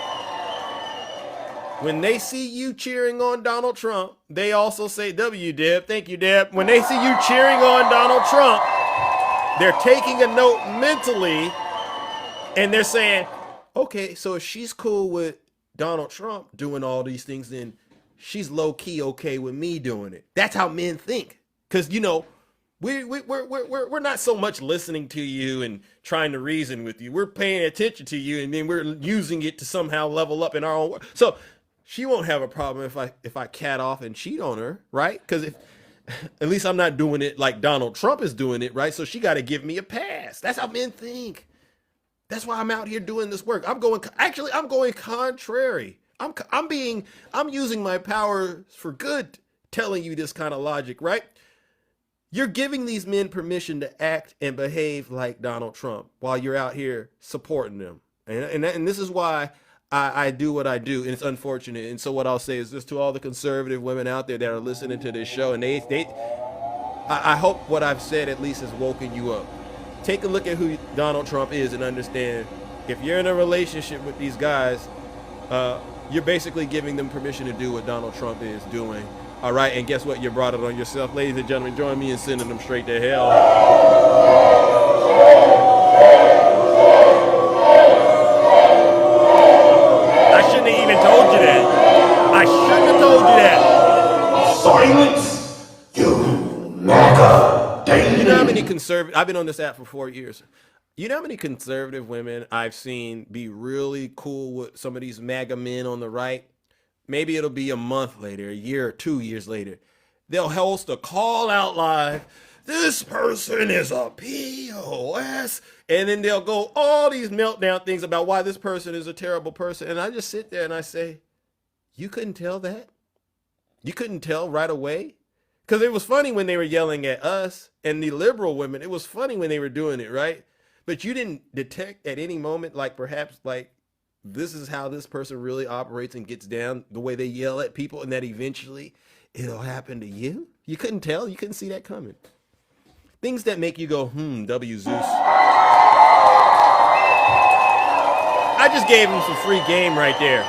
When they see you cheering on Donald Trump, they also say, W, Deb. Thank you, Deb. When they see you cheering on Donald Trump, they're taking a note mentally, and they're saying, okay, so if she's cool with Donald Trump doing all these things, then she's low-key okay with me doing it. That's how men think. Because, we're not so much listening to you and trying to reason with you. We're paying attention to you, and then we're using it to somehow level up in our own work. So she won't have a problem if I cat off and cheat on her, right? Because at least I'm not doing it like Donald Trump is doing it, right? So she got to give me a pass. That's how men think. That's why I'm out here doing this work. I'm going contrary. I'm using my power for good, telling you this kind of logic, right? You're giving these men permission to act and behave like Donald Trump while you're out here supporting them. And this is why I do what I do, and it's unfortunate. And so what I'll say is this to all the conservative women out there that are listening to this show, and I hope what I've said at least has woken you up. Take a look at who Donald Trump is and understand, if you're in a relationship with these guys, you're basically giving them permission to do what Donald Trump is doing. All right, and guess what? You brought it on yourself. Ladies and gentlemen, join me in sending them straight to hell. I shouldn't have even told you that. I shouldn't have told you that. Silence, you MAGA demon. You know how many conservative, I've been on this app for 4 years. You know how many conservative women I've seen be really cool with some of these MAGA men on the right? Maybe it'll be a month later, a year or 2 years later. They'll host a call out live. This person is a POS. And then they'll go all these meltdown things about why this person is a terrible person. And I just sit there and I say, you couldn't tell that? You couldn't tell right away? Because it was funny when they were yelling at us and the liberal women. It was funny when they were doing it, right? But you didn't detect at any moment, like perhaps like, this is how this person really operates and gets down, the way they yell at people, and that eventually it'll happen to you? You couldn't tell? You couldn't see that coming? Things that make you go, W Zeus. I just gave him some free game right there.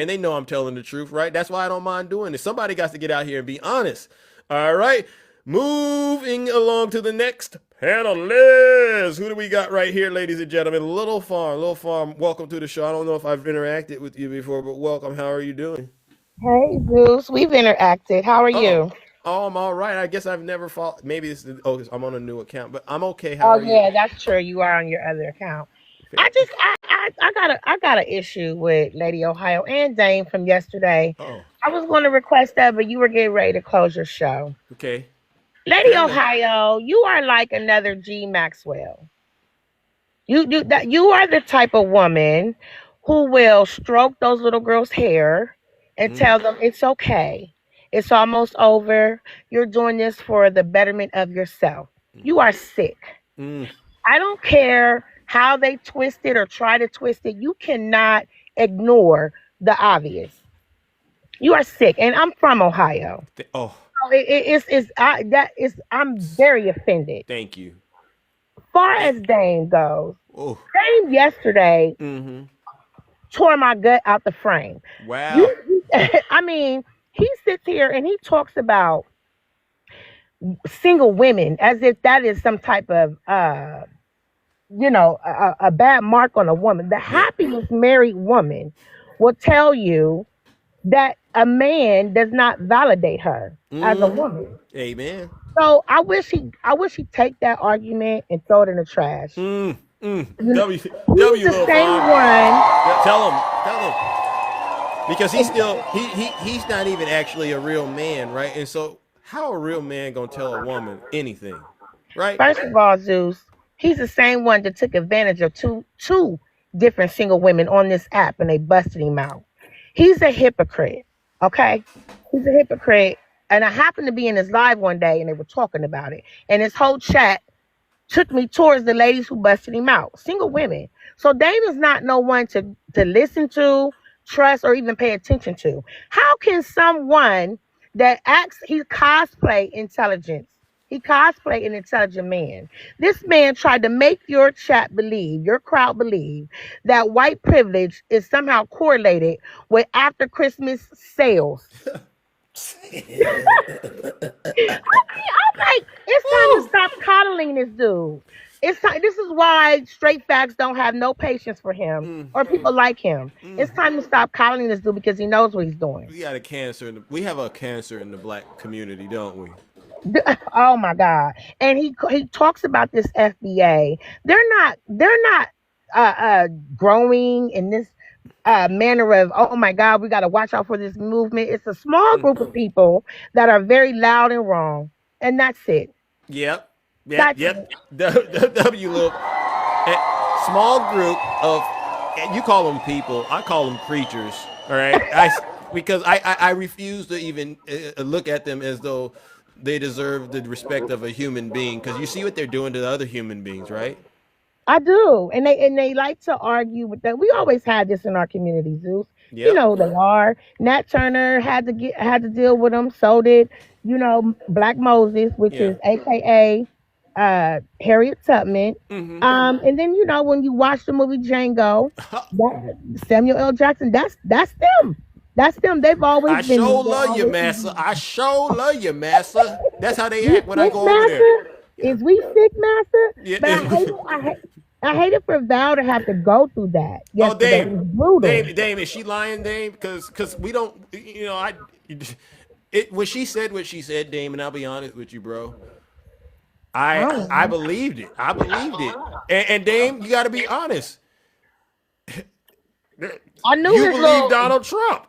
And they know I'm telling the truth, right? That's why I don't mind doing it. Somebody got to get out here and be honest. All right. Moving along to the next panelist. Who do we got right here, ladies and gentlemen? Little Farm, welcome to the show. I don't know if I've interacted with you before, but welcome. How are you doing? Hey, Zeus. We've interacted. How are you? Oh, I'm all right. I guess I've never followed. Maybe I'm on a new account, but I'm okay. How are you? Oh, yeah, that's true. You are on your other account. I got an issue with Lady Ohio and Dame from yesterday. Oh, I was going to request that, but you were getting ready to close your show. okay. Lady Ohio, you are like another G Maxwell. You are the type of woman who will stroke those little girls' hair and tell them it's okay. It's almost over. You're doing this for the betterment of yourself. You are sick. I don't care how they twist it or try to twist it. You cannot ignore the obvious. You are sick, and I'm from Ohio. Oh, So I'm very offended. thank you. Far as Dame goes, Oh, Dame yesterday tore my gut out the frame. wow. I mean, he sits here and he talks about single women as if that is some type of a bad mark on a woman. The happiest married woman will tell you that a man does not validate her as a woman. Amen. So I wish he'd take that argument and throw it in the trash. W He's W the little same Vaughn. one. Yeah, tell him. Because he's still he's not even actually a real man, right? And so how a real man gonna tell a woman anything? Right? First of all, Zeus, he's the same one that took advantage of two different single women on this app and they busted him out. He's a hypocrite. Okay? He's a hypocrite. And I happened to be in his live one day and they were talking about it. And his whole chat took me towards the ladies who busted him out. Single women. So Dame is not no one to listen to, trust, or even pay attention to. How can someone that acts, he cosplay intelligence. He cosplay an intelligent man. This man tried to make your chat believe, your crowd believe, that white privilege is somehow correlated with after Christmas sales. I'm like, it's time to stop coddling this dude. It's time. This is why straight facts don't have no patience for him or people like him. It's time to stop coddling this dude because he knows what he's doing. We got a cancer we have a cancer in the black community, don't we? Oh my God! And he talks about this FBA. They're not growing in this manner of, oh my God, we got to watch out for this movement. It's a small group of people that are very loud and wrong, and that's it. Yep. That's Yep. W little small group of, you call them people, I call them creatures. All right, because I refuse to even look at them as though they deserve the respect of a human being, because you see what they're doing to the other human beings, right? I do, and they like to argue with that. We always had this in our community, Zeus. Yep. You know who they are. Nat Turner had to deal with them. So did Black Moses, which is AKA Harriet Tubman. And then when you watch the movie Django, Samuel L. Jackson, that's them. That's them. They've always I been. sure love you, massa. I sure love you, massa. That's how they act when I go over there. Is we sick, Master? Yeah. But I hate it for Val to have to go through that. Oh, It was brutal. Dame, is she lying, Dame? Because we don't, when she said what she said, Dame, and I'll be honest with you, bro. I believed it. I believed it. And Dame, you got to be honest. I knew you his believe little, Donald Trump.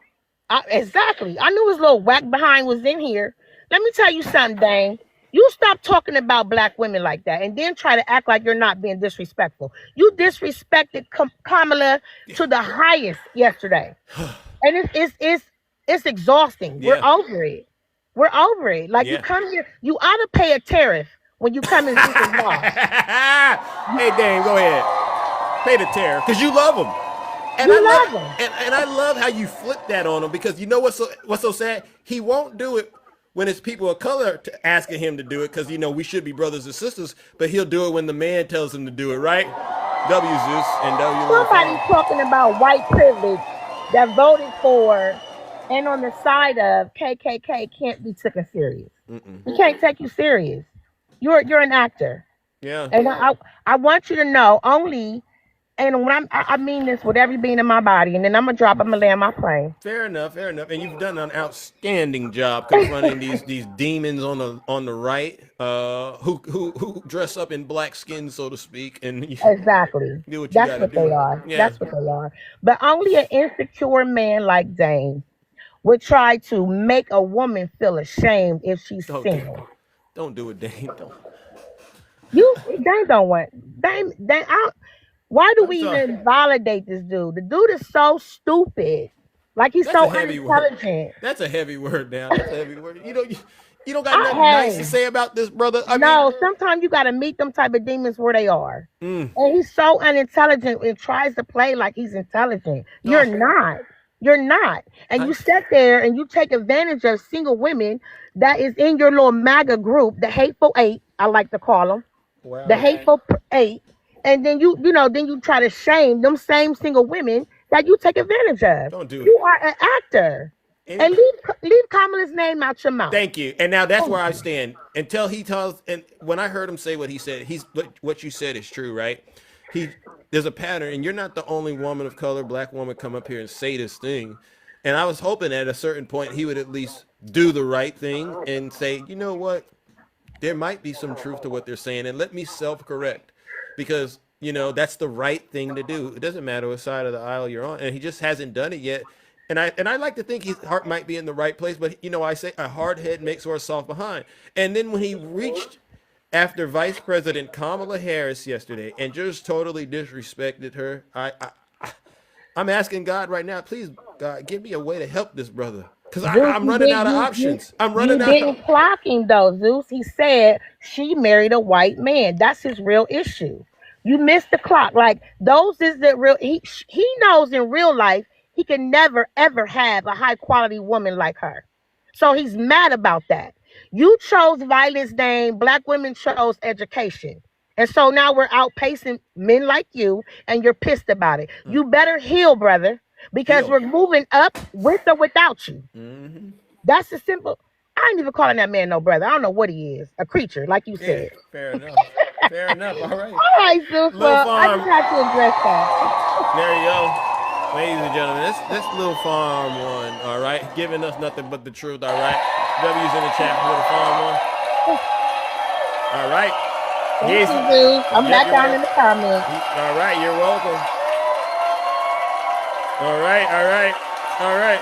Exactly. I knew his little whack behind was in here. Let me tell you something, Dame. You stop talking about black women like that and then try to act like you're not being disrespectful. You disrespected Kamala to the highest yesterday. And it's exhausting. Yeah. We're over it. We're over it. Like you come here, you ought to pay a tariff when you come in. Hey, Dame, go ahead. Pay the tariff because you love them. And I love him. And I love how you flip that on him, because you know what's so sad? He won't do it when it's people of color asking him to do it, because we should be brothers and sisters, but he'll do it when the man tells him to do it, right? W Zeus and W. Somebody's talking about white privilege that voted for and on the side of KKK can't be taken serious. We can't take you serious. You're an actor. Yeah. And I want you to know only. And when I mean this with every being in my body, and then I'm gonna land my plane. Fair enough. And you've done an outstanding job confronting these demons on the right, who dress up in black skin, so to speak, and exactly. Do what you That's gotta what do. they are. Yeah. That's what they are. But only an insecure man like Dame would try to make a woman feel ashamed if she's single. Don't do it, Dame. Don't. Dame don't want Dame. Why do I'm we sorry. even validate this dude? The dude is so stupid. Like he's That's so a heavy word. unintelligent. That's a heavy word now. That's a heavy word. You don't got I nothing nice to hey. say about this brother. I No, mean, sometimes you gotta meet them type of demons where they are. mm. And he's so unintelligent and tries to play like he's intelligent. You're not. You're not. And you sit there and you take advantage of single women that is in your little MAGA group, the Hateful Eight, I like to call them. Wow. The Hateful Eight. And then then you try to shame them same single women that you take advantage of. Don't do it. You are an actor. And leave Kamala's name out your mouth. Thank you. And now that's where I stand until he tells. And when I heard him say what he said, what you said is true, right? There's a pattern, and you're not the only woman of color, black woman, come up here and say this thing. And I was hoping at a certain point he would at least do the right thing and say, you know what, there might be some truth to what they're saying, and let me self-correct, because that's the right thing to do. It doesn't matter what side of the aisle you're on, and he just hasn't done it yet. And I like to think his heart might be in the right place, but I say a hard head makes for a soft behind. And then when he reached after Vice President Kamala Harris yesterday and just totally disrespected her, I'm asking God right now, please, God, give me a way to help this brother, because I'm running out of options. I'm running out. You didn't clock him though, Zeus. He said she married a white man. That's his real issue. You missed the clock. Like those is the real. He knows in real life he can never ever have a high quality woman like her. So he's mad about that. You chose violence, Dame. Black women chose education. And so now we're outpacing men like you, and you're pissed about it. You better heal, brother, because we're moving up with or without you. Mm-hmm. That's the simple. I ain't even calling that man no brother. I don't know what he is. A creature, like you said. Fair enough. Fair enough. All right. All right, Zeus. Well, I just had to address that. There you go. Ladies and gentlemen, this Lil Farm one, all right, giving us nothing but the truth, all right. W's in the chat for Lil Farm one. All right. Thank you, Zeus. I'm back down in the comments. All right, you're welcome. All right.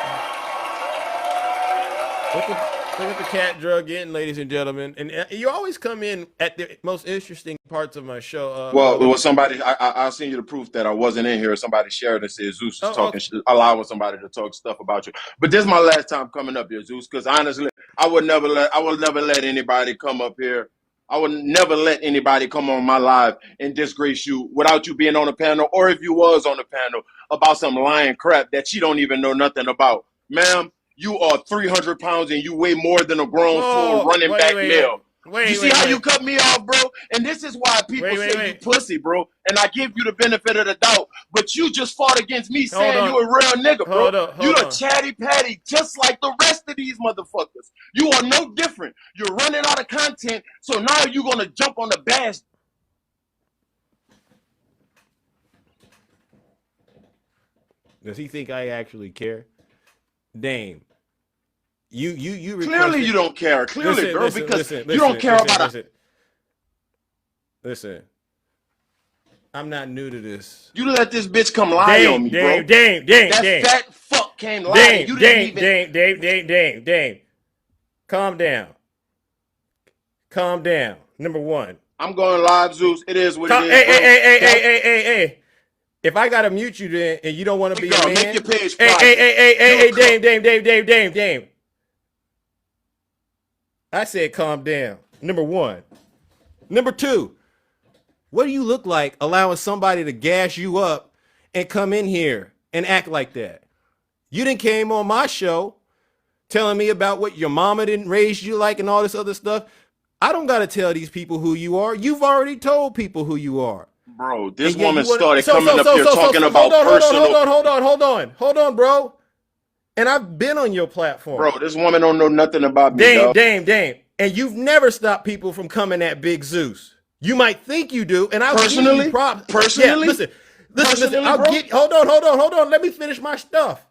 Look at the cat drug in, ladies and gentlemen. And you always come in at the most interesting parts of my show. Well, somebody, I'll send you the proof that I wasn't in here. Somebody shared and said Zeus is talking shit, allowing somebody to talk stuff about you. But this is my last time coming up here, Zeus, because honestly, I would never let anybody come up here. I would never let anybody come on my live and disgrace you without you being on the panel, or if you was on the panel about some lying crap that you don't even know nothing about. Ma'am, you are 300 pounds and you weigh more than a grown full running back male. You see how you cut me off, bro? And this is why people say you pussy, bro. And I give you the benefit of the doubt, but you just fought against me saying you a real nigga, bro. You a chatty patty, just like the rest of these motherfuckers. You are no different. You're running out of content, so now you're gonna jump on the bash. Does he think I actually care? Dame. You clearly you don't care. Clearly, bro, because you don't care about it. Listen. I'm not new to this. You let this bitch come lie on me, bro. Dame. That fat fuck came lying. You didn't even. Dame. Calm down. Number one. I'm going live, Zeus. It is what it is. Hey. If I gotta mute you then and you don't want to be a man. Make your page Hey, Dame. I said calm down. Number one. Number two. What do you look like allowing somebody to gas you up and come in here and act like that? You didn't came on my show telling me about what your mama didn't raise you like and all this other stuff. I don't got to tell these people who you are. You've already told people who you are. Bro, this woman started coming up here talking about personal. Hold on, bro. And I've been on your platform. Bro, this woman don't know nothing about me, Dame. And you've never stopped people from coming at Big Zeus. You might think you do, and I'll personally, give you props. Personally, yeah, listen. Hold on. Let me finish my stuff.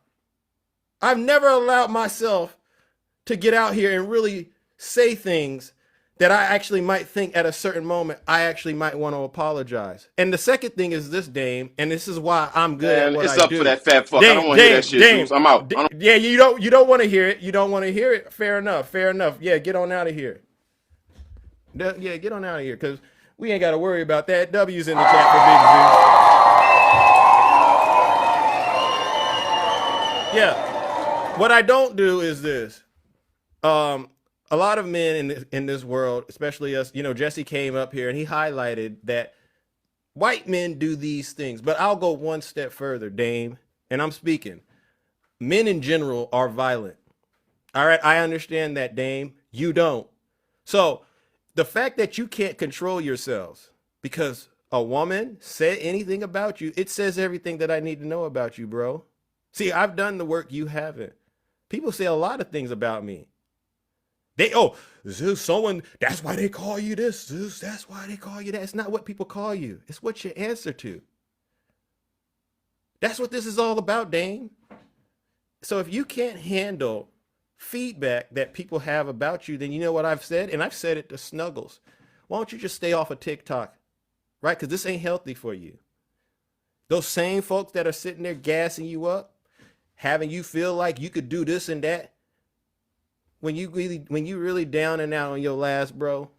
I've never allowed myself to get out here and really say things that I actually might think at a certain moment I actually might want to apologize. And the second thing is this, Dame, and this is why I'm good at what I do. It's up for that fat fuck. I don't want to hear that shit, Zeus. I'm out. Yeah, you don't want to hear it. You don't want to hear it. Fair enough. Yeah, get on out of here. Yeah, get on out of here, because we ain't got to worry about that. W's in the chat for Big Zeus. What I don't do is this. A lot of men in this world, especially us, Jesse came up here and he highlighted that white men do these things. But I'll go one step further, Dame, and I'm speaking. Men in general are violent. All right, I understand that, Dame. You don't. So the fact that you can't control yourselves because a woman said anything about you, it says everything that I need to know about you, bro. See, I've done the work you haven't. People say a lot of things about me. Zeus, that's why they call you this, Zeus, that's why they call you that. It's not what people call you. It's what you answer to. That's what this is all about, Dame. So if you can't handle feedback that people have about you, then you know what I've said? And I've said it to Snuggles. Why don't you just stay off of TikTok, right? Because this ain't healthy for you. Those same folks that are sitting there gassing you up, having you feel like you could do this and that, when you really down and out on your last, bro,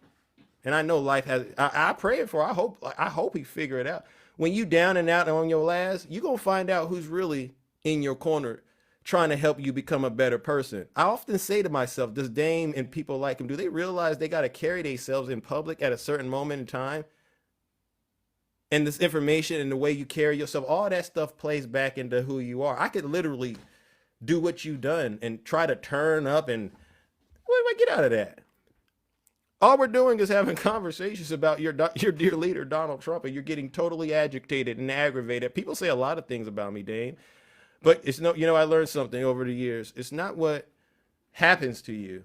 and I know life has, I pray it for, I hope he figure it out. When you down and out on your last, you're going to find out who's really in your corner trying to help you become a better person. I often say to myself, does Dame and people like him, do they realize they got to carry themselves in public at a certain moment in time? And this information and the way you carry yourself, all that stuff plays back into who you are. I could literally do what you've done and try to turn up and where do I get out of that? All we're doing is having conversations about your dear leader, Donald Trump, and you're getting totally agitated and aggravated. People say a lot of things about me, Dame, but it's no, I learned something over the years. It's not what happens to you.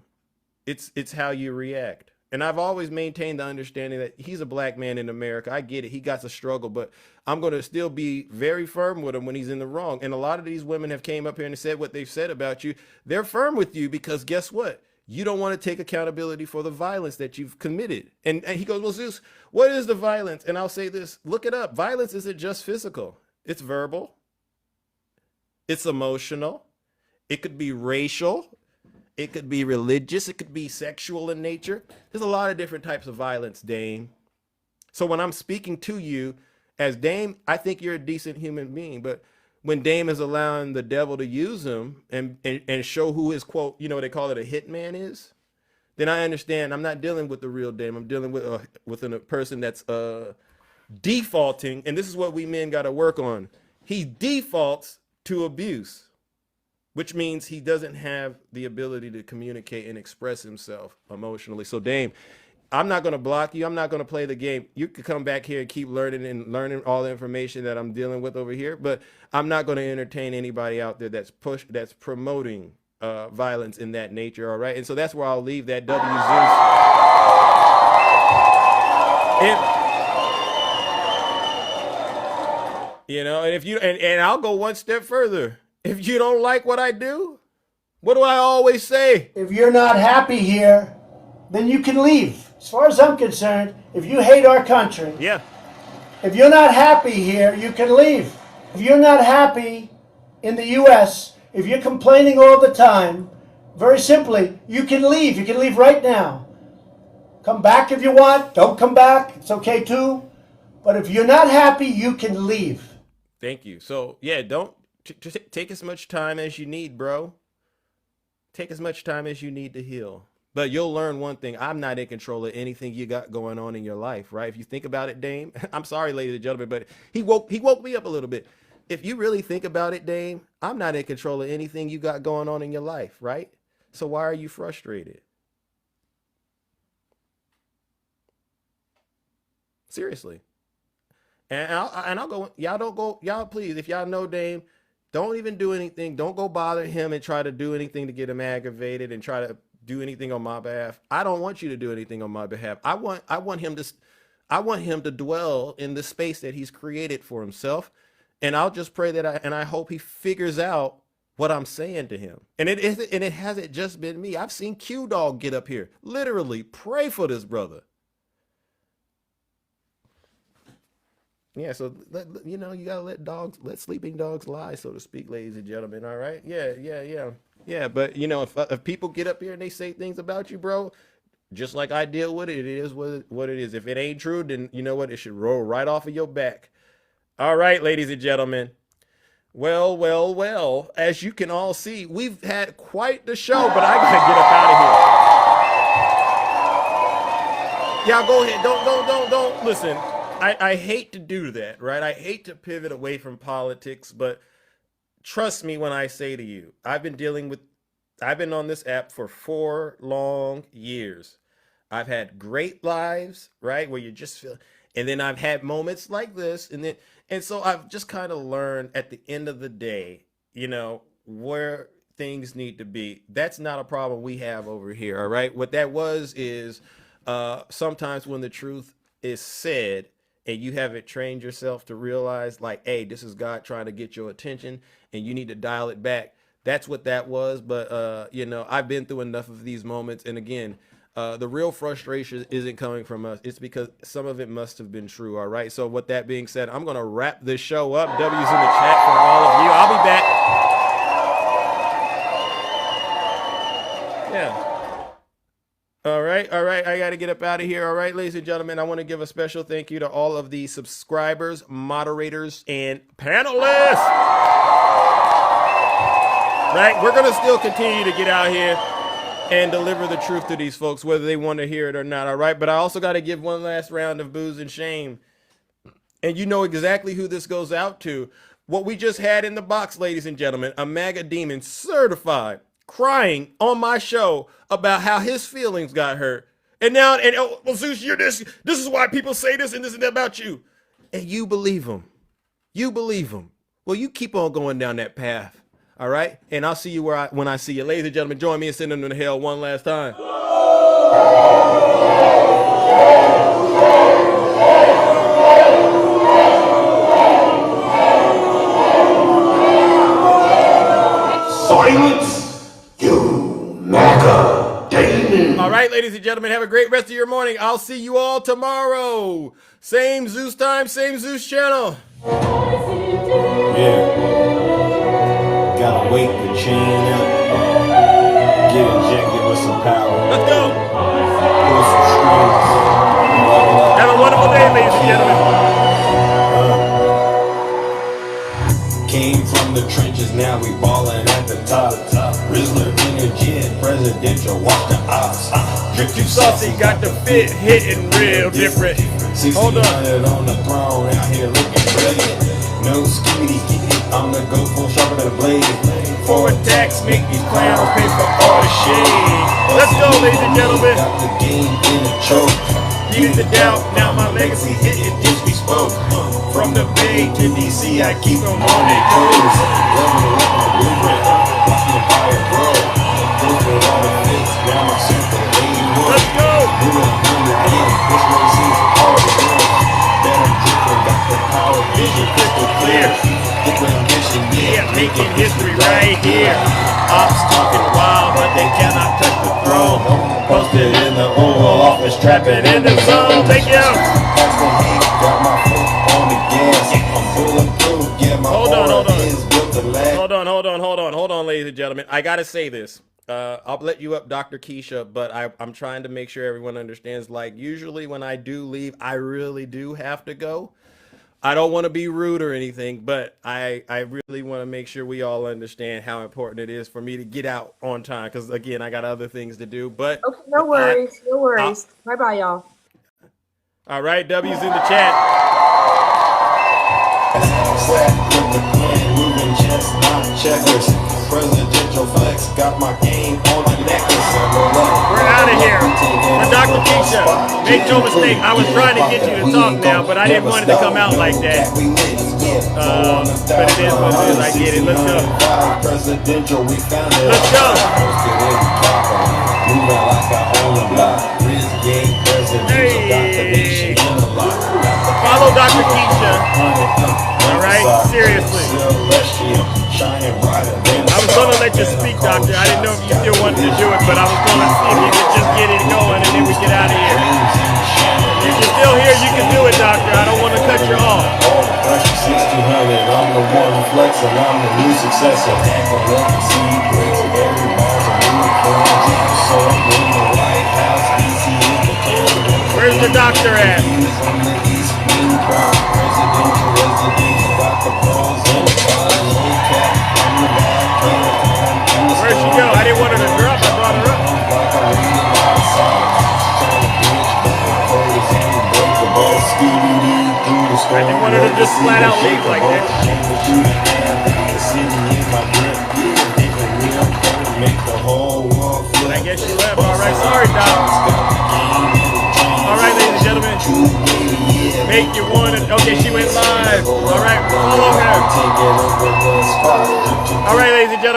It's how you react. And I've always maintained the understanding that he's a black man in America. I get it. He got to struggle, but I'm going to still be very firm with him when he's in the wrong. And a lot of these women have came up here and said what they've said about you. They're firm with you because guess what? You don't want to take accountability for the violence that you've committed. And he goes, well, Zeus, what is the violence? And I'll say this, look it up. Violence isn't just physical. It's verbal. It's emotional. It could be racial. It could be religious. It could be sexual in nature. There's a lot of different types of violence, Dame. So when I'm speaking to you as Dame, I think you're a decent human being. But when Dame is allowing the devil to use him and show who his quote, they call it a hitman is, then I understand I'm not dealing with the real Dame. I'm dealing with a person that's defaulting. And this is what we men got to work on. He defaults to abuse, which means he doesn't have the ability to communicate and express himself emotionally. So Dame, I'm not going to block you. I'm not going to play the game. You could come back here and keep learning all the information that I'm dealing with over here, but I'm not going to entertain anybody out there that's promoting violence in that nature. All right. And so that's where I'll leave that. And if you, and I'll go one step further. If you don't like what I do, what do I always say? If you're not happy here, then you can leave. As far as I'm concerned, if you hate our country, if you're not happy here, you can leave. If you're not happy in the U.S., if you're complaining all the time, very simply, you can leave. You can leave right now. Come back if you want. Don't come back. It's okay too. But if you're not happy, you can leave. Thank you. So, yeah, don't take as much time as you need, bro. Take as much time as you need to heal. But you'll learn one thing. I'm not in control of anything you got going on in your life, right? If you think about it, Dame, I'm sorry, ladies and gentlemen, but he woke me up a little bit. If you really think about it, Dame, I'm not in control of anything you got going on in your life, right? So why are you frustrated? Seriously. And I'll go, y'all please, if y'all know Dame, don't even do anything. Don't go bother him and try to do anything to get him aggravated and try to do anything on my behalf. I don't want you to do anything on my behalf. I want him to dwell in the space that he's created for himself. And I'll just pray that I hope he figures out what I'm saying to him. And it hasn't just been me. I've seen Q Dog get up here. Literally pray for this brother. Yeah, so you gotta let sleeping dogs lie, so to speak, ladies and gentlemen. All right, yeah. But if people get up here and they say things about you, bro, just like I deal with it, it is what it is. If it ain't true, then you know what? It should roll right off of your back. All right, ladies and gentlemen, Well, well, well. As you can all see, we've had quite the show, but I gotta get up out of here. Y'all go ahead. Don't listen. I hate to do that, right? I hate to pivot away from politics, but trust me when I say to you, I've been on this app for 4 long years. I've had great lives, right? Where you just feel, and then I've had moments like this, and so I've just kind of learned at the end of the day, where things need to be. That's not a problem we have over here, all right? What that was is sometimes when the truth is said and you haven't trained yourself to realize, like, hey, this is God trying to get your attention and you need to dial it back. That's what that was. But, I've been through enough of these moments. And again, the real frustration isn't coming from us. It's because some of it must have been true. All right. So with that being said, I'm going to wrap this show up. W's in the chat for all of you. I'll be back. Yeah. All right. I got to get up out of here. All right, ladies and gentlemen, I want to give a special thank you to all of the subscribers, moderators, and panelists. Right. We're going to still continue to get out here and deliver the truth to these folks, whether they want to hear it or not. All right. But I also got to give one last round of booze and shame. And you know exactly who this goes out to. What we just had in the box, ladies and gentlemen, a MAGA demon certified, crying on my show about how his feelings got hurt. And now, well, Zeus, you're this is why people say this and this and that about you. And you believe him. You believe him. Well, you keep on going down that path. All right. And I'll see you when I see you. Ladies and gentlemen, join me in sending them to hell one last time. Silence, you MAGA demon. All right, ladies and gentlemen, have a great rest of your morning. I'll see you all tomorrow. Same Zeus time, same Zeus channel. Yeah. Gotta wait the chain up. Get injected with some power. Let's go. Pull some strings. Have a wonderful day, ladies and gentlemen. Came from the trenches, now we ballin' at the top. Rizzler in a jet, presidential, watch the ops. Drip too saucy, got the fit hitting real different. Hold on. On the throne, out here looking brilliant. No skibbity, I'm the go full sharper than a blade. For attacks, make these clowns pay for all the shade. Let's go, ladies and gentlemen. Got the game in a choke. Use the doubt, now my legacy hit it, this we spoke. From the Bay to DC, I keep them on their toes. Let's go! Vision crystal clear. Yeah, making history right here. Ops talking wild, but they cannot touch the throne. Posted in the Oval Office, trapping in the zone. Thank you. Hold on, ladies and gentlemen. I gotta say this. I'll let you up, Dr. Keisha, but I'm trying to make sure everyone understands. Like, usually when I do leave, I really do have to go. I don't want to be rude or anything, but I really want to make sure we all understand how important it is for me to get out on time. Because again, I got other things to do. But okay, no worries, no worries. Bye bye, y'all. All right, W's in the chat. Moving chestnut checkers, presidential flex, got my game on the necklace. We're out of here. But Dr. Keisha, make no mistake, I was trying to get you to talk now, but I didn't want it to come out like that. But it is what it is. I get it. Let's go. Let's go. Hey. Follow Dr. Keisha. All right, seriously. I was going to let you speak, Doctor. I didn't know if you still wanted to do it, but I was going to see if you could just get it going and then we get out of here. If you're still here, you can do it, Doctor. I don't want to cut you off. I'm the one flexing, I'm the new successor. Where's the doctor at? Presidential residence, got the balls and the don't just flat out leave like that. I guess she left. All right, sorry, Doc. All right, ladies and gentlemen, make your one. Okay, she went live. All right, follow her. All right, ladies and gentlemen.